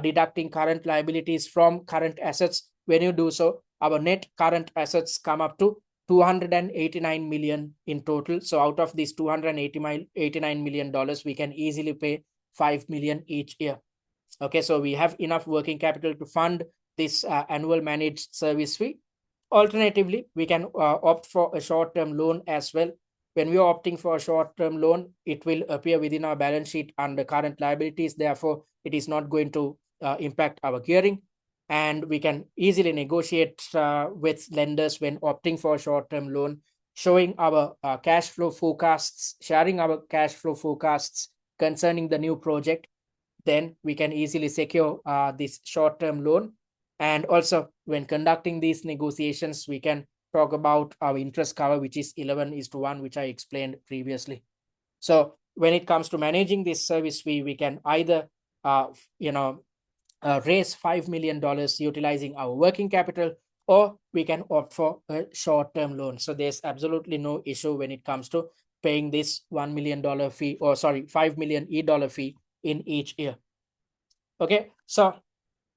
deducting current liabilities from current assets. When you do so, our net current assets come up to 289 million in total. So out of these $289 million, we can easily pay 5 million each year. Okay, so we have enough working capital to fund this annual managed service fee. Alternatively, we can opt for a short-term loan as well. When we are opting for a short-term loan, it will appear within our balance sheet under current liabilities. Therefore, it is not going to impact our gearing. And we can easily negotiate with lenders when opting for a short-term loan, showing our cash flow forecasts, sharing our cash flow forecasts concerning the new project. Then we can easily secure this short-term loan. And also, when conducting these negotiations, we can talk about our interest cover, which is 11:1, which I explained previously. So when it comes to managing this service fee, we can either raise $5 million utilizing our working capital, or we can opt for a short-term loan. So there's absolutely no issue when it comes to paying this $1 million fee, or sorry, $5 million fee in each year. Okay, so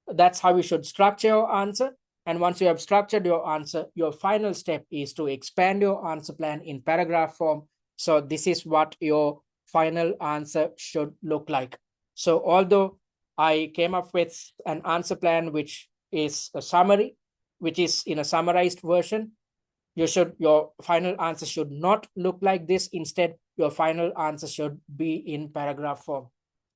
that's how you should structure your answer. And once you have structured your answer, your final step is to expand your answer plan in paragraph form. So this is what your final answer should look like. So although I came up with an answer plan which is a summary, which is in a summarized version, your final answer should not look like this. Instead, your final answer should be in paragraph form.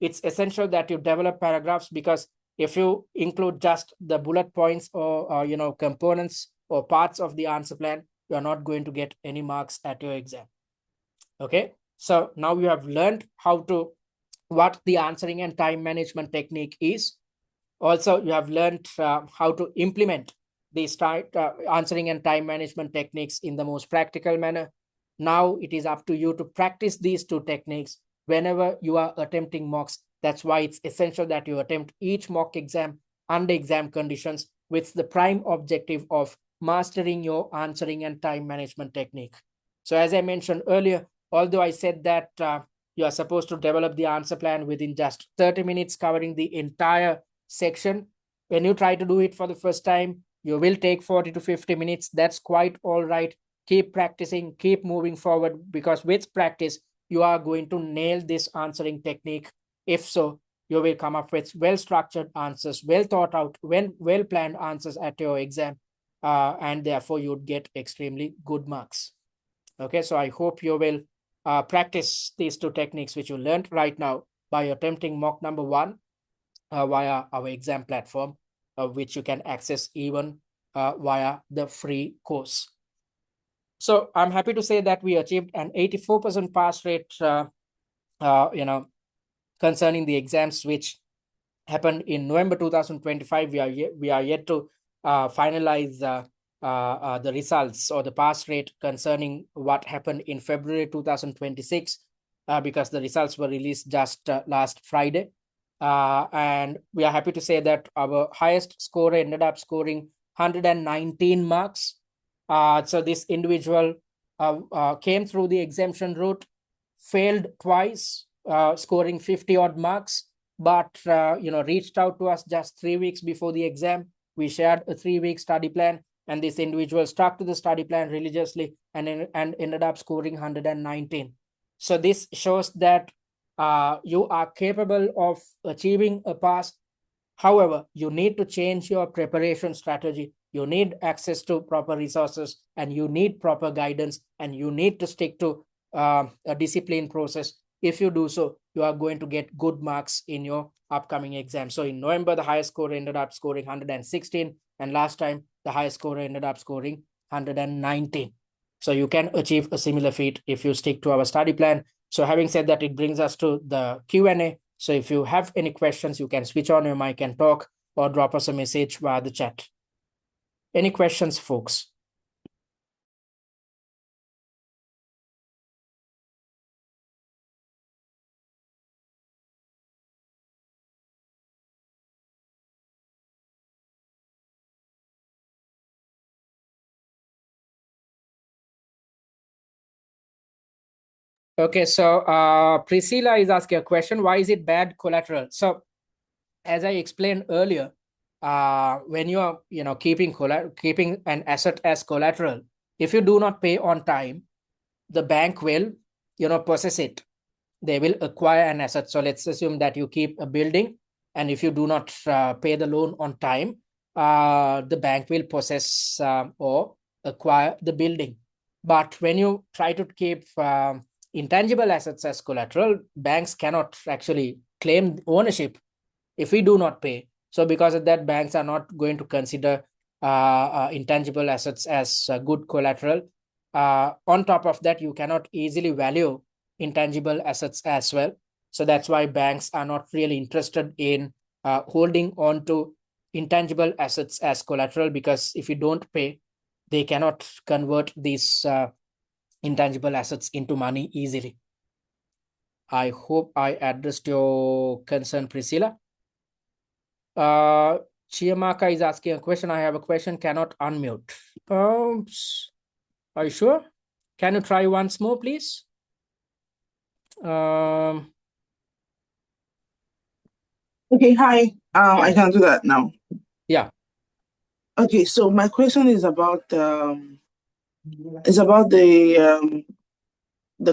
It's essential that you develop paragraphs, because if you include just the bullet points or components or parts of the answer plan, you're not going to get any marks at your exam. Okay, so now you have learned what the answering and time management technique is. Also, you have learned how to implement these answering and time management techniques in the most practical manner. Now it is up to you to practice these two techniques whenever you are attempting mocks. That's why it's essential that you attempt each mock exam under exam conditions with the prime objective of mastering your answering and time management technique. So as I mentioned earlier, although I said that you are supposed to develop the answer plan within just 30 minutes covering the entire section, when you try to do it for the first time, you will take 40 to 50 minutes. That's quite all right. Keep practicing, keep moving forward, because with practice, you are going to nail this answering technique. If so, you will come up with well-structured answers, well thought out, well-planned answers at your exam, and therefore you'd get extremely good marks. Okay, so I hope you will practice these two techniques which you learned right now by attempting mock number 1 via our exam platform, which you can access even via the free course. So I'm happy to say that we achieved an 84% pass rate, concerning the exams which happened in November 2025. We are yet to finalize the results or the pass rate concerning what happened in February 2026, because the results were released just last Friday. And we are happy to say that our highest scorer ended up scoring 119 marks. So this individual came through the exemption route, failed twice, scoring 50 odd marks, but reached out to us just 3 weeks before the exam. We shared a 3-week study plan, and this individual stuck to the study plan religiously and ended up scoring 119. So this shows that you are capable of achieving a pass. However, you need to change your preparation strategy. You need access to proper resources, and you need proper guidance, and you need to stick to a discipline process. If you do so, you are going to get good marks in your upcoming exam. So in November, the highest scorer ended up scoring 116, and last time the highest scorer ended up scoring 119. So you can achieve a similar feat if you stick to our study plan. So having said that, it brings us to the Q&A. So if you have any questions, you can switch on your mic and talk, or drop us a message via the chat. Any questions, folks? Okay, so Priscilla is asking a question. Why is it bad collateral? So as I explained earlier, when you are keeping an asset as collateral, if you do not pay on time, the bank will process it. They will acquire an asset. So let's assume that you keep a building, and if you do not pay the loan on time, the bank will possess or acquire the building. But when you try to keep intangible assets as collateral, banks cannot actually claim ownership if we do not pay. So because of that, banks are not going to consider intangible assets as good collateral. On top of that, you cannot easily value intangible assets as well. So that's why banks are not really interested in holding on to intangible assets as collateral, because if you don't pay, they cannot convert these intangible assets into money easily. I hope I addressed your concern, Priscilla. Chiamaka is asking a question. I have a question, cannot unmute. Are you sure? Can you try once more, please? Okay, hi. I can do that now. Yeah. Okay, so my question is about the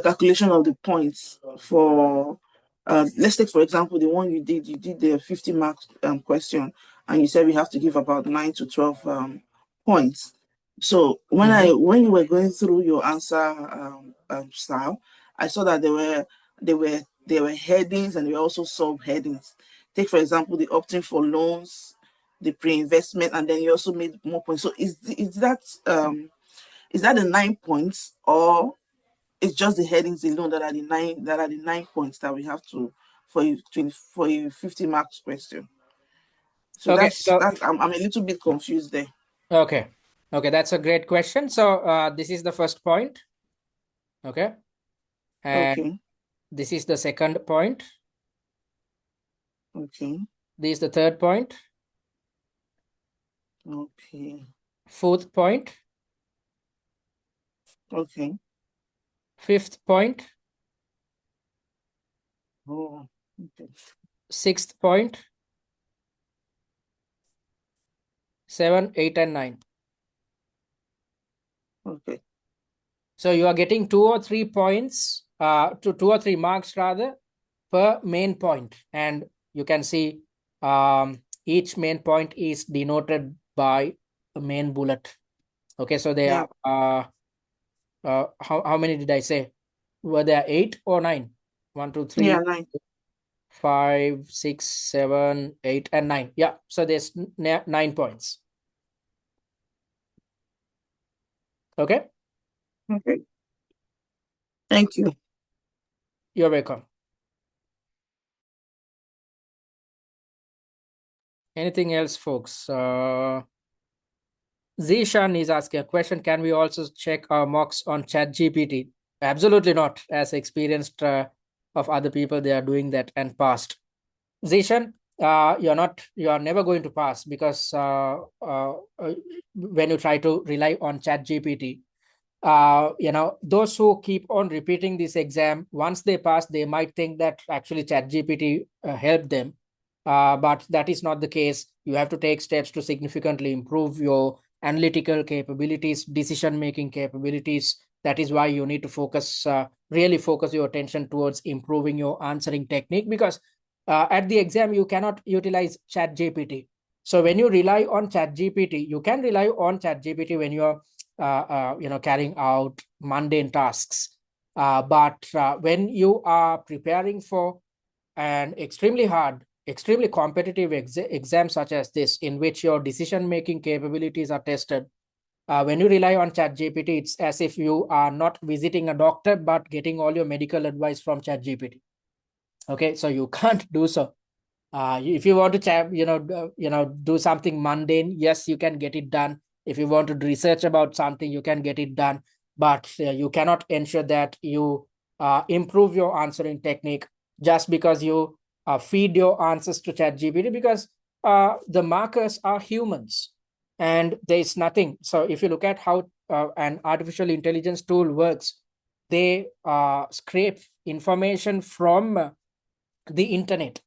calculation of the points for let's take for example the one you did the 50 marks question, and you said we have to give about 9 to 12 points. So when you were going through your answer style, I saw that there were headings and there were also subheadings. Take for example the opting for loans, the pre-investment, and then you also made more points. So is that the 9 points, or it's just the headings alone that are the 9 points that we have to for a 50 marks question? So Okay. I'm a little bit confused there. Okay. That's a great question. So this is the first point. Okay. And Okay. this is the second point. Okay. This is the third point. Okay. Fourth point. Okay. Fifth point. Oh, okay. Sixth point. 7, 8, and 9. Okay. So you are getting 2 or 3 points, to 2 or 3 marks rather, per main point. And you can see each main point is denoted by a main bullet. Okay, so they Yeah. are, how many did I say? Were there 8 or 9? 1, 2, 3, Yeah, 9. 5, 6, 7, 8, and 9. Yeah, so there's 9 points. Okay. Okay. Thank you. You're welcome. Anything else, folks? Zishan is asking a question. Can we also check our mocks on ChatGPT? Absolutely not. As experienced of other people, they are doing that and passed. Zishan, you are never going to pass, because when you try to rely on ChatGPT, those who keep on repeating this exam, once they pass, they might think that actually ChatGPT helped them. But that is not the case. You have to take steps to significantly improve your analytical capabilities, decision-making capabilities. That is why you need to really focus your attention towards improving your answering technique, because at the exam, you cannot utilize ChatGPT. So when you rely on ChatGPT, you can rely on ChatGPT when you're carrying out mundane tasks. But when you are preparing for an extremely hard, extremely competitive exam such as this, in which your decision-making capabilities are tested, when you rely on ChatGPT, it's as if you are not visiting a doctor, but getting all your medical advice from ChatGPT. Okay, so you can't do so. If you want to do something mundane, yes, you can get it done. If you want to research about something, you can get it done, but you cannot ensure that you improve your answering technique just because you feed your answers to ChatGPT, because the markers are humans and there is nothing. So if you look at how an artificial intelligence tool works, they scrape information from the internet.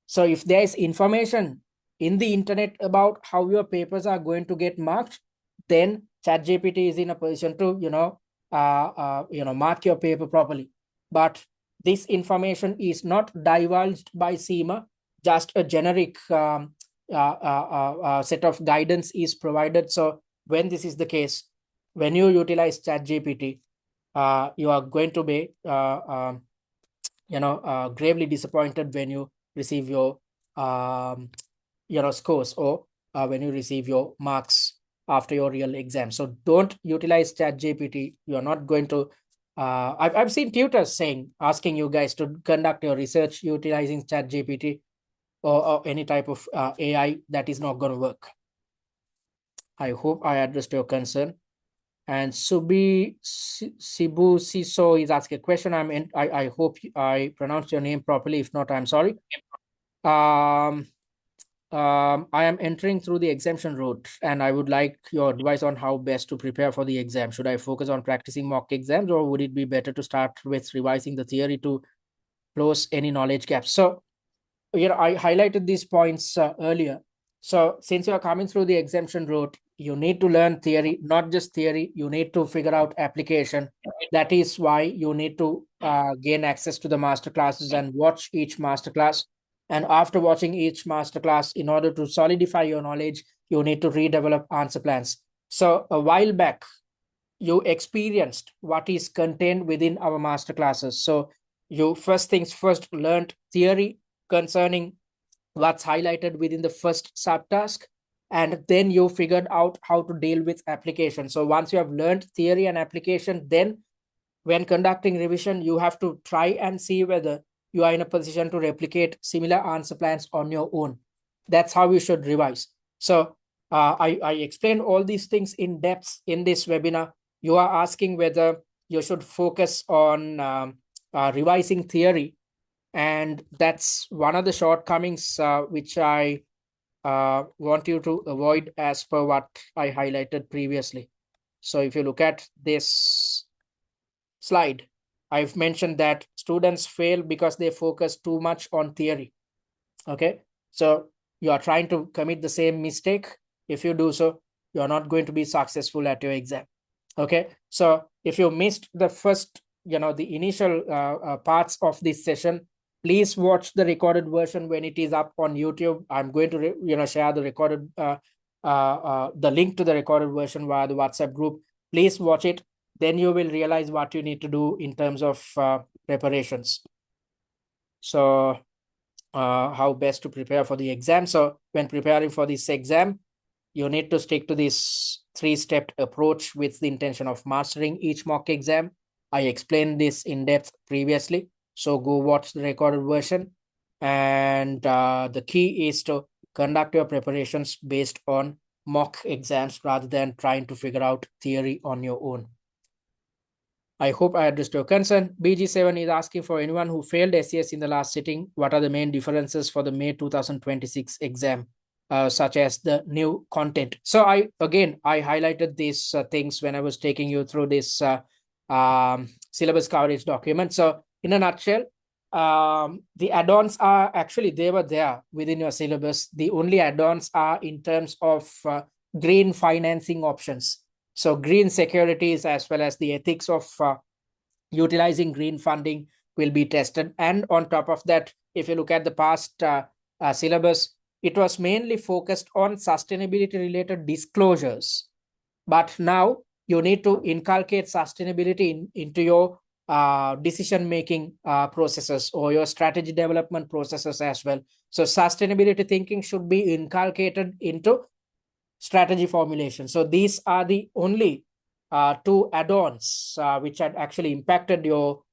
So if there is information in the internet about how your papers are going to get marked, then ChatGPT is in a position to, mark your paper properly. But this information is not divulged by CIMA. Just a generic set of guidance is provided. So when this is the case, when you utilize ChatGPT, you are going to be gravely disappointed when you receive your scores, or when you receive your marks after your real exam. So don't utilize ChatGPT. You're not going to I've seen tutors asking you guys to conduct your research utilizing ChatGPT or any type of AI. That is not going to work. I hope I addressed your concern. And Sibu Siso is asking a question. I hope I pronounced your name properly. If not, I'm sorry. I am entering through the exemption route, and I would like your advice on how best to prepare for the exam. Should I focus on practicing mock exams, or would it be better to start with revising the theory to close any knowledge gaps? So, I highlighted these points earlier. So since you're coming through the exemption route, you need to learn theory, not just theory. You need to figure out application. That is why you need to gain access to the master classes and watch each master class. And after watching each master class, in order to solidify your knowledge, you need to redevelop answer plans. So a while back, you experienced what is contained within our master classes. So you first things first learned theory concerning what's highlighted within the first subtask, and then you figured out how to deal with application. So once you have learned theory and application, then when conducting revision, you have to try and see whether you are in a position to replicate similar answer plans on your own. That's how you should revise. So I explained all these things in depth in this webinar. You are asking whether you should focus on revising theory, and that's one of the shortcomings which I want you to avoid as per what I highlighted previously. So if you look at this slide, I've mentioned that students fail because they focus too much on theory. Okay, so you are trying to commit the same mistake. If you do so, you are not going to be successful at your exam. Okay, so if you missed the first, the initial parts of this session, please watch the recorded version when it is up on YouTube. I'm going to share the recorded the link to the recorded version via the WhatsApp group. Please watch it. Then you will realize what you need to do in terms of preparations. So how best to prepare for the exam. So when preparing for this exam, you need to stick to this 3-step approach with the intention of mastering each mock exam. I explained this in depth previously, so go watch the recorded version. And the key is to conduct your preparations based on mock exams rather than trying to figure out theory on your own. I hope I addressed your concern. BG7 is asking for anyone who failed SCS in the last sitting, what are the main differences for the May 2026 exam, such as the new content? So I highlighted these things when I was taking you through this syllabus coverage document. So in a nutshell, the add-ons are actually, they were there within your syllabus. The only add-ons are in terms of green financing options. So green securities as well as the ethics of utilizing green funding will be tested. And on top of that, if you look at the past syllabus, it was mainly focused on sustainability related disclosures. But now you need to inculcate sustainability into your decision-making processes or your strategy development processes as well. So sustainability thinking should be inculcated into strategy formulation. So these are the only 2 add-ons which had actually impacted your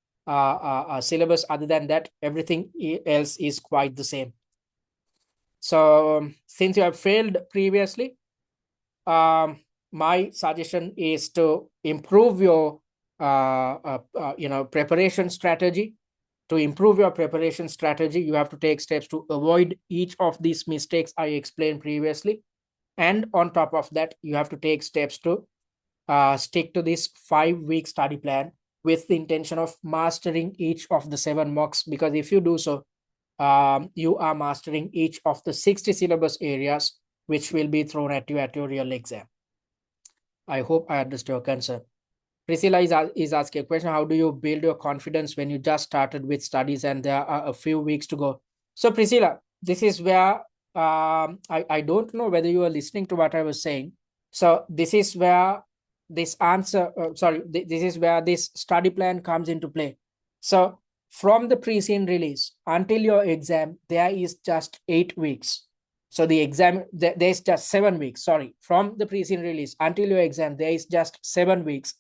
syllabus. Other than that, everything else is quite the same. So since you have failed previously, my suggestion is to improve your preparation strategy. To improve your preparation strategy, you have to take steps to avoid each of these mistakes I explained previously. And on top of that, you have to take steps to stick to this 5-week study plan with the intention of mastering each of the 7 mocks. Because if you do so, you are mastering each of the 60 syllabus areas which will be thrown at you at your real exam. I hope I understood your concern. Priscilla is asking a question: how do you build your confidence when you just started with studies and there are a few weeks to go? So Priscilla, this is where I don't know whether you are listening to what I was saying. So this is where this this is where this study plan comes into play. So from the pre-scene release until your exam, there is just 8 weeks. So the exam, there's just 7 weeks, sorry. From the pre-scene release until your exam, there is just 7 weeks.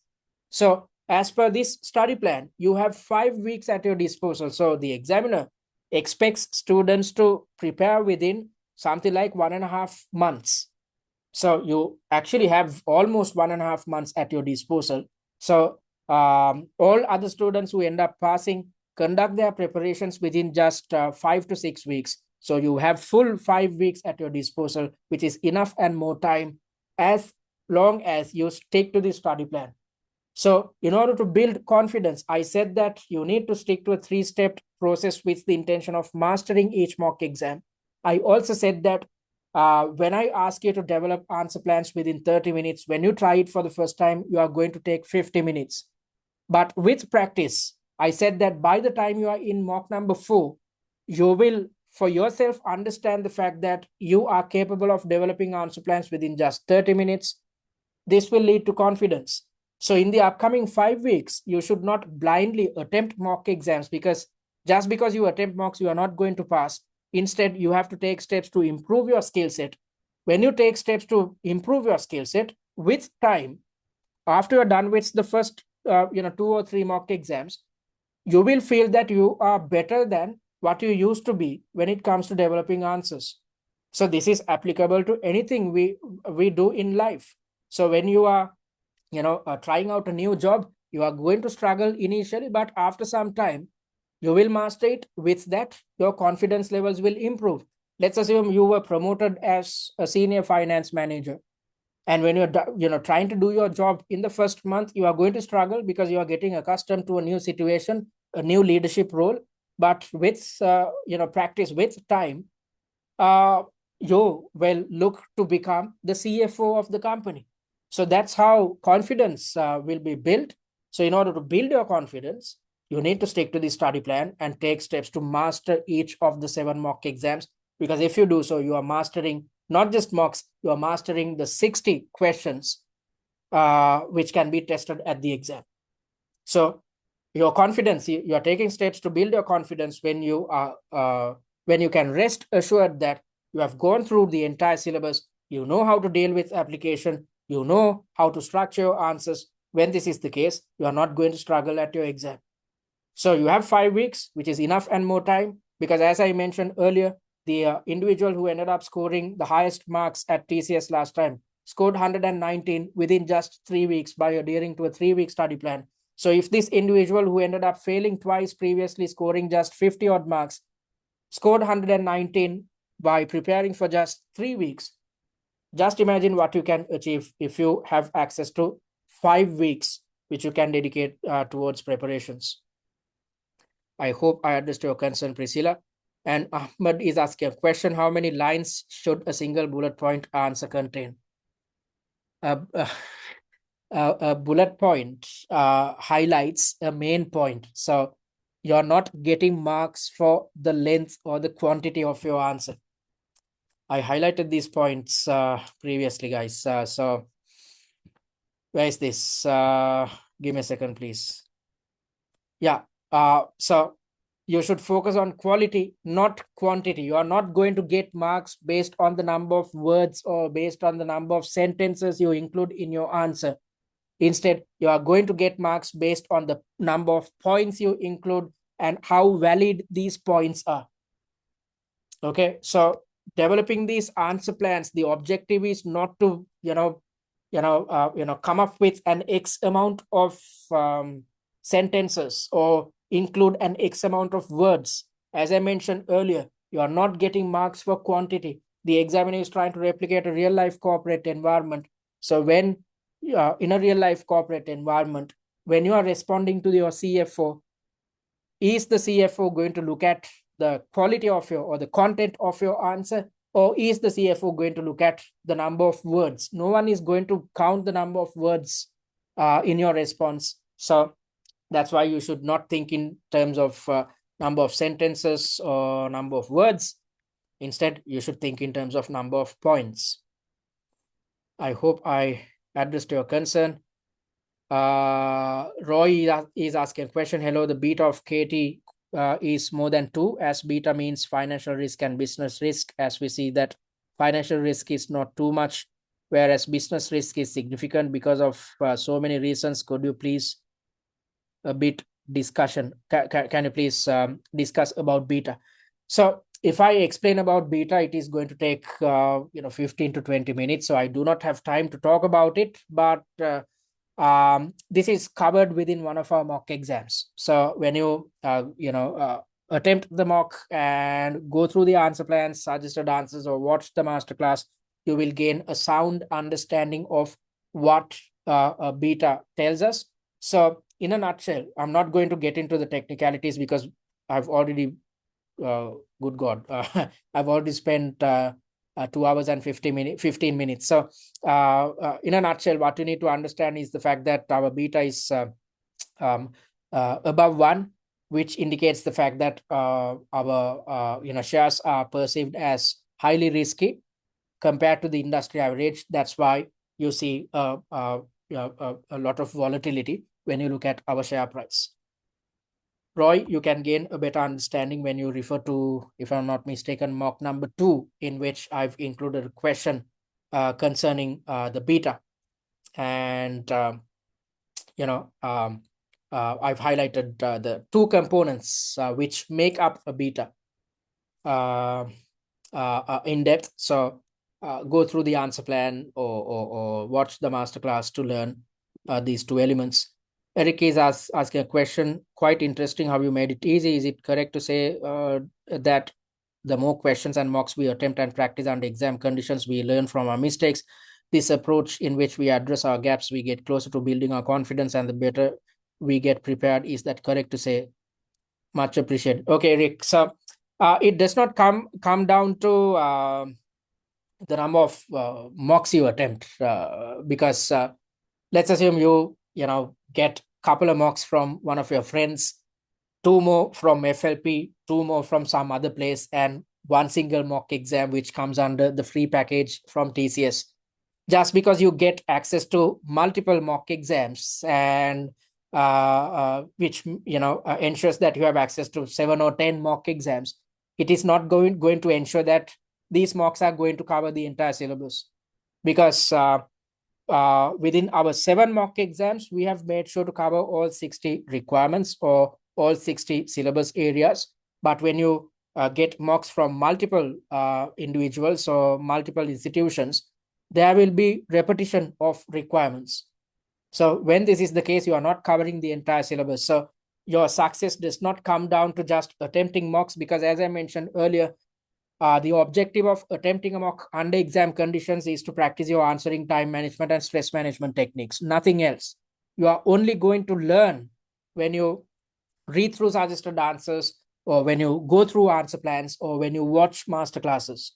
So as per this study plan, you have 5 weeks at your disposal. So the examiner expects students to prepare within something like 1.5 months. So you actually have almost 1.5 months at your disposal. So all other students who end up passing conduct their preparations within just 5 to 6 weeks. So you have full 5 weeks at your disposal, which is enough and more time as long as you stick to the study plan. So in order to build confidence, I said that you need to stick to a 3-step process with the intention of mastering each mock exam. I also said that when I ask you to develop answer plans within 30 minutes, when you try it for the first time, you are going to take 50 minutes. But with practice, I said that by the time you are in mock number 4, you will for yourself understand the fact that you are capable of developing answer plans within just 30 minutes. This will lead to confidence. So in the upcoming 5 weeks, you should not blindly attempt mock exams, because just because you attempt mocks, you are not going to pass. Instead, you have to take steps to improve your skill set. When you take steps to improve your skill set with time, after you're done with the first 2 or 3 mock exams, you will feel that you are better than what you used to be when it comes to developing answers. So this is applicable to anything we do in life. So when you are trying out a new job, you are going to struggle initially, but after some time you will master it. With that, your confidence levels will improve. Let's assume you were promoted as a senior finance manager, and when you're trying to do your job in the first month, you are going to struggle because you are getting accustomed to a new situation, a new leadership role. But with practice, with time, you will look to become the CFO of the company. So that's how confidence will be built. So in order to build your confidence, you need to stick to the study plan and take steps to master each of the 7 mock exams. Because if you do so, you are mastering not just mocks, you are mastering the 60 questions which can be tested at the exam. So your confidence, you are taking steps to build your confidence when you can rest assured that you have gone through the entire syllabus, you know how to deal with application, you know how to structure your answers. When this is the case, you are not going to struggle at your exam. So you have 5 weeks, which is enough and more time, because as I mentioned earlier, the individual who ended up scoring the highest marks at TCS last time scored 119 within just 3 weeks by adhering to a 3-week study plan. So if this individual who ended up failing twice previously, scoring just 50 odd marks, scored 119 by preparing for just 3 weeks, just imagine what you can achieve if you have access to 5 weeks, which you can dedicate towards preparations. I hope I understood your concern, Priscilla. And Ahmed is asking a question: how many lines should a single bullet point answer contain? A bullet point highlights a main point. So you're not getting marks for the length or the quantity of your answer. I highlighted these points previously, guys. So where is this? Give me a second, please. Yeah. So you should focus on quality, not quantity. You are not going to get marks based on the number of words or based on the number of sentences you include in your answer. Instead, you are going to get marks based on the number of points you include and how valid these points are. Okay, so developing these answer plans, the objective is not to come up with an X amount of sentences or include an X amount of words. As I mentioned earlier, you are not getting marks for quantity. The examiner is trying to replicate a real life corporate environment. So when in a real life corporate environment, when you are responding to your CFO, is the CFO going to look at the quality of your or the content of your answer, or is the CFO going to look at the number of words? No one is going to count the number of words in your response. So that's why you should not think in terms of number of sentences or number of words. Instead, you should think in terms of number of points. I hope I addressed your concern. Roy is asking a question. Hello, the beta of KT is more than 2, as beta means financial risk and business risk. As we see that financial risk is not too much, whereas business risk is significant because of so many reasons. Could you please a bit discussion? Can you please discuss about beta? So if I explain about beta, it is going to take 15 to 20 minutes. So I do not have time to talk about it, but this is covered within one of our mock exams. So when you attempt the mock and go through the answer plans, suggested answers, or watch the masterclass, you will gain a sound understanding of what beta tells us. So in a nutshell, I'm not going to get into the technicalities because I've already good God, I've already spent 2 hours and 15 minutes. So in a nutshell, what you need to understand is the fact that our beta is above 1, which indicates the fact that our shares are perceived as highly risky compared to the industry average. That's why you see a lot of volatility when you look at our share price. Roy, you can gain a better understanding when you refer to, if I'm not mistaken, mock number 2, in which I've included a question concerning the beta. And, I've highlighted the 2 components which make up a beta in depth. So go through the answer plan or watch the masterclass to learn these 2 elements. Eric is asking a question, quite interesting how you made it easy. Is it correct to say that the more questions and mocks we attempt and practice under exam conditions, we learn from our mistakes? This approach in which we address our gaps, we get closer to building our confidence, and the better we get prepared. Is that correct to say? Much appreciated. Okay, Rick. So it does not come down to the number of mocks you attempt, because let's assume you get a couple of mocks from one of your friends, 2 more from FLP, 2 more from some other place, and 1 single mock exam which comes under the free package from TCS. Just because you get access to multiple mock exams and which ensures that you have access to 7 or 10 mock exams, it is not going to ensure that these mocks are going to cover the entire syllabus, because within our 7 mock exams, we have made sure to cover all 60 requirements or all 60 syllabus areas. But when you get mocks from multiple individuals or multiple institutions, there will be repetition of requirements. So when this is the case, you are not covering the entire syllabus. So your success does not come down to just attempting mocks, because as I mentioned earlier, the objective of attempting a mock under exam conditions is to practice your answering time management and stress management techniques, nothing else. You are only going to learn when you read through suggested answers, or when you go through answer plans, or when you watch master classes.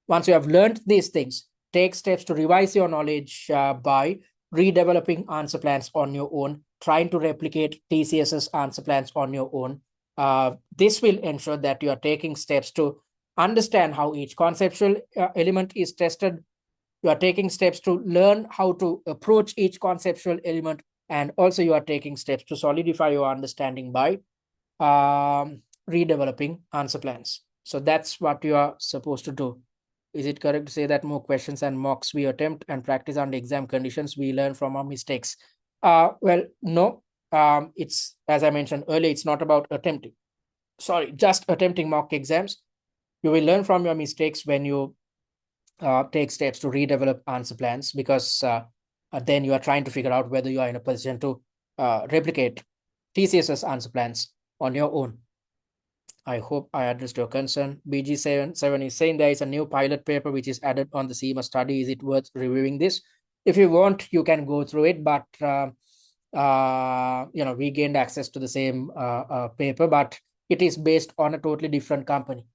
Once you have learned these things, take steps to revise your knowledge by redeveloping answer plans on your own, trying to replicate TCS's answer plans on your own. This will ensure that you are taking steps to understand how each conceptual element is tested. You are taking steps to learn how to approach each conceptual element, and also you are taking steps to solidify your understanding by redeveloping answer plans. So that's what you are supposed to do. Is it correct to say that more questions and mocks we attempt and practice under exam conditions, we learn from our mistakes? Well, no. It's, as I mentioned earlier, it's not about just attempting mock exams. You will learn from your mistakes when you take steps to redevelop answer plans, because then you are trying to figure out whether you are in a position to replicate TCS's answer plans on your own. I hope I addressed your concern. BG7 is saying there is a new pilot paper which is added on the CIMA study. Is it worth reviewing this? If you want, you can go through it, but we gained access to the same paper, but it is based on a totally different company.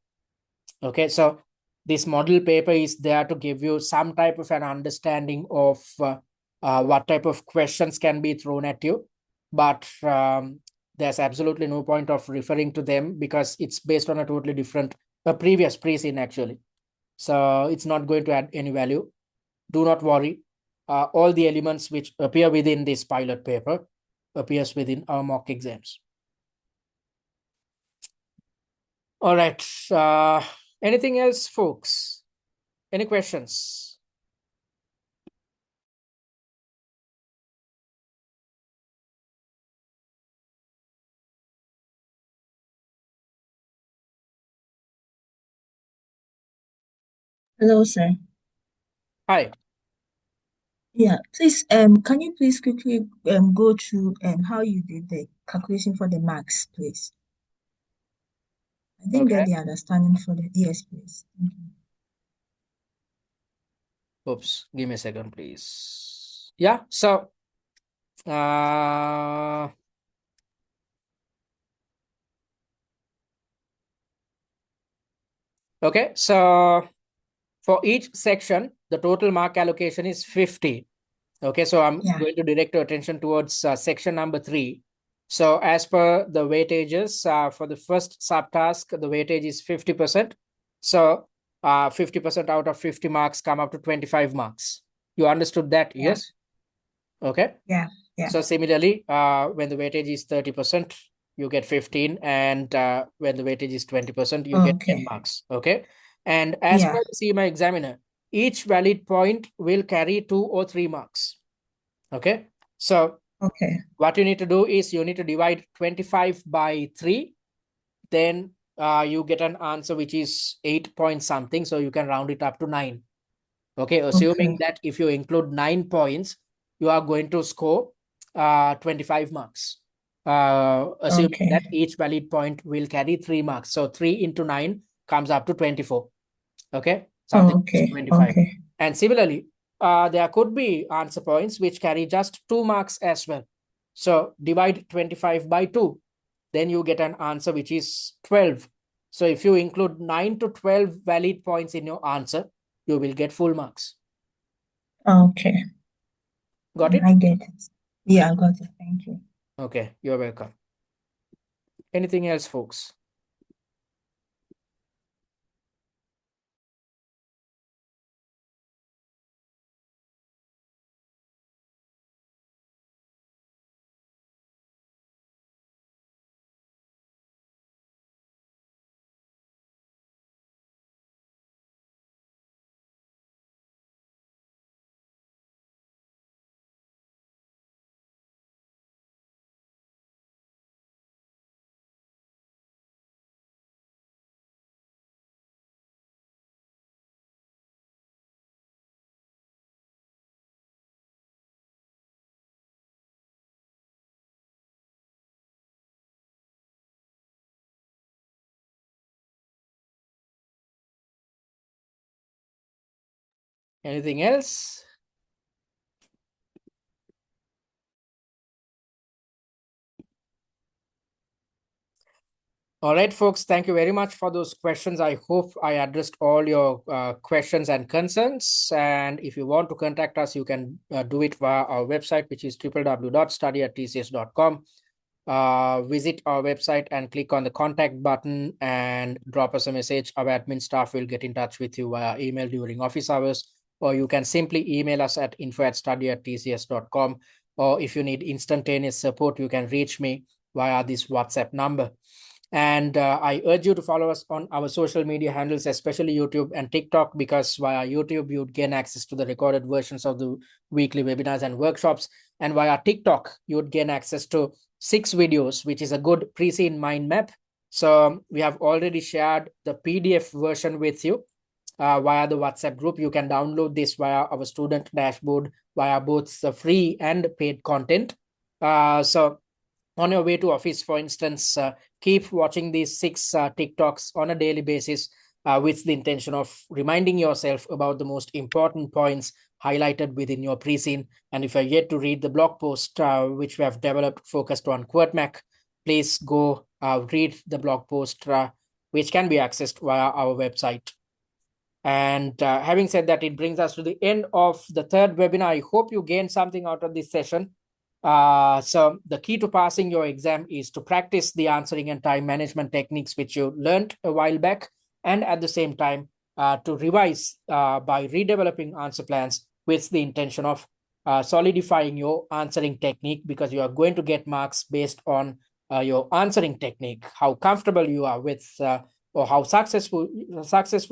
Okay, so this model paper is there to give you some type of an understanding of what type of questions can be thrown at you, but there's absolutely no point of referring to them because it's based on a totally different previous pre-scene actually. So it's not going to add any value. Do not worry. All the elements which appear within this pilot paper appears within our mock exams. All right. Anything else, folks? Any questions? Hello, sir. Hi. Yeah, please, can you please quickly go through how you did the calculation for the marks, please? I didn't Okay. get the understanding for the yes, please. Thank you. Oops. Give me a second, please. Yeah. So, okay. So for each section, the total mark allocation is 50. Okay. So I'm Yeah, going to direct your attention towards section number 3. So as per the weightages, for the first subtask, the weightage is 50%. So 50% out of 50 marks come up to 25 marks. You understood that? yeah, Yes. Okay. yeah, yeah. So similarly, when the weightage is 30%, you get 15. And when the weightage is 20%, you get 10 Okay. marks. Okay. And as Yeah, per the CIMA examiner, each valid point will carry 2 or 3 marks. Okay. So okay, what you need to do is you need to divide 25 by 3. Then you get an answer which is 8 point something. So you can round it up to 9. Okay. Assuming okay, that if you include 9 points, you are going to score 25 marks. Assuming okay, that each valid point will carry 3 marks. So 3 into 9 comes up to 24. Okay. Something okay, 25. okay, And similarly, there could be answer points which carry just 2 marks as well. So divide 25 by 2. Then you get an answer which is 12. So if you include 9 to 12 valid points in your answer, you will get full marks. okay. Got it? I get it. Yeah, I got it. Thank you. Okay, you're welcome. Anything else, folks? Anything else? All right, folks, thank you very much for those questions. I hope I addressed all your questions and concerns. And if you want to contact us, you can do it via our website, which is www.study@tcs.com. Visit our website and click on the contact button and drop us a message. Our admin staff will get in touch with you via email during office hours, or you can simply email us at info@study@tcs.com. Or if you need instantaneous support, you can reach me via this WhatsApp number. And I urge you to follow us on our social media handles, especially YouTube and TikTok, because via YouTube, you'd gain access to the recorded versions of the weekly webinars and workshops. And via TikTok, you would gain access to 6 videos, which is a good pre-scene mind map. So we have already shared the PDF version with you via the WhatsApp group. You can download this via our student dashboard via both the free and paid content. So on your way to office, for instance, keep watching these 6 TikToks on a daily basis with the intention of reminding yourself about the most important points highlighted within your pre-scene. And if you're yet to read the blog post which we have developed focused on Kwirtmak, please go read the blog post, which can be accessed via our website. And having said that, it brings us to the end of the third webinar. I hope you gained something out of this session. So the key to passing your exam is to practice the answering and time management techniques which you learned a while back, and at the same time to revise by redeveloping answer plans with the intention of solidifying your answering technique, because you are going to get marks based on your answering technique, how comfortable you are with or how successful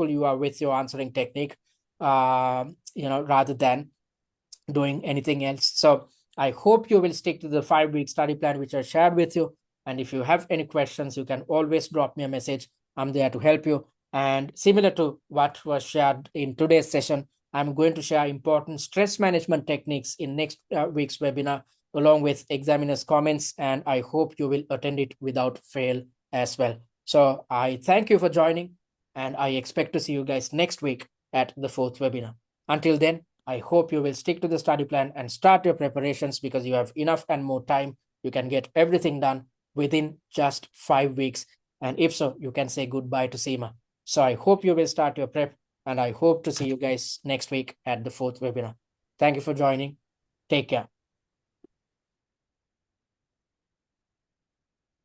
you are with your answering technique, rather than doing anything else. So I hope you will stick to the 5-week study plan which I shared with you. And if you have any questions, you can always drop me a message. I'm there to help you. And similar to what was shared in today's session, I'm going to share important stress management techniques in next week's webinar, along with examiner's comments. And I hope you will attend it without fail as well. So I thank you for joining, and I expect to see you guys next week at the 4th webinar. Until then, I hope you will stick to the study plan and start your preparations, because you have enough and more time. You can get everything done within just 5 weeks. And if so, you can say goodbye to CIMA. So I hope you will start your prep, and I hope to see you guys next week at the 4th webinar. Thank you for joining. Take care.